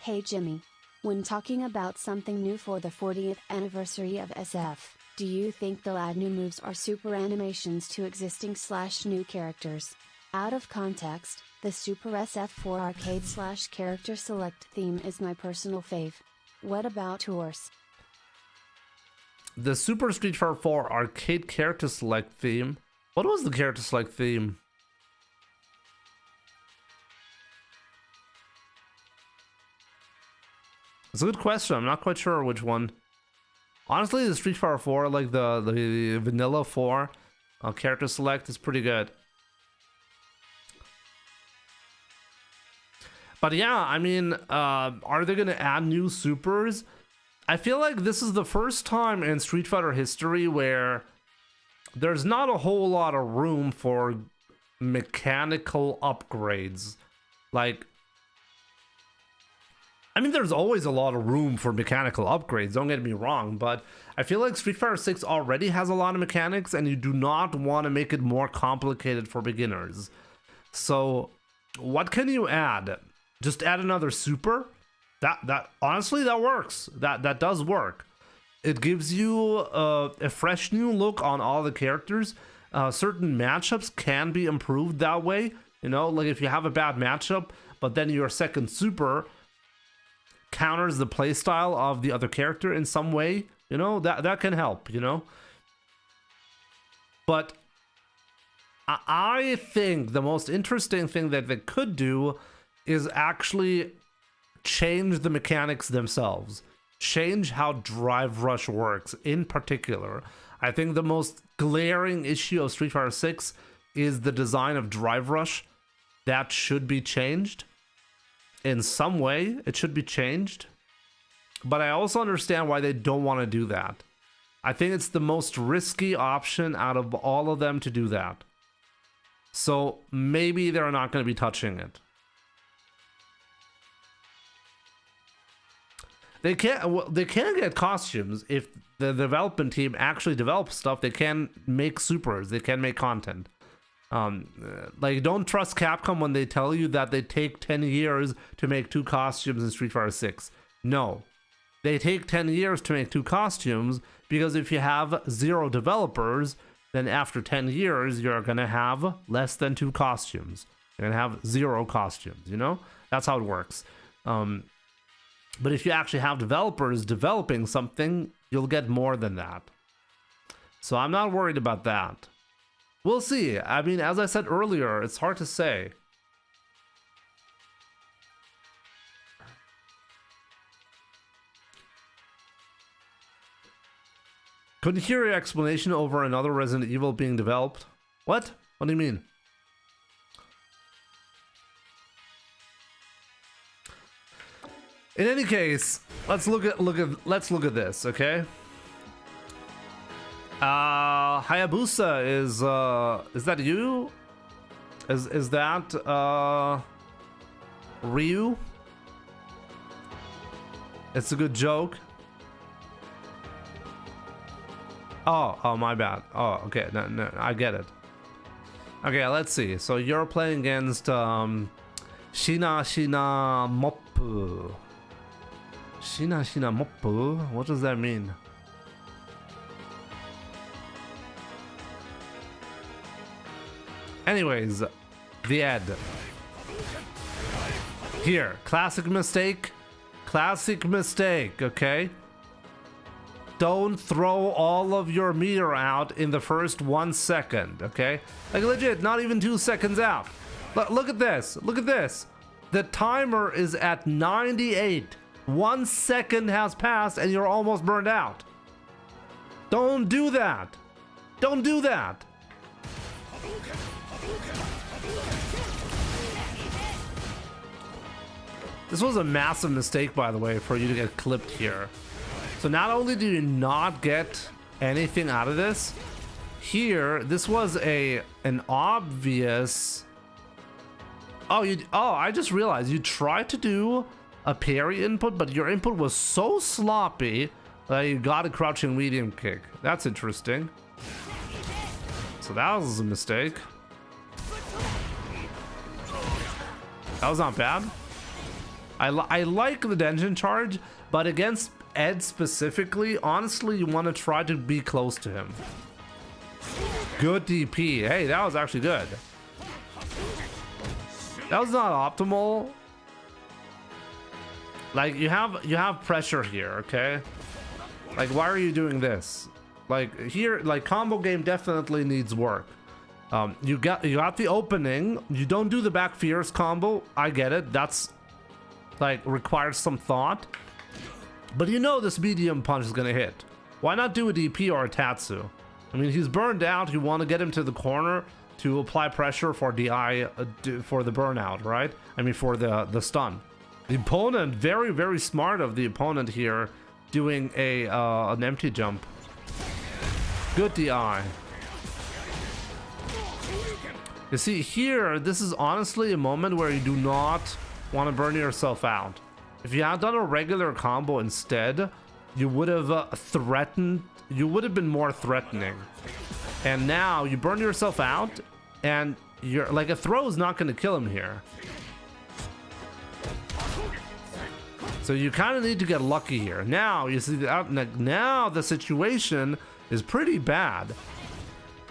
Hey Jimmy. When talking about something new for the 40th anniversary of SF, do you think they'll add new moves or super animations to existing / new characters? Out of context, the Super SF4 arcade / character select theme is my personal fave. What about tours? The Super Street Fighter 4 arcade character select theme. What was the character select theme? It's a good question. I'm not quite sure which one. Honestly, the Street Fighter 4, like the vanilla 4 character select is pretty good. But yeah, I mean, are they going to add new supers? I feel like this is the first time in Street Fighter history where there's not a whole lot of room for mechanical upgrades. Like, I mean, there's always a lot of room for mechanical upgrades, don't get me wrong, but I feel like Street Fighter 6 already has a lot of mechanics, and you do not want to make it more complicated for beginners. So, what can you add? Just add another super? That honestly, that works. That does work. It gives you a fresh new look on all the characters. Certain matchups can be improved that way. You know, like if you have a bad matchup, but then your second super counters the playstyle of the other character in some way, you know, that can help, you know. But I think the most interesting thing that they could do is actually change the mechanics themselves. Change how Drive Rush works in particular. I think the most glaring issue of Street Fighter 6 is the design of Drive Rush. That should be changed. In some way, it should be changed. But I also understand why they don't want to do that. I think it's the most risky option out of all of them to do that. So maybe they're not going to be touching it. They can get costumes if the development team actually develops stuff. They can make supers. They can make content. Like, don't trust Capcom when they tell you that they take 10 years to make 2 costumes in Street Fighter 6. No. They take 10 years to make 2 costumes because if you have 0 developers, then after 10 years, you're going to have less than 2 costumes. You're going to have 0 costumes, you know? That's how it works. But if you actually have developers developing something, you'll get more than that. So I'm not worried about that. We'll see. I mean, as I said earlier, it's hard to say. Couldn't hear your explanation over another Resident Evil being developed. What? What do you mean? In any case, let's look at this, okay? Hayabusa is that you? Is that Ryu? It's a good joke. Oh, my bad. Oh, okay. No, I get it. Okay, let's see. So you're playing against Shina Moppu. Shina Moppu? What does that mean? Anyways, the Ed. Here, classic mistake. Classic mistake, okay? Don't throw all of your meter out in the first 1 second, okay? Like legit, not even 2 seconds out. Look at this, look at this. The timer is at 98. 1 second has passed and you're almost burned out. Don't do that. Don't do that. This was a massive mistake, by the way, for you to get clipped here. So not only do you not get anything out of this, here, this was an obvious... Oh, I just realized you tried to do a parry input, but your input was so sloppy that you got a crouching medium kick. That's interesting. So that was a mistake. That was not bad. I like the Denshin charge, but against Ed specifically, honestly, you want to try to be close to him. Good DP. Hey, that was actually good. That was not optimal. Like, you have pressure here, okay? Like, why are you doing this? Like, here, like, combo game definitely needs work. You got the opening. You don't do the back fierce combo. I get it. That's like requires some thought. But you know this medium punch is gonna hit. Why not do a DP or a Tatsu? I mean, he's burned out. You want to get him to the corner to apply pressure for DI for the burnout, right? I mean, for the stun. The opponent, very, very smart of the opponent here, doing an empty jump. Good DI. You see, here, this is honestly a moment where you do not want to burn yourself out. If you had done a regular combo instead, you would have threatened, you would have been more threatening. And now you burn yourself out, and you're like, a throw is not going to kill him here. So you kind of need to get lucky here. Now, you see, now the situation is pretty bad.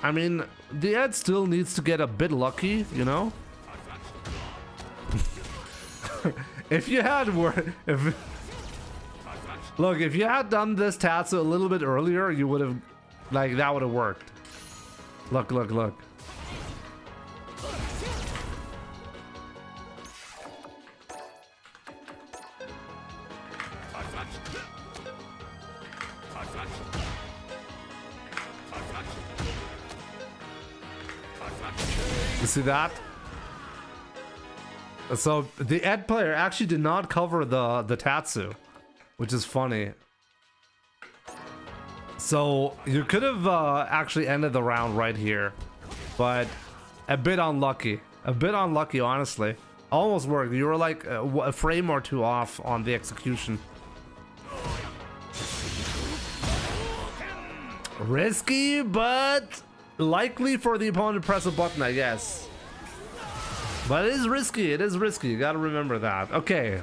I mean, the Ed still needs to get a bit lucky, you know? If you had look, if you had done this Tatsu a little bit earlier, you would have, like, that would have worked. Look. You see that? So the Ed player actually did not cover the Tatsu, which is funny. So you could have actually ended the round right here, but a bit unlucky. Honestly. Almost worked. You were like a frame or two off on the execution. Risky, but likely for the opponent to press a button, I guess. But it is risky. You gotta remember that. Okay.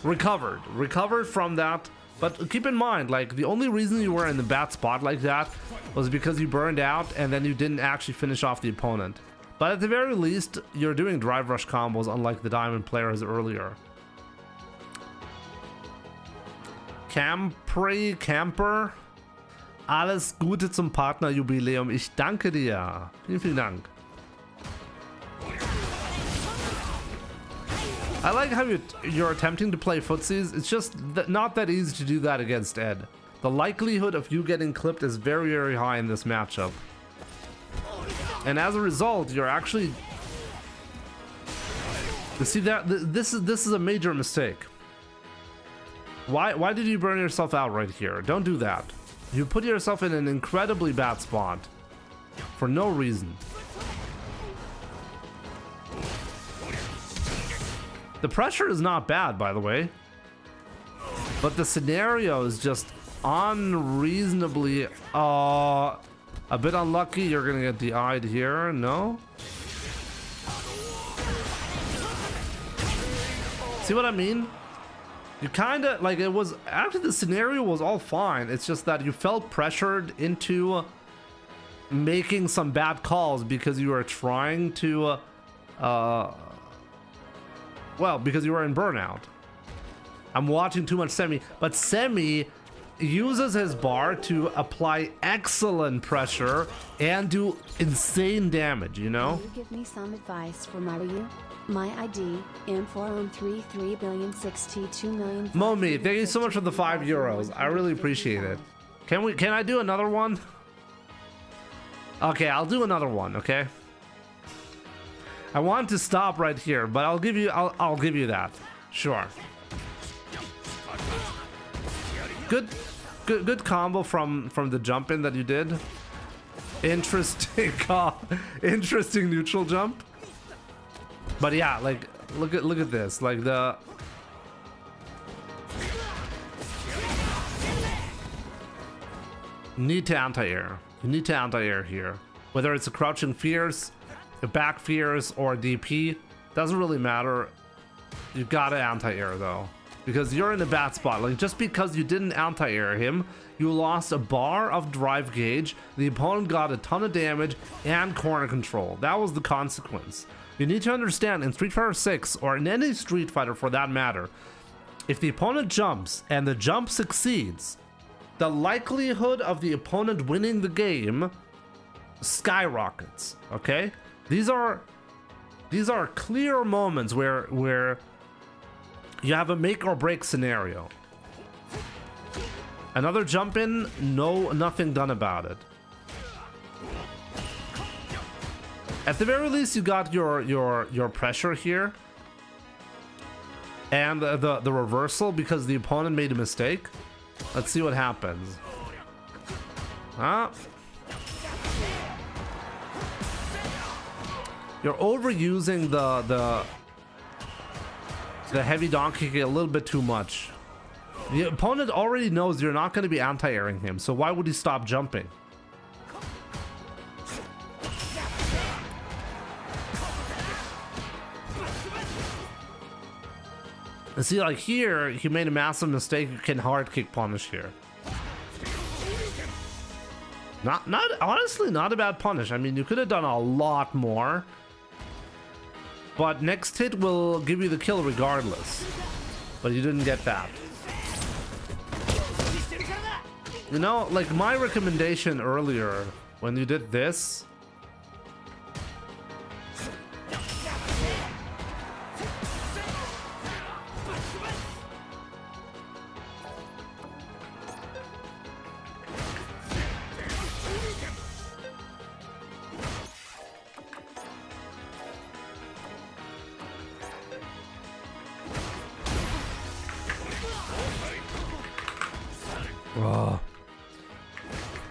Recovered from that. But keep in mind, like, the only reason you were in the bad spot like that was because you burned out and then you didn't actually finish off the opponent. But at the very least, you're doing drive rush combos, unlike the Diamond players earlier. Camper. Alles Gute zum Partnerjubiläum. Ich danke dir. Vielen Dank. I like how you're attempting to play footsies. It's just not that easy to do that against Ed. The likelihood of you getting clipped is very, very high in this matchup. And as a result, you're actually... You see that? This is a major mistake. Why did you burn yourself out right here? Don't do that. You put yourself in an incredibly bad spot. For no reason. The pressure is not bad, by the way. But the scenario is just unreasonably... a bit unlucky. You're gonna get DI'd here. No? See what I mean? You kind of... Like, it was... Actually, the scenario was all fine. It's just that you felt pressured into making some bad calls because you were trying to... well, because you were in burnout. I'm watching too much Semi, but Semi uses his bar to apply excellent pressure and do insane damage, you know? Can you give me some advice for Mario? My ID, M4on33,062,000,000. Momi, thank you so much for the €5. I really appreciate it. Can I do another one? Okay, I'll do another one, okay? I want to stop right here, but I'll give you that. Sure. Good combo from the jump in that you did. Interesting interesting neutral jump. But yeah, like look at this. Like the need to anti-air. You need to anti-air here. Whether it's a crouching fierce, a back fierce, or a DP, doesn't really matter. You gotta anti-air though, because you're in a bad spot. Like, just because you didn't anti-air him, you lost a bar of drive gauge, the opponent got a ton of damage and corner control. That was the consequence. You need to understand, in Street Fighter 6, or in any Street Fighter for that matter, if the opponent jumps and the jump succeeds, the likelihood of the opponent winning the game skyrockets. Okay, these are clear moments where you have a make or break scenario. Another jump in, nothing done about it. At the very least, you got your pressure here and the reversal because the opponent made a mistake. Let's see what happens. You're overusing the heavy donkey kick a little bit too much. The opponent already knows you're not going to be anti-airing him, so why would he stop jumping? And see, like here, he made a massive mistake. You can hard kick punish here. Honestly, not a bad punish. I mean, you could have done a lot more. But next hit will give you the kill regardless. But you didn't get that. You know, like my recommendation earlier, when you did this...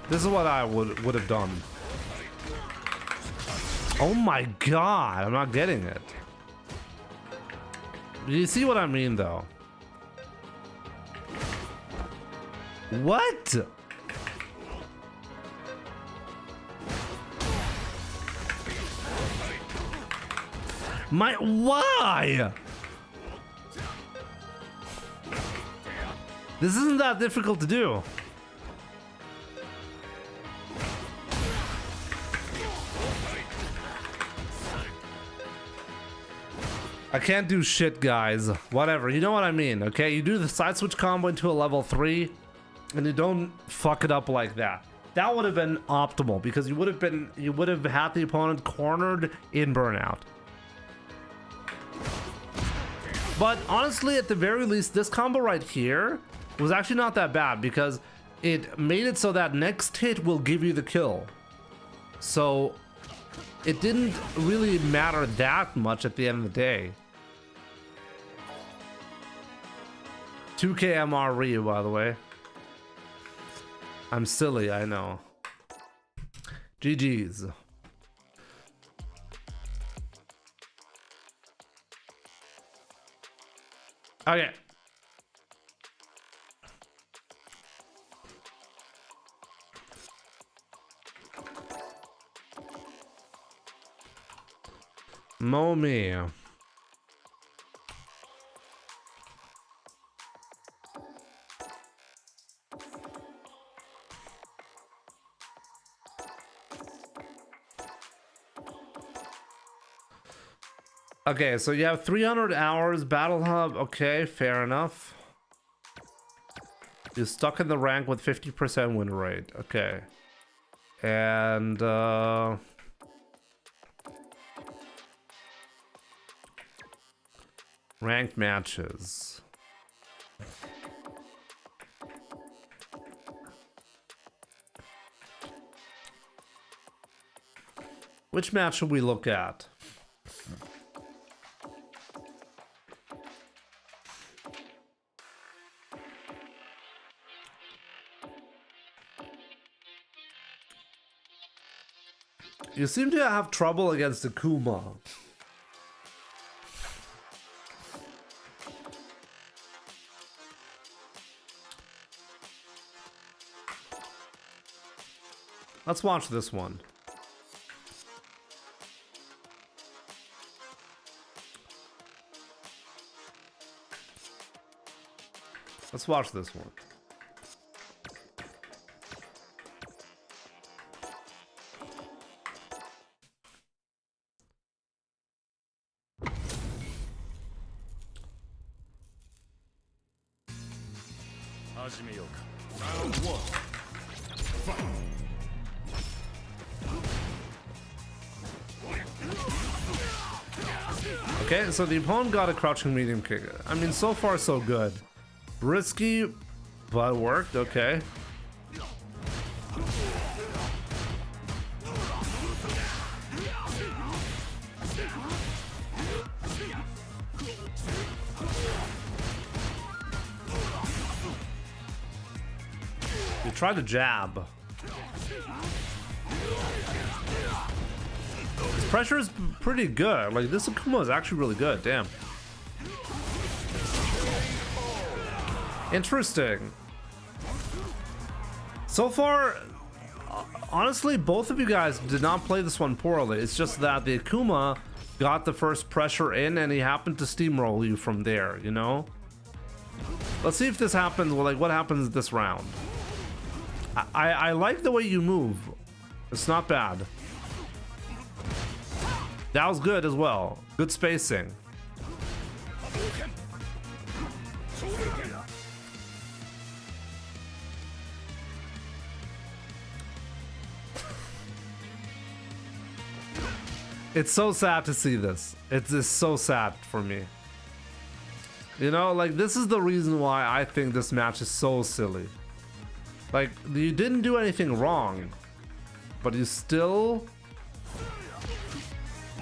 This is what I would have done. Oh my god, I'm not getting it. You see what I mean, though? What? Why? This isn't that difficult to do. I can't do shit, guys. Whatever, you know what I mean, okay? You do the side switch combo into a level 3, and you don't fuck it up like that. That would have been optimal because you would have had the opponent cornered in burnout. But honestly, at the very least, this combo right here was actually not that bad because it made it so that next hit will give you the kill. So it didn't really matter that much at the end of the day. 2K MR Ryu, by the way. I'm silly, I know. GG's. Okay. Momi. Okay, so you have 300 hours, Battle Hub. Okay, fair enough. You're stuck in the rank with 50% win rate. Okay. And, ranked matches. Which match should we look at? You seem to have trouble against Akuma. Let's watch this one. Let's watch this one. Round 1. Fight. Okay, so the opponent got a crouching medium kick. I mean, so far so good. Risky, but worked. Okay. You tried to jab. His pressure is pretty good. Like, this Akuma is actually really good. Damn. Interesting. So far, honestly, both of you guys did not play this one poorly. It's just that the Akuma got the first pressure in and he happened to steamroll you from there, you know? Let's see if this happens. Well, like, what happens this round? I like the way you move. It's not bad. That was good as well. Good spacing. It's so sad to see this. It's just so sad for me. You know, like, this is the reason why I think this match is so silly. Like, you didn't do anything wrong, but you still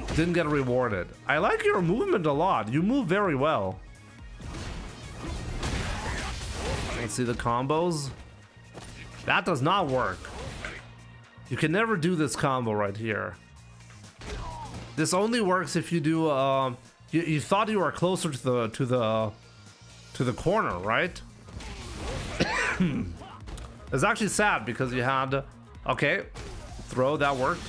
didn't get rewarded. I like your movement a lot. You move very well. Let's see the combos. That does not work. You can never do this combo right here. This only works if you do. You thought you were closer to the corner, right? It's actually sad because you had. Okay, throw that worked.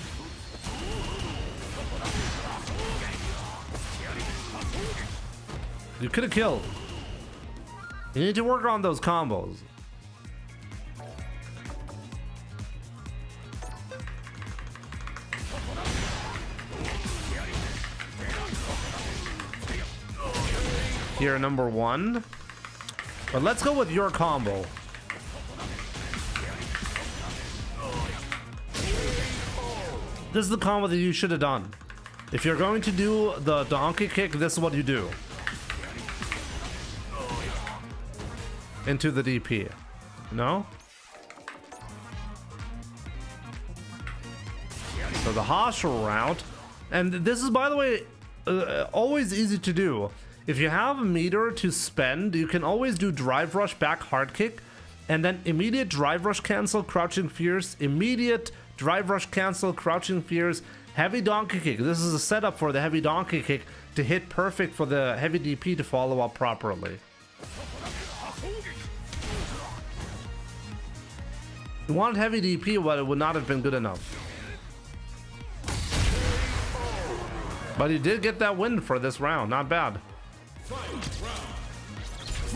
You could have killed. You need to work on those combos. Here, number 1. But let's go with your combo. This is the combo that you should have done. If you're going to do the donkey kick, this is what you do. Into the DP. No? So the Hashira route. And this is, by the way, always easy to do. If you have a meter to spend, you can always do drive rush back hard kick, and then immediate drive rush cancel, crouching fierce, immediate drive rush cancel, crouching fierce, Heavy donkey kick. This is a setup for the heavy donkey kick to hit perfect for the heavy DP to follow up properly. You want heavy DP, but it would not have been good enough. But he did get that win for this round. Not bad.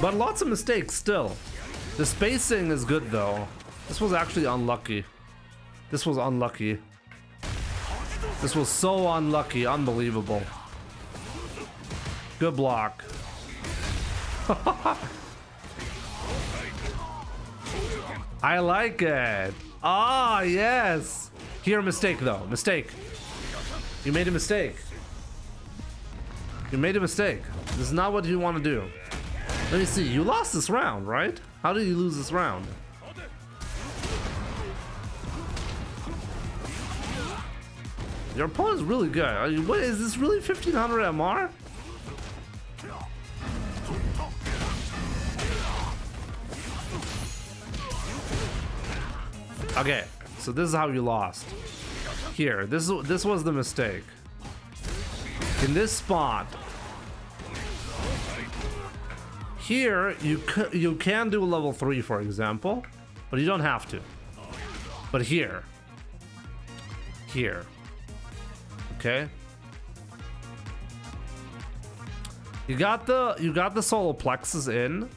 But lots of mistakes still. The spacing is good though. This was actually unlucky. This was unlucky. This was so unlucky. Unbelievable. Good block. I like it. Ah, yes. Here, mistake though. Mistake. You made a mistake. You made a mistake. This is not what you want to do. Let me see. You lost this round, right? How did you lose this round? Your opponent's really good. What is this? Really 1500 MR? Okay, so this is how you lost. Here, this was the mistake. In this spot, here you can do a level 3, for example, but you don't have to. But here, okay. You got the solar plexus in,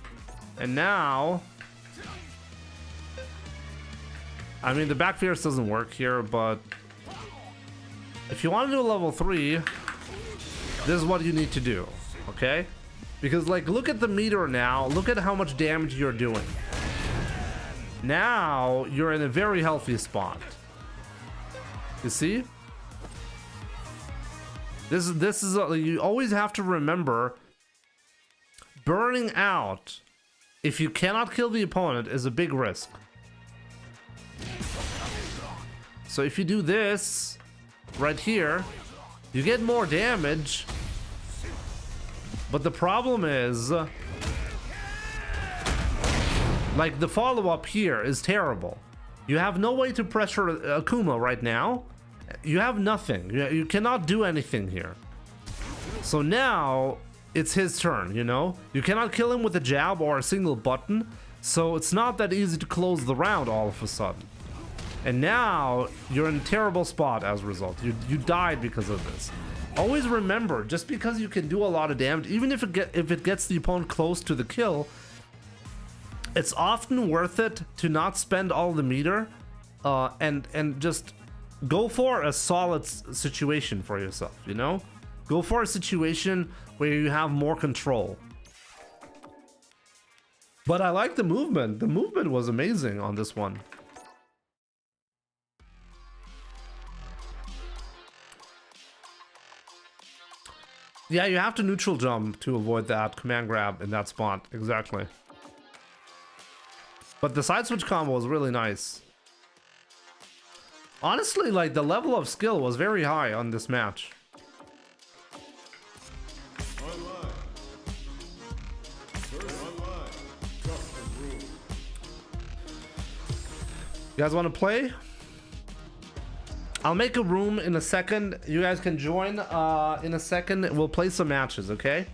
and now. I mean, the back fierce doesn't work here, but if you want to do a level 3, this is what you need to do, okay? Because, like, look at the meter now. Look at how much damage you're doing. Now, you're in a very healthy spot. You see? This is you always have to remember, burning out, if you cannot kill the opponent, is a big risk. So if you do this right here, you get more damage, but the problem is, like, the follow-up here is terrible. You have no way to pressure Akuma right now. You have nothing. You cannot do anything here. So now it's his turn, you know? You cannot kill him with a jab or a single button, so it's not that easy to close the round all of a sudden. And now you're in a terrible spot as a result. You died because of this. Always remember, just because you can do a lot of damage, even if it gets the opponent close to the kill, it's often worth it to not spend all the meter and just go for a solid situation for yourself, you know? Go for a situation where you have more control. But I like the movement. The movement was amazing on this one. Yeah, you have to neutral jump to avoid that command grab in that spot. Exactly. But the side switch combo was really nice. Honestly, like, the level of skill was very high on this match. You guys want to play? I'll make a room in a second. You guys can join in a second. We'll play some matches, okay?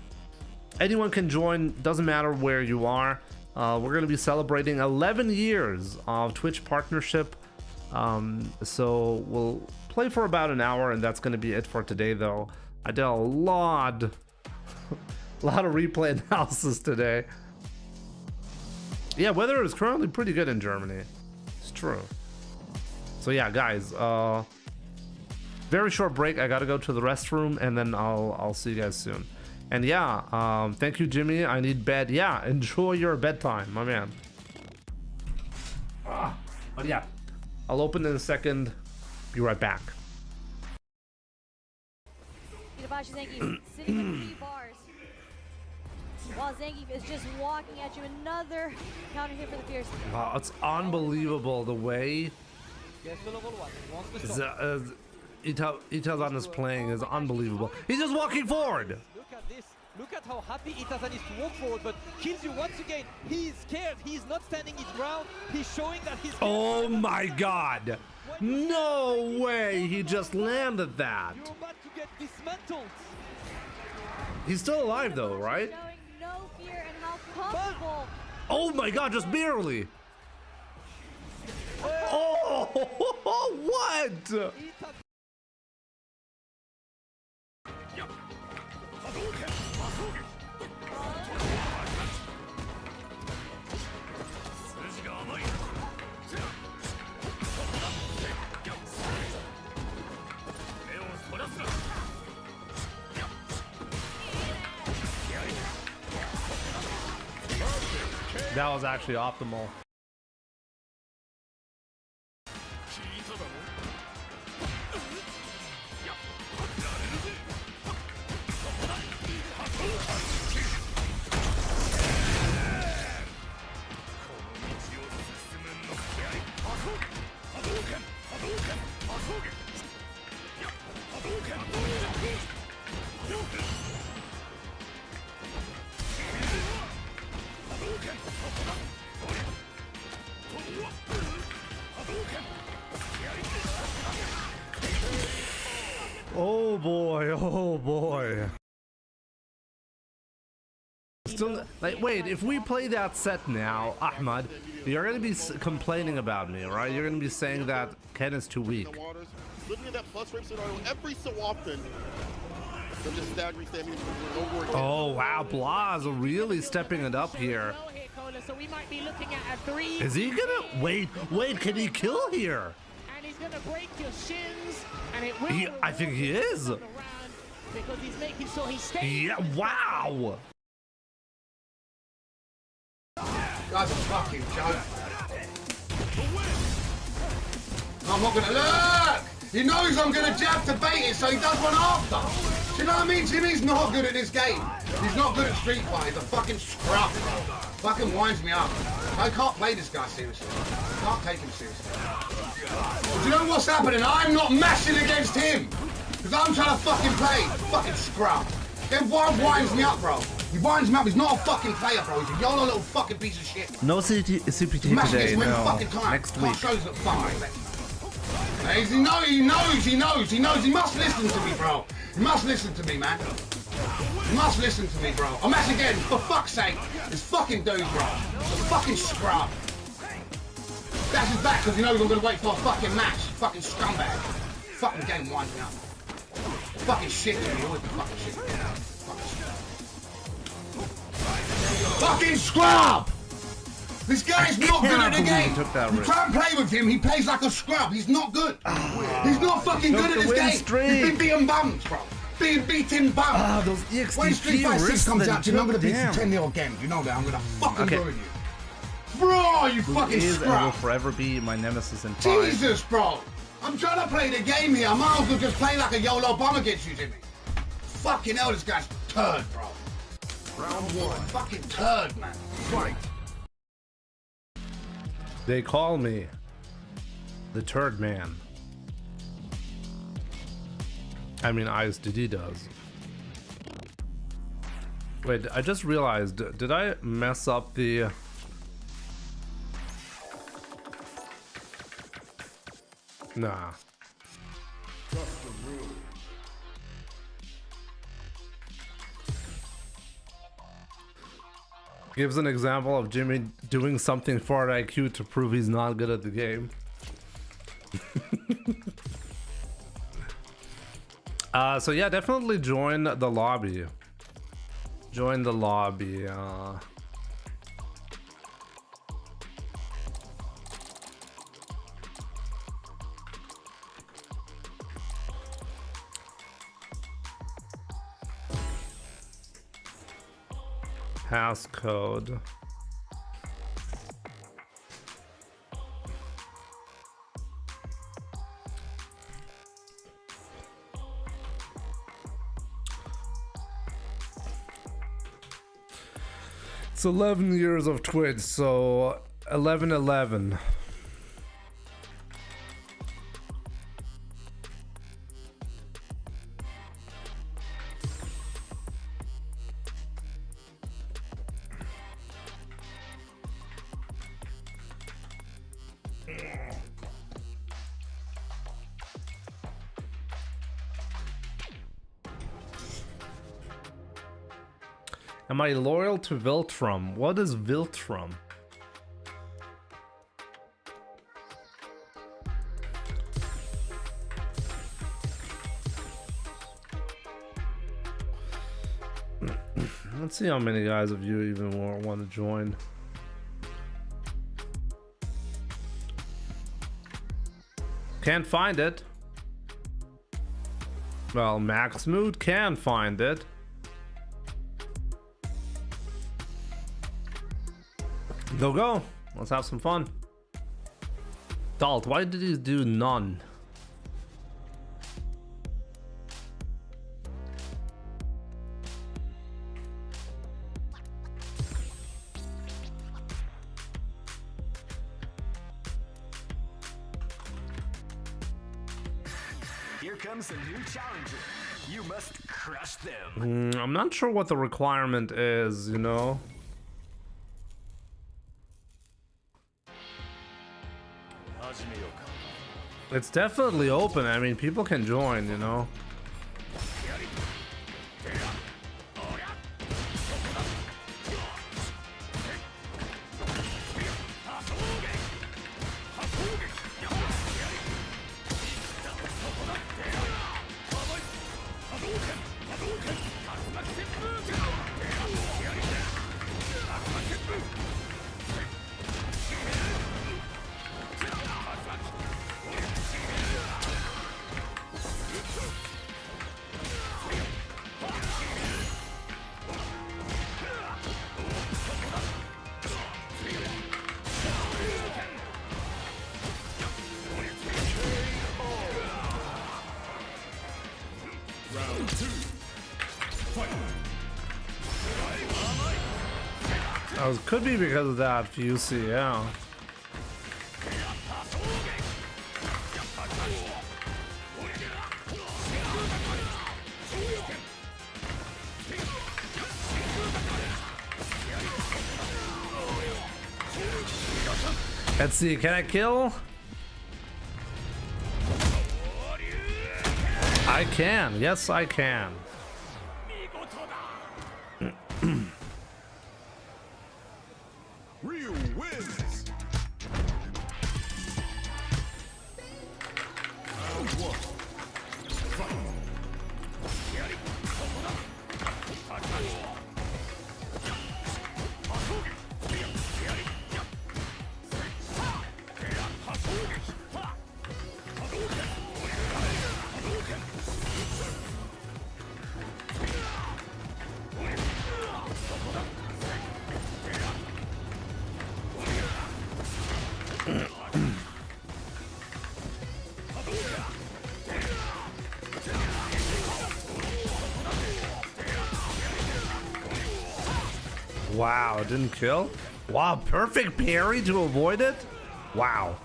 Anyone can join. Doesn't matter where you are. We're going to be celebrating 11 years of Twitch partnership. So we'll play for about an hour, and that's going to be it for today, though. I did a lot of replay analysis today. Yeah, weather is currently pretty good in Germany. It's true. So yeah, guys, very short break. I gotta go to the restroom, and then I'll see you guys soon. And yeah, thank you, Jimmy. I need bed. Yeah, enjoy your bedtime, my man. But yeah, I'll open in a second. Be right back. Itabashi Zangief sitting in 3 bars. While Zangief is just walking at you. Another counter hit for the Fierce. Wow, it's unbelievable the way Itazan is playing is unbelievable. He's just walking forward. this. Look at how happy Itazan is to walk forward, but kills you once again. He's scared. He's not standing his ground. He's showing that he's scared. Oh my god. No way. He just landed that. You're about to get dismantled. He's still alive though, right? Showing no fear and how comfortable. Oh my god, just barely. Oh, what? That was actually optimal. Oh boy, oh boy. Still, like, wait, if we play that set now, Ahmad, you're gonna be complaining about me, right? You're gonna be saying that Ken is too weak. Looking at that plus rape scenario every so often, they're just staggering standing over again. Oh wow, Blaz really stepping it up here. So we might be looking at a 3. Is he gonna wait? Can he kill here? And he's gonna break your shins, and it will. I think he is. Because he's making sure he stays. Yeah, wow. Guy's a fucking joke. I'm not gonna look! He knows I'm gonna jab to bait it, so he does one after. Do you know what I mean? Jimmy's not good at this game. He's not good at Street Fighter. He's a fucking scrub, bro. Fucking winds me up. I can't play this guy seriously. Can't take him seriously. Do you know what's happening? I'm not mashing against him. Because I'm trying to fucking play. Fucking scrub. Then why winds me up, bro? He winds me up. He's not a fucking player, bro. He's a YOLO little fucking piece of shit. No CPT today, no. Next week. Shows that fuck. He knows. He must listen to me, bro. He must listen to me, man. You must listen to me, bro. I'm at again, for fuck's sake. This fucking dude, bro. The fucking scrub. That's his back because he knows I'm gonna wait for a fucking match. Fucking scumbag. Fucking game winds me up. Fucking shit to me. Always fucking shit. Fucking scrub! This guy's not good at the game. You try and play with him, he plays like a scrub. He's not good. He's not fucking good at this game. He's been beating bums, bro. Being beaten bum. Those EXT when Street Fighter 6 comes out, I'm gonna beat you 10-0 again. You know that. I'm gonna fucking go with you. Bro, you fucking scrub. And will forever be my nemesis in 5. Jesus, bro. I'm trying to play the game here. I might as well just play like a YOLO bum against you, Jimmy. Fucking hell, this guy's turd, bro. Round 1. Fucking turd, man. Fight. They call me the Turd Man. I mean, ISDD does. Wait, I just realized, did I mess up the... Nah. Gives an example of Jimmy doing something for IQ to prove he's not good at the game. So yeah, definitely join the lobby. Join the lobby. Passcode. It's 11 years of Twitch, so 11/11. Am I loyal to Viltrum? What is Viltrum? Let's see how many guys of you even want to join. Can't find it. Well, Max Mood can find it. Go. Let's have some fun. Dalt, why did he do none? Here comes a new challenger. You must crush them. I'm not sure what the requirement is, you know. It's definitely open. I mean, people can join, you know. Could be because of that Fusey, yeah. Let's see, can I kill? I can, yes I can. Ryu wins. Round one. Fight. Wow, it didn't kill? Wow, perfect parry to avoid it? Wow.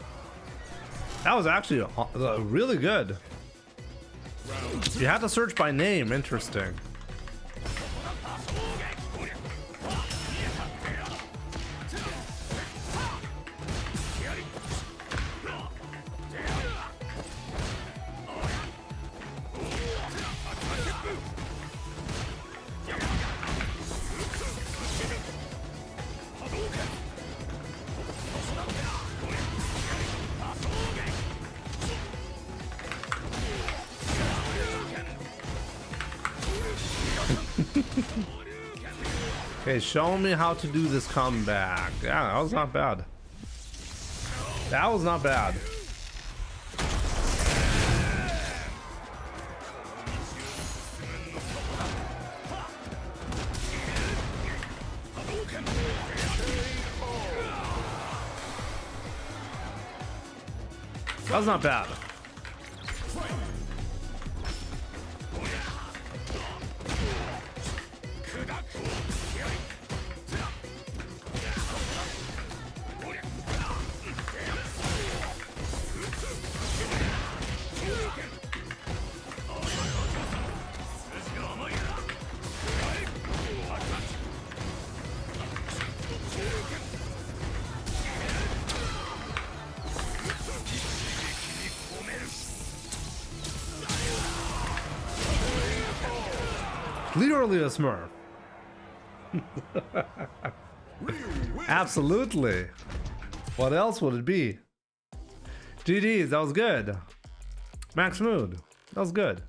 That was actually really good. You had to search by name, interesting. Okay, show me how to do this comeback. Yeah, that was not bad. That was not bad. That was not bad. Literally a smurf. Absolutely. What else would it be? GG's, that was good. Max Mood, that was good.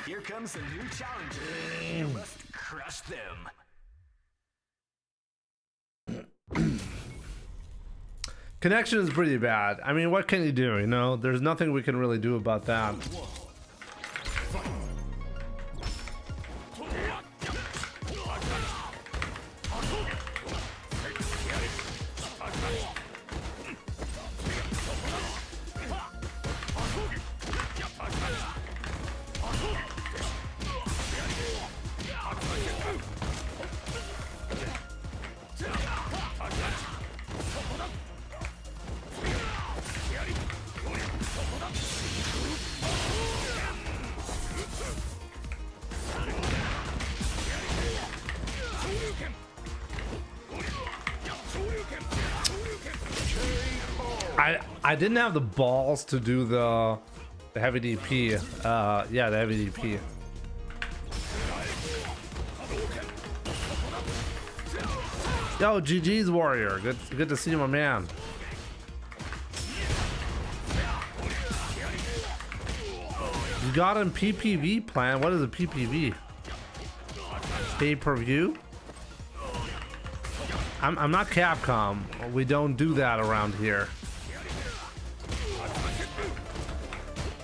Here comes a new challenger. You must crush them. Connection is pretty bad. I mean, what can you do, you know? There's nothing we can really do about that. I didn't have the balls to do the heavy DP. Yeah, the heavy DP. Yo, GG's Warrior. Good to see you, my man. You got him PPV plan? What is a PPV? Pay-per-view? I'm not Capcom. We don't do that around here.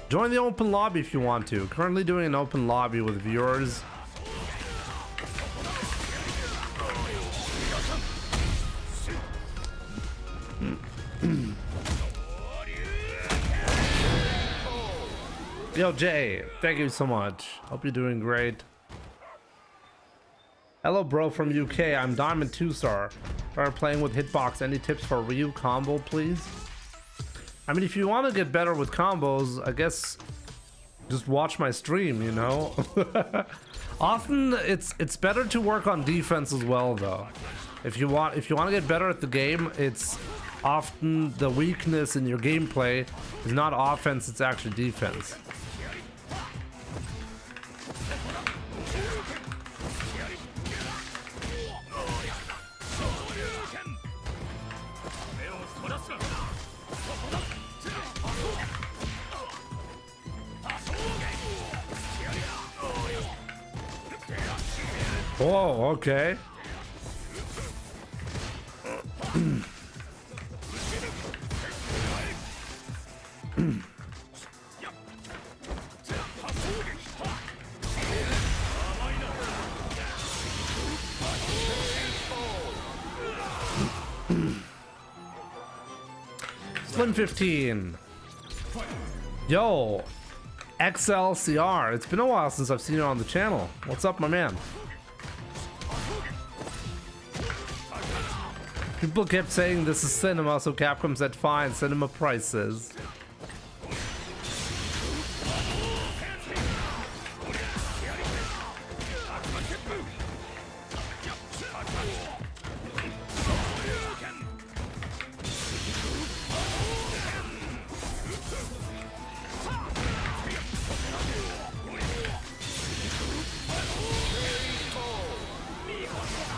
Join the open lobby if you want to. Currently doing an open lobby with viewers. Yo, Jay, thank you so much. Hope you're doing great. Hello, bro from UK. I'm Diamond 2-star. Started playing with Hitbox. Any tips for Ryu combo, please? I mean, if you want to get better with combos, I guess just watch my stream, you know? Often it's better to work on defense as well, though. If you want to get better at the game, it's often the weakness in your gameplay is not offense, it's actually defense. Whoa, okay. Slim 15. Yo, XLCR. It's been a while since I've seen you on the channel. What's up, my man? People kept saying this is cinema, so Capcom said fine, cinema prices.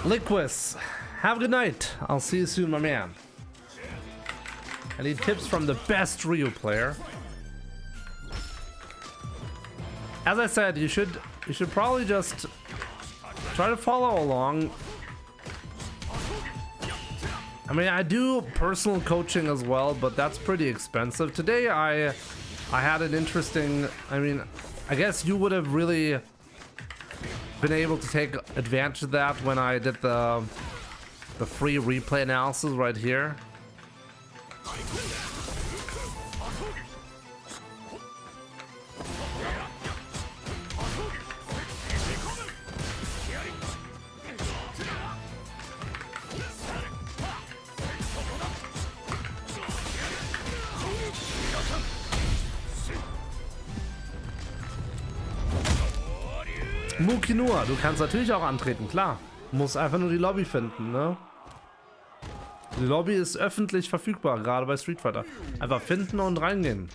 Liquis, have a good night. I'll see you soon, my man. I need tips from the best Ryu player. As I said, you should probably just try to follow along. I mean, I do personal coaching as well, but that's pretty expensive. Today I had an interesting, I mean, I guess you would have really been able to take advantage of that when I did the free replay analysis right here. Mukinua, du kannst natürlich auch antreten, klar. Muss einfach nur die Lobby finden, ne? Die Lobby ist öffentlich verfügbar, gerade bei Street Fighter. Einfach finden und reingehen.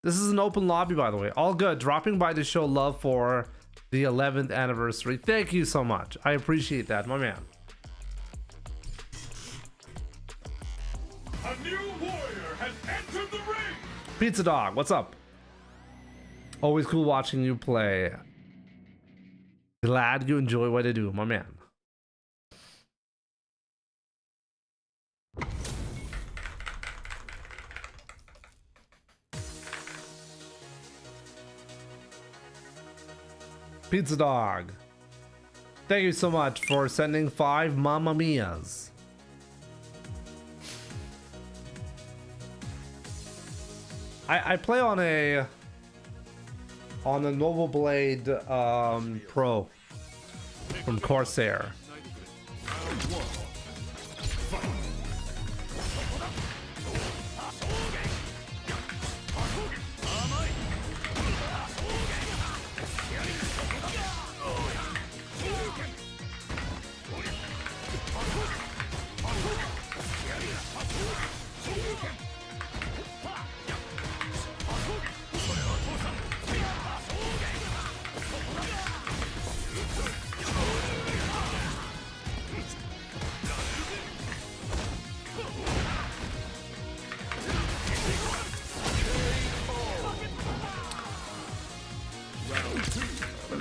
This is an open lobby, by the way. All good. Dropping by to show love for the 11th anniversary. Thank you so much. I appreciate that, my man. A new warrior has entered the ring. Pizza Dog, what's up? Always cool watching you play. Glad you enjoy what I do, my man. Pizza Dog, thank you so much for sending 5 Mamma Mias. I play on a Noble Blade Pro from Corsair.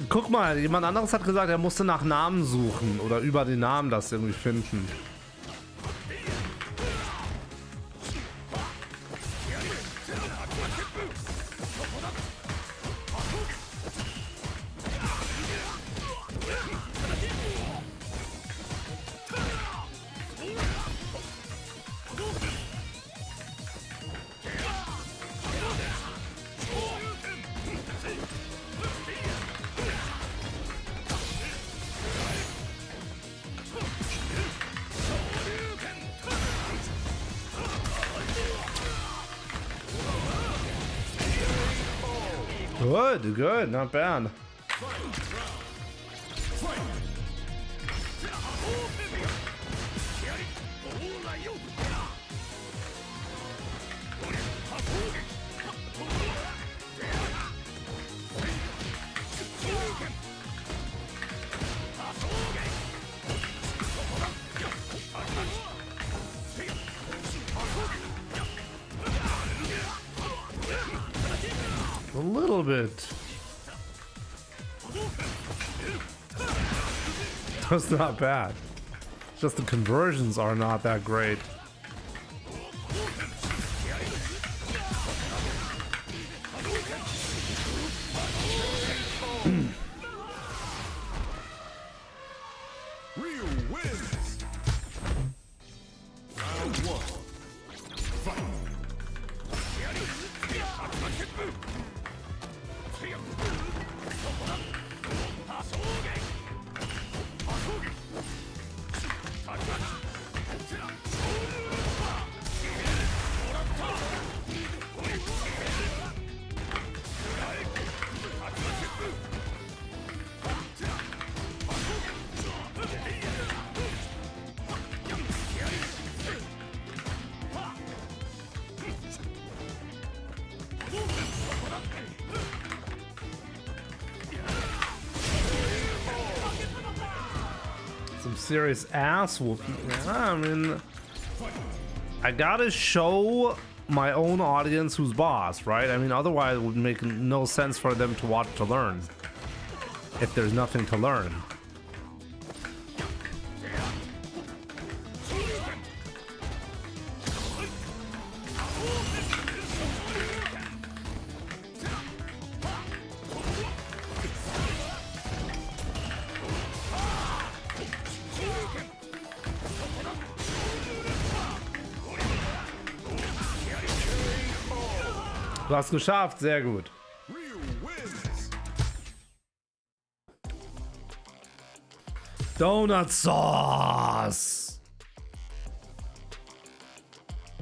Guck mal, jemand anderes hat gesagt, er musste nach Namen suchen oder über den Namen das irgendwie finden. Good, good, not bad. A little bit. That's not bad. Just the conversions are not that great. Ryu wins. Round 1. Fight. Some serious ass whooping. I mean, I gotta show my own audience who's boss, right? I mean, otherwise it would make no sense for them to watch to learn if there's nothing to learn. Du hast geschafft, sehr gut. Donut sauce.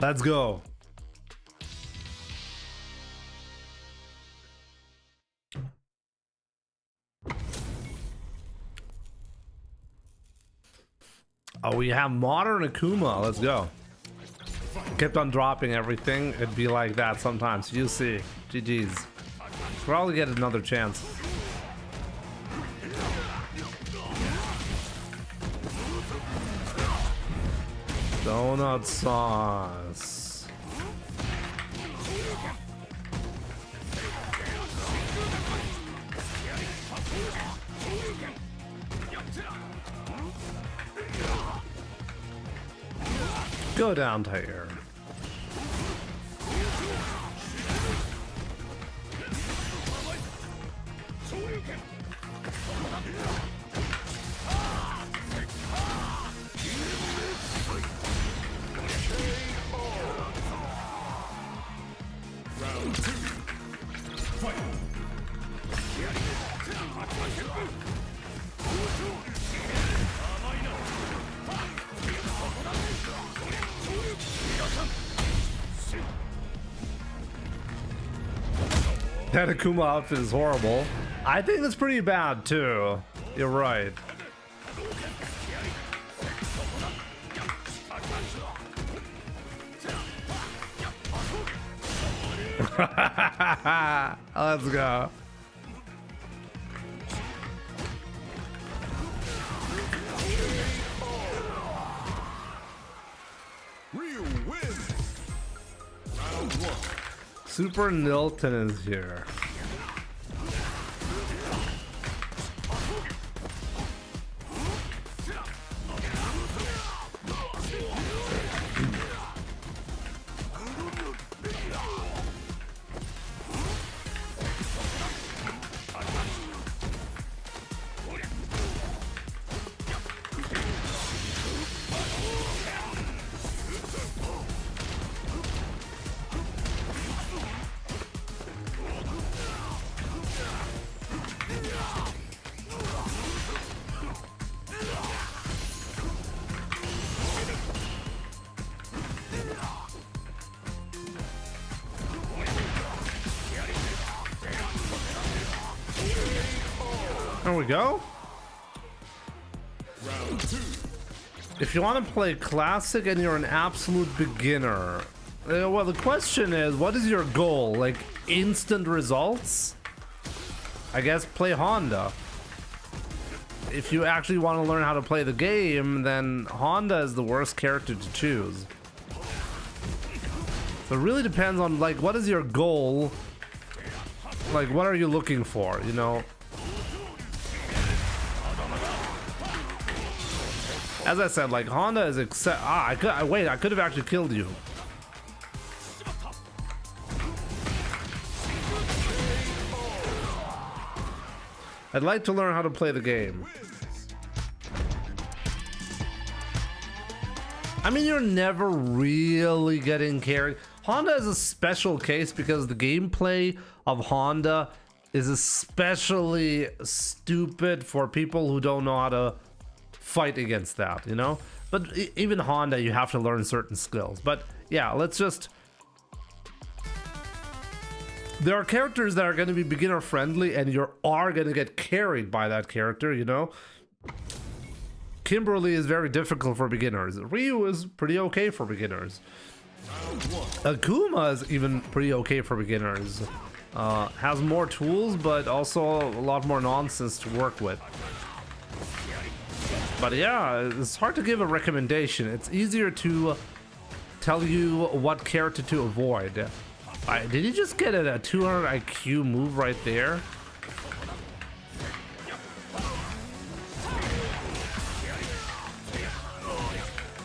Let's go. Oh, we have modern Akuma. Let's go. kept on dropping everything, it'd be like that sometimes. You see. GG's. Probably get another chance. Donut sauce. Go down to here. That Akuma outfit is horrible. I think it's pretty bad too. You're right. Let's go. Super Nilton is here. There we go. If you want to play classic and you're an absolute beginner, well, the question is, what is your goal? Like instant results? I guess play Honda. If you actually want to learn how to play the game, then Honda is the worst character to choose. So it really depends on, like, what is your goal? Like, what are you looking for, you know? As I said, like, Honda is I could have actually killed you. I'd like to learn how to play the game. I mean, you're never really getting carried. Honda is a special case because the gameplay of Honda is especially stupid for people who don't know how to fight against that, you know? But even Honda, you have to learn certain skills. But yeah, let's just... There are characters that are going to be beginner friendly and you are going to get carried by that character, you know? Kimberly is very difficult for beginners. Ryu is pretty okay for beginners. Akuma is even pretty okay for beginners. Has more tools, but also a lot more nonsense to work with. But yeah, it's hard to give a recommendation. It's easier to tell you what character to avoid. Did you just get a 200 IQ move right there?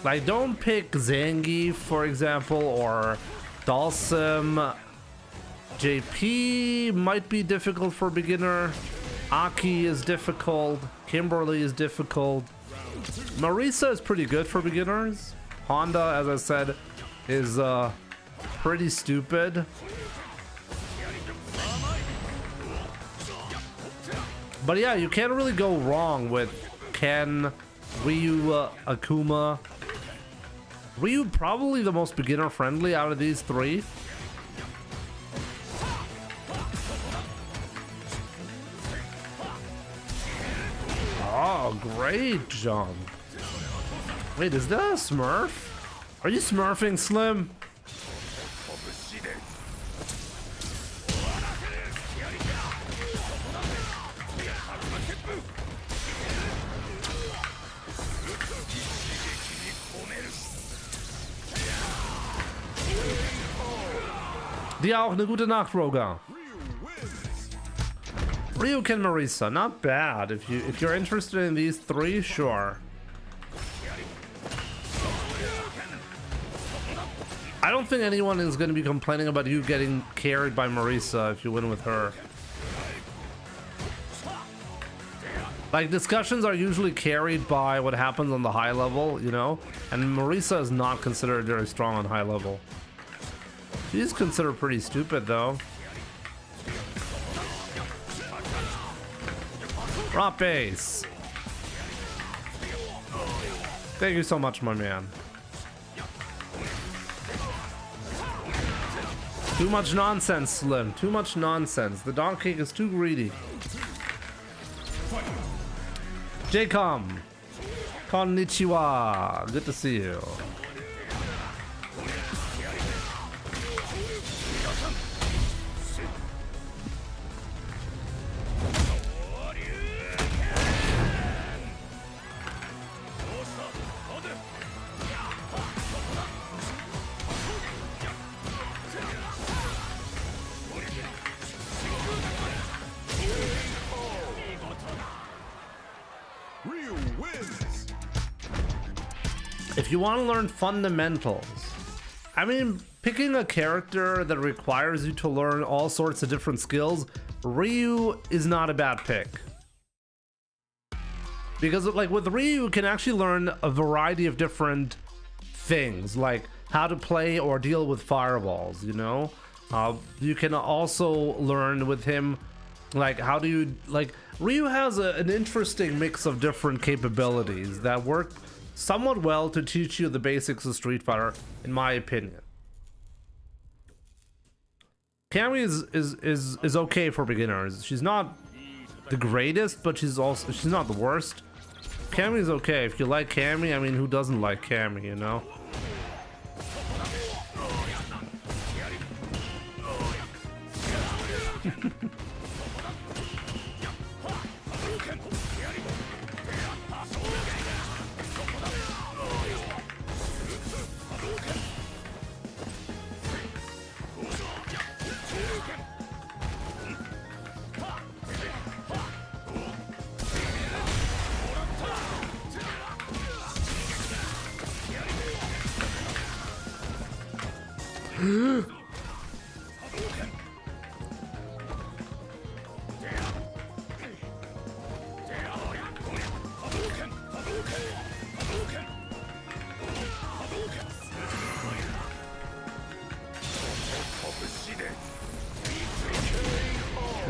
Like, don't pick Zangief, for example, or Dalsim. JP might be difficult for beginner. Aki is difficult. Kimberly is difficult. Marisa is pretty good for beginners. Honda, as I said, is pretty stupid. But yeah, you can't really go wrong with Ken, Ryu, Akuma. Ryu probably the most beginner friendly out of these three. Oh, great jump. Wait, is that a smurf? Are you smurfing, Slim? Dir auch eine gute Nacht, Roga. Ryuken Marisa, not bad. If you're interested in these three, sure. I don't think anyone is going to be complaining about you getting carried by Marisa if you win with her. Like, discussions are usually carried by what happens on the high level, you know? And Marisa is not considered very strong on high level. She's considered pretty stupid, though. Drop base. Thank you so much, my man. Too much nonsense, Slim. Too much nonsense. The Don Cake is too greedy. Jcom. Konnichiwa. Good to see you. If you want to learn fundamentals, I mean, picking a character that requires you to learn all sorts of different skills, Ryu is not a bad pick. Because like with Ryu, you can actually learn a variety of different things, like how to play or deal with fireballs, you know? You can also learn with him, like how do you, like Ryu has an interesting mix of different capabilities that work somewhat well to teach you the basics of Street Fighter, in my opinion. Cammy is okay for beginners. She's not the greatest, but she's not the worst. Cammy is okay. If you like Cammy, I mean, who doesn't like Cammy, you know?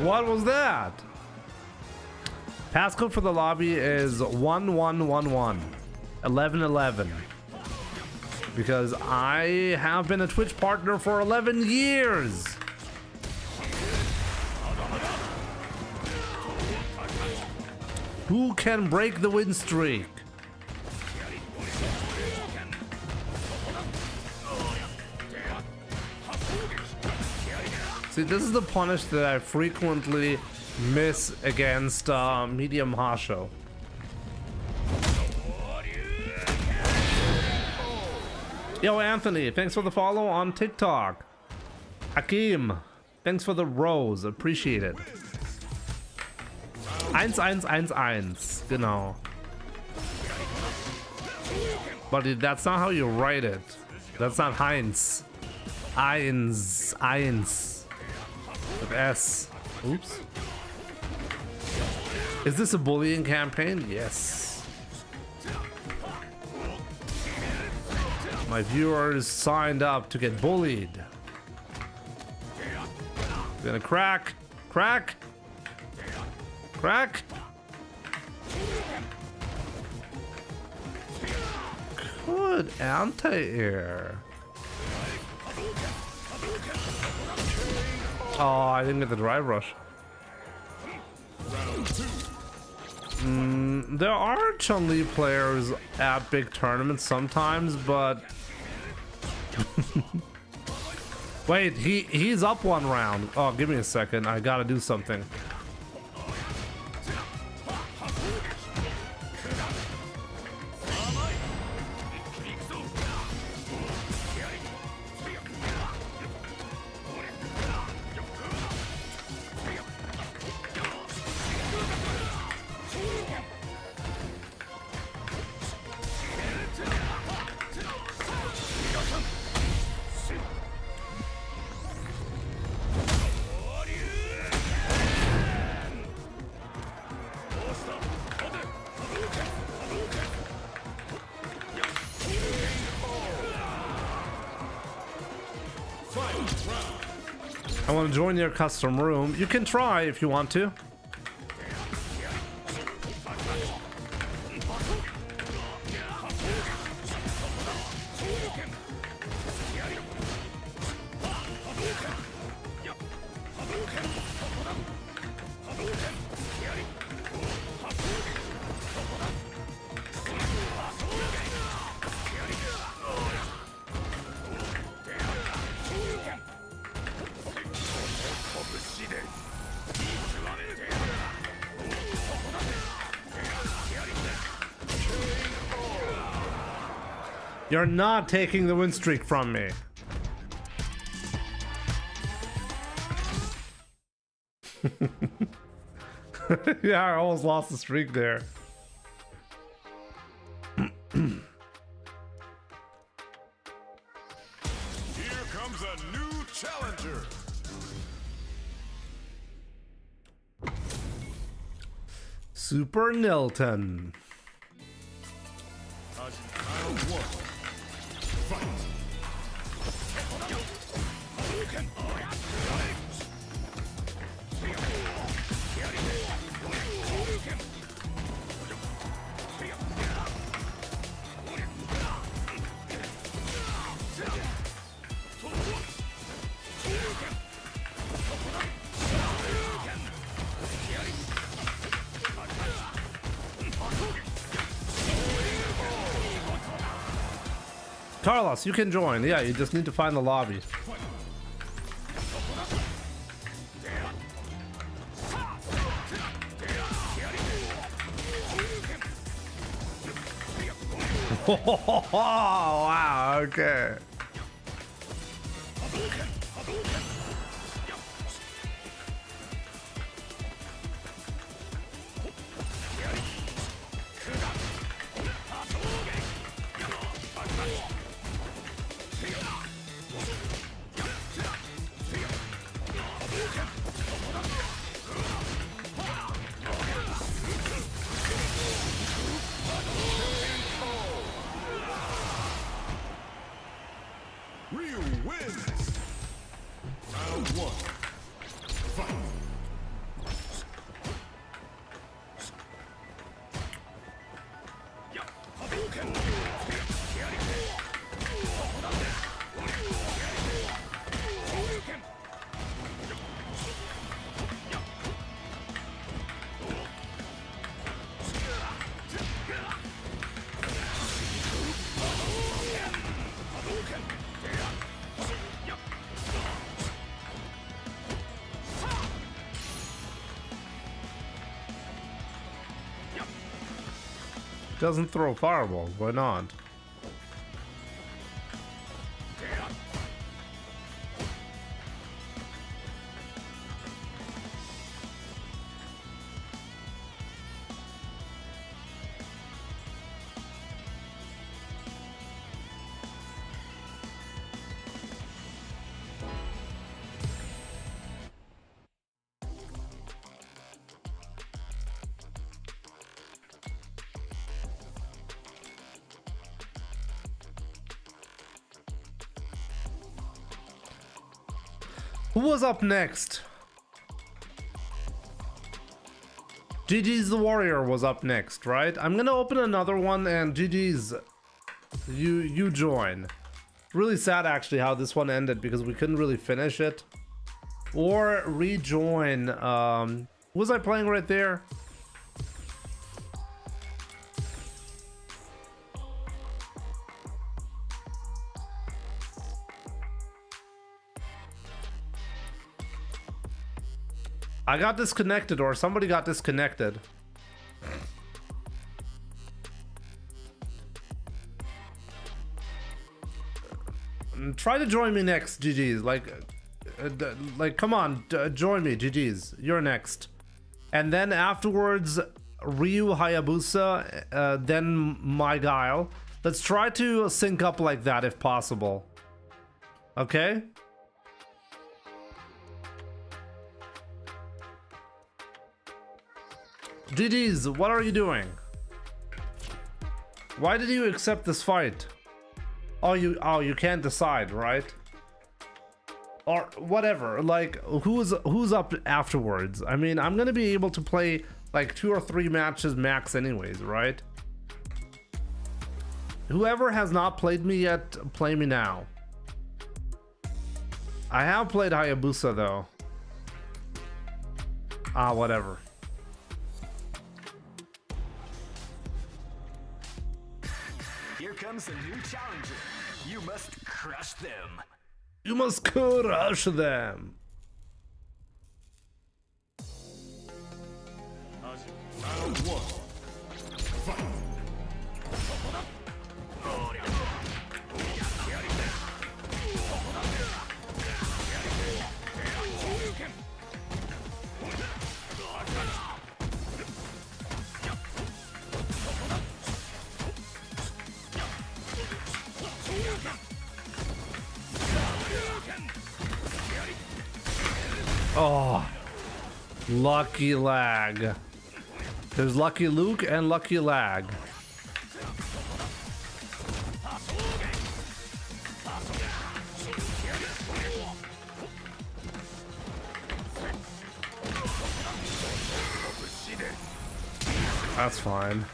What was that? Passcode for the lobby is 1111 1111. Because I have been a Twitch partner for 11 years. Who can break the win streak? See, this is the punish that I frequently miss against Medium Hasho. Yo, Anthony, thanks for the follow on TikTok. Hakim, thanks for the rose, appreciate it. 1111, genau. But that's not how you write it. That's not Heinz. Eins. With S. Oops. Is this a bullying campaign? Yes. My viewers signed up to get bullied. Gonna crack. Crack. Crack. Good anti-air. Oh, I didn't get the drive rush. There are Chun-Li players at big tournaments sometimes, but Wait, he's up 1 round. Oh, give me a second. I gotta do something. I want to join your custom room. You can try if you want to. You're not taking the win streak from me. Yeah, I almost lost the streak there. Here comes a new challenger. Super Nilton. Round 1. Fight. Carlos, you can join. Yeah, you just need to find the lobby. Wow, okay. Ryu wins. Round 1. Fight. Doesn't throw fireballs. Why not? Who was up next? GG's the Warrior was up next, right? I'm gonna open another one and GG's, you join. Really sad actually how this one ended because we couldn't really finish it. Or rejoin, who was I playing right there? I got disconnected, or somebody got disconnected. Try to join me next, GG's. Like, come on, join me, GG's. You're next. And then afterwards, Ryu Hayabusa, then my Guile. Let's try to sync up like that if possible. Okay? GG's, what are you doing? Why did you accept this fight? Oh, you can't decide, right? Or whatever. Like, who's up afterwards? I mean, I'm gonna be able to play like 2 or 3 matches max anyways, right? Whoever has not played me yet, play me now. I have played Hayabusa though. Whatever. Here comes a new challenger. You must crush them. You must crush them. Round 1. Fight. Oh, lucky lag. There's Lucky Luke and Lucky Lag. That's fine.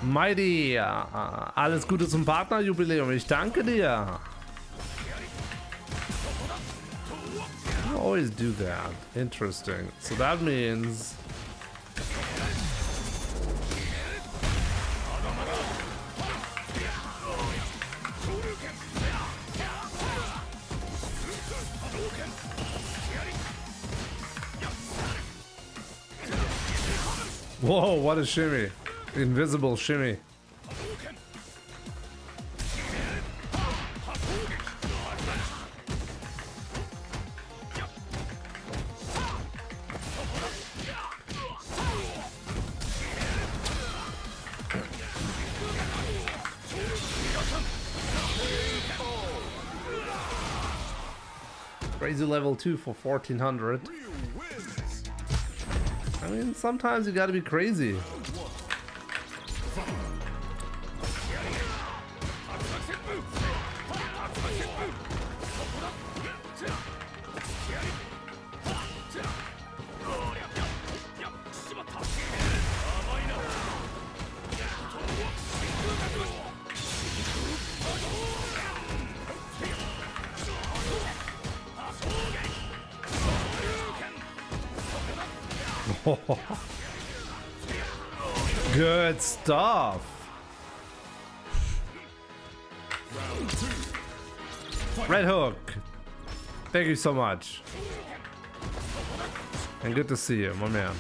Mighty, alles Gute zum Partnerjubiläum. Ich danke dir. You always do that. Interesting. So that means... Whoa, what a shimmy. Invisible shimmy. Crazy level 2 for 1400. I mean, sometimes you gotta be crazy. Good stuff. Red Hook. Thank you so much. And good to see you, my man.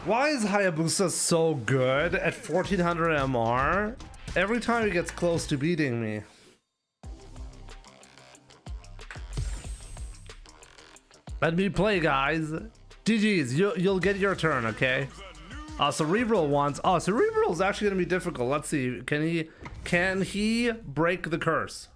Why is Hayabusa so good at 1400 MR? Every time he gets close to beating me. Let me play, guys. GG's, you'll get your turn, okay? Cerebral wants. Oh, Cerebral is actually gonna be difficult. Let's see. Can he break the curse?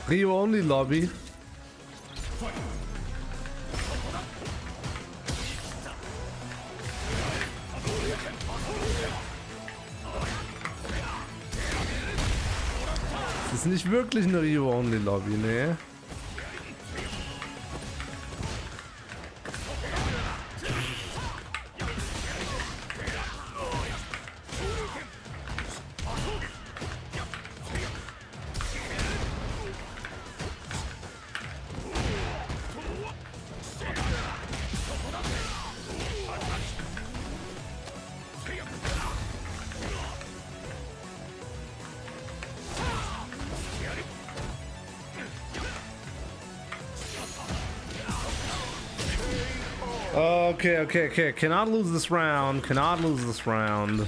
Ryu only lobby. Das ist nicht wirklich eine Ryu only Lobby, ne? Okay. Cannot lose this round. Cannot lose this round.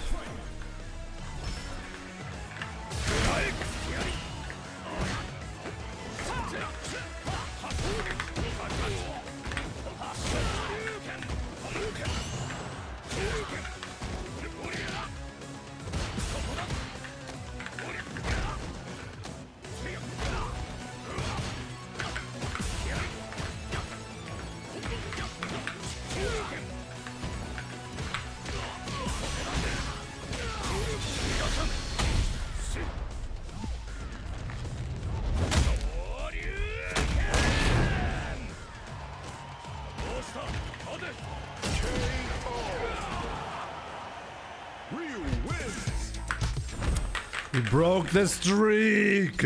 We broke the streak!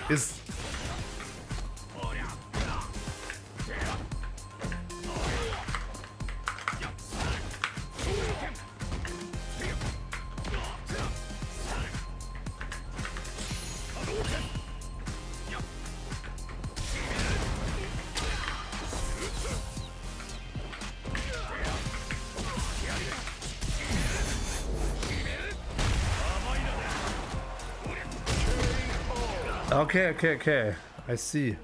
Is okay. I see.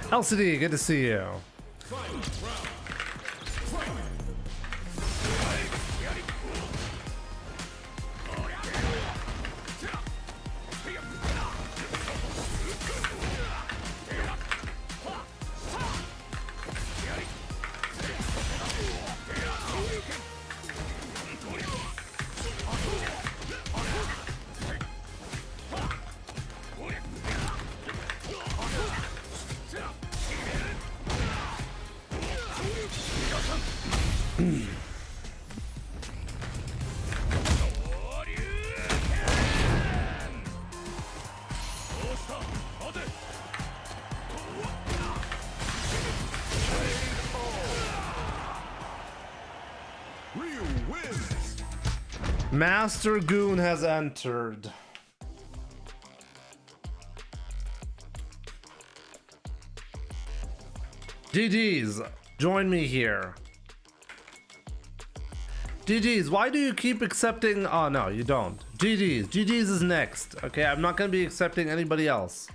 LCD, good to see you. Master Goon has entered. GG's, join me here. GG's, why do you keep accepting? Oh no, you don't. GG's is next. Okay, I'm not gonna be accepting anybody else.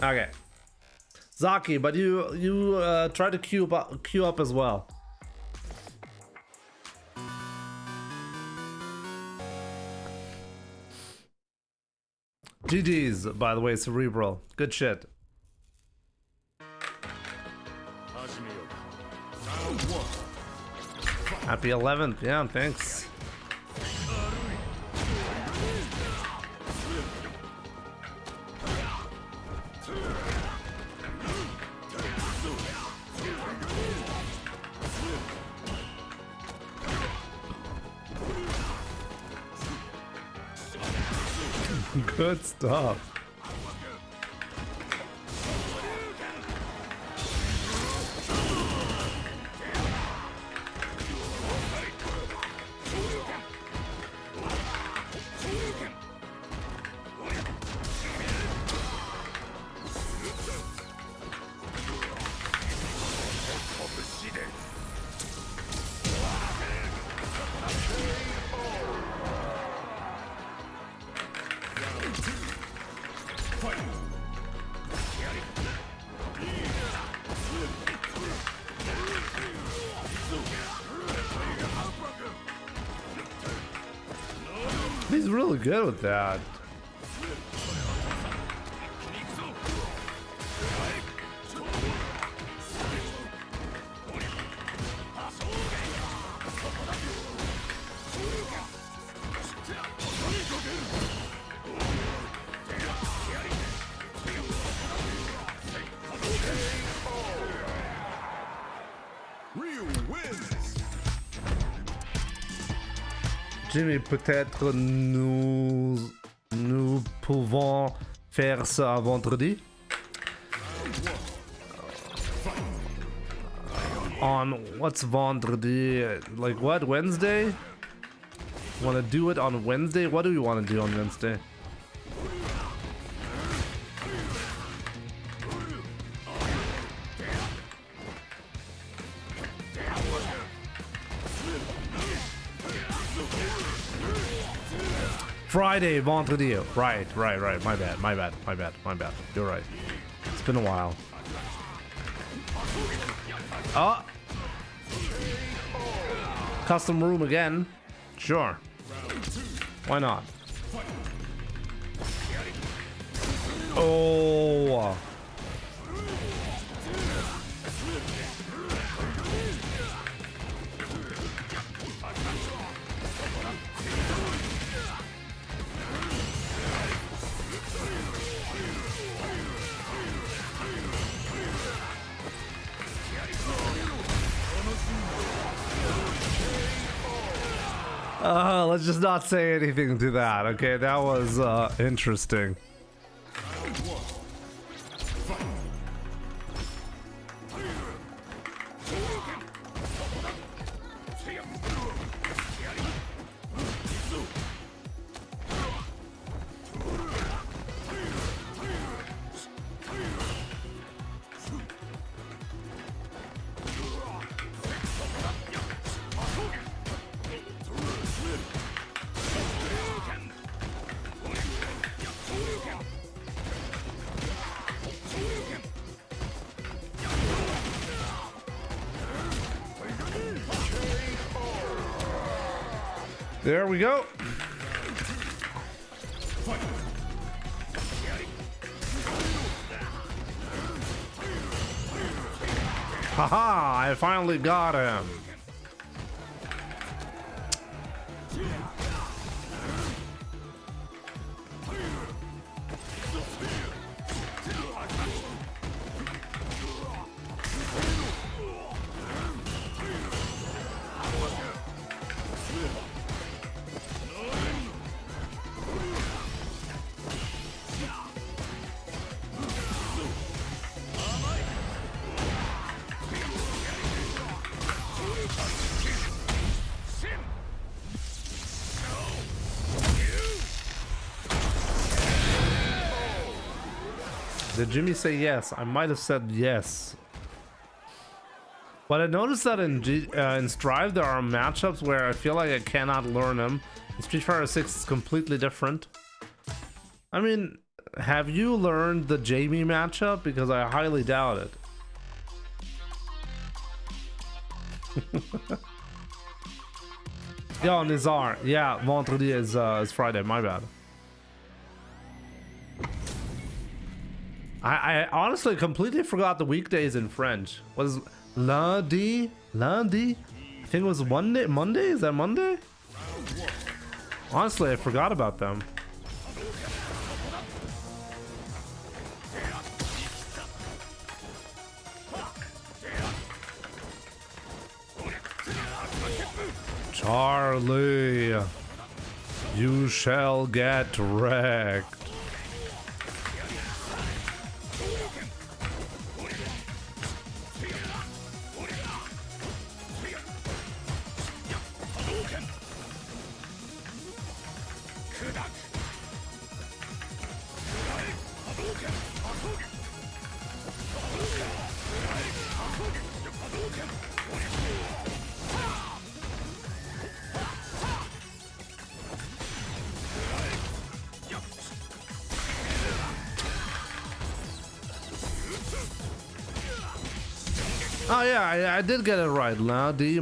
Okay, Zaki, but you try to queue up as well. GG's, by the way, Cerebral. Good shit. Happy 11th, yeah, thanks. Good stuff. He's really good with that. Jimmy, peut-être nous pouvons faire ça vendredi. On what's vendredi? Like what? Wednesday? Want to do it on Wednesday? What do we want to do on Wednesday? Friday, vendredi. Right. My bad. You're right. It's been a while. Oh! Custom room again. Sure. Why not? Oh! Let's just not say anything to that, okay? That was interesting. There we go. Haha, I finally got him. Did Jimmy say yes? I might have said yes. But I noticed that in Strive there are matchups where I feel like I cannot learn them. In Street Fighter 6 is completely different. I mean, have you learned the Jamie matchup? Because I highly doubt it. Yo, Nizar. Yeah, vendredi is Friday. My bad. I honestly completely forgot the weekdays in French. Was lundi? Lundi? I think it was Monday. Monday? Is that Monday? Honestly, I forgot about them. Charlie, you shall get wrecked. Oh yeah, I did get it right. Lundi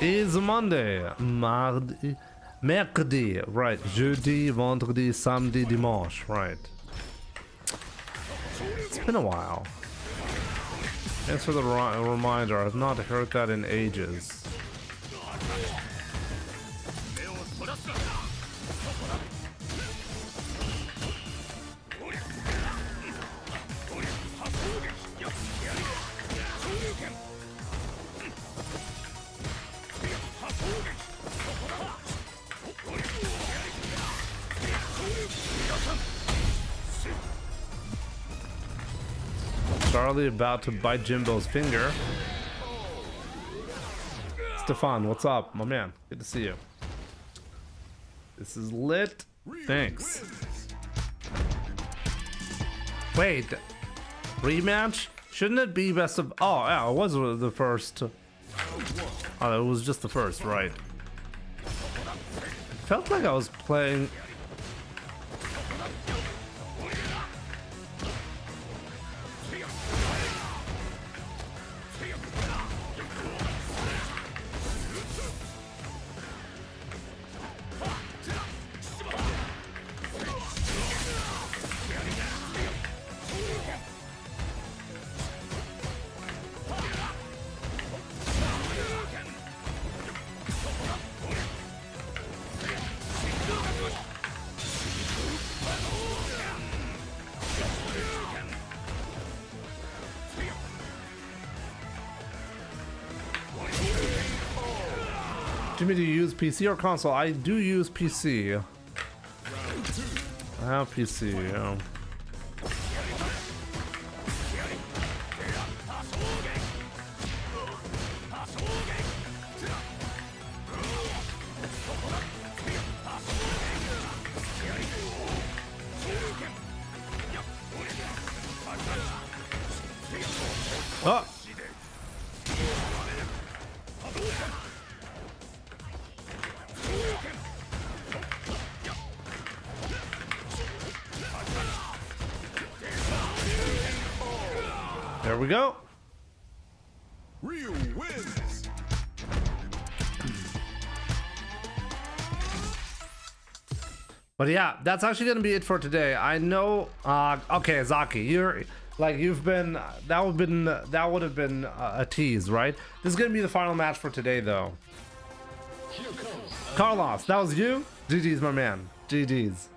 is Monday, mardi, mercredi, right? Jeudi, vendredi, samedi, dimanche, right? It's been a while. Thanks for the reminder. I've not heard that in ages. Charlie about to bite Jimbo's finger. Stefan, what's up, my man? Good to see you. This is lit. Thanks. Wait, rematch? Shouldn't it be best of? Oh, yeah, it was the first. Oh, it was just the first, right? It felt like I was playing. Jimmy, do you use PC or console? I do use PC. I have PC, yeah. Oh! There we go. Ryu wins. But yeah, that's actually gonna be it for today. I know. Okay, Zaki, you've been. That would have been a tease, right? This is gonna be the final match for today, though. Carlos, that was you. GG's, my man. GG's.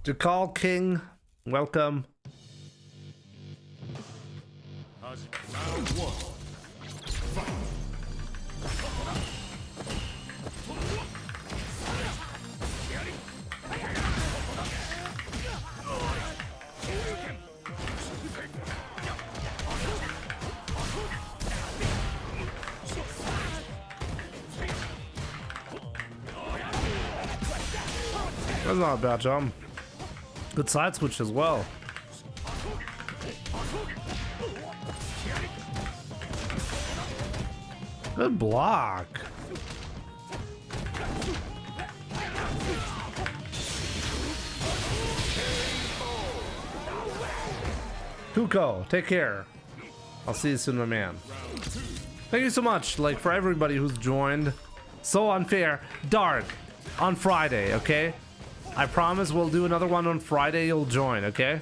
Jakal King, welcome. Round one. Fight. That's not a bad jump. Good side switch as well. Good block. Kuko, take care. I'll see you soon, my man. Thank you so much, like, for everybody who's joined. So unfair. Dark on Friday, okay? I promise we'll do another one on Friday. You'll join, okay?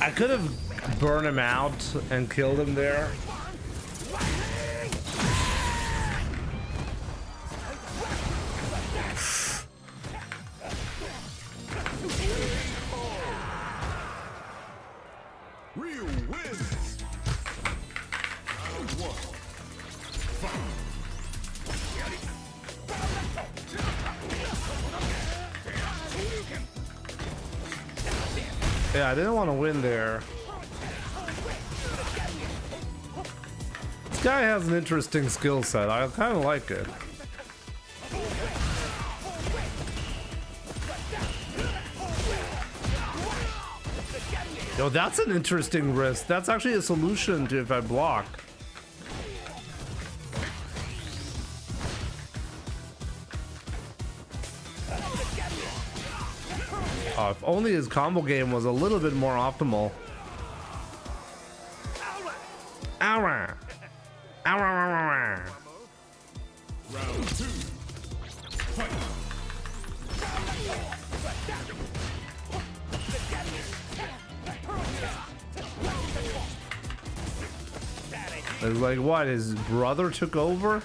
I could have burned him out and killed him there. Real wins. Round one. Yeah, I didn't want to win there. This guy has an interesting skill set. I kind of like it. Yo, that's an interesting risk. That's actually a solution to if I block. If only his combo game was a little bit more optimal. Ow! Ow! Round two. Fight. It's like, what, his brother took over?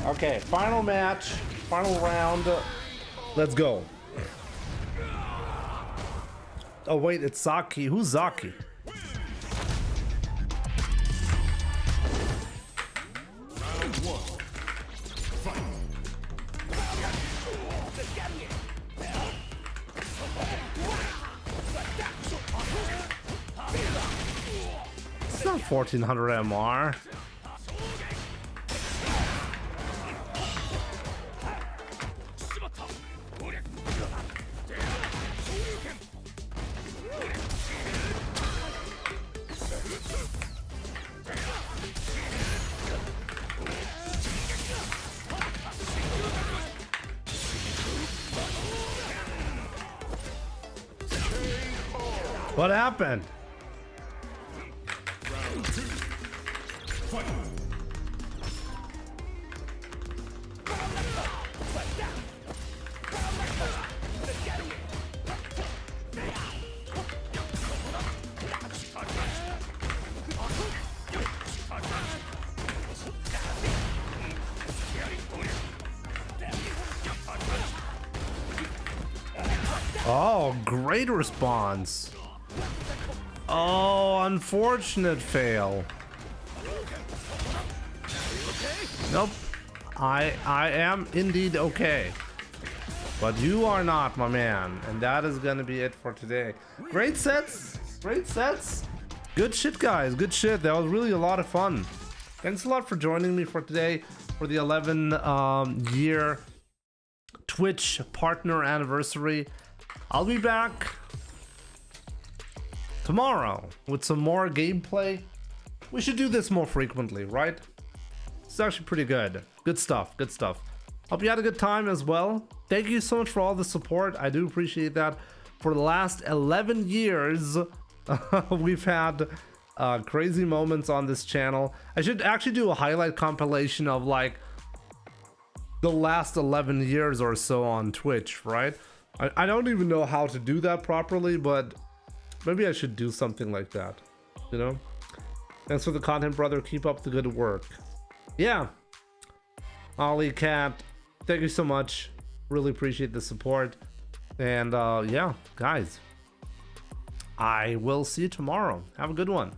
Okay, final match, final round. Let's go. Oh wait, it's Zaki. Who's Zaki? Round one. Fight. It's not 1400 MR. What happened? Round two. Fight. Oh, great response. Oh, unfortunate fail. Nope. I am indeed okay. But you are not, my man. And that is gonna be it for today. Great sets. Great sets. Good shit, guys. Good shit. That was really a lot of fun. Thanks a lot for joining me for today for the 11 year Twitch partner anniversary. I'll be back tomorrow with some more gameplay. We should do this more frequently, right? It's actually pretty good. Good stuff, good stuff. Hope you had a good time as well. Thank you so much for all the support. I do appreciate that. For the last 11 years, we've had crazy moments on this channel. I should actually do a highlight compilation of like the last 11 years or so on Twitch, right? I don't even know how to do that properly, but maybe I should do something like that, you know? Thanks for the content, brother. Keep up the good work. Yeah. Ollie Cat, thank you so much. Really appreciate the support. And yeah, guys, I will see you tomorrow. Have a good one.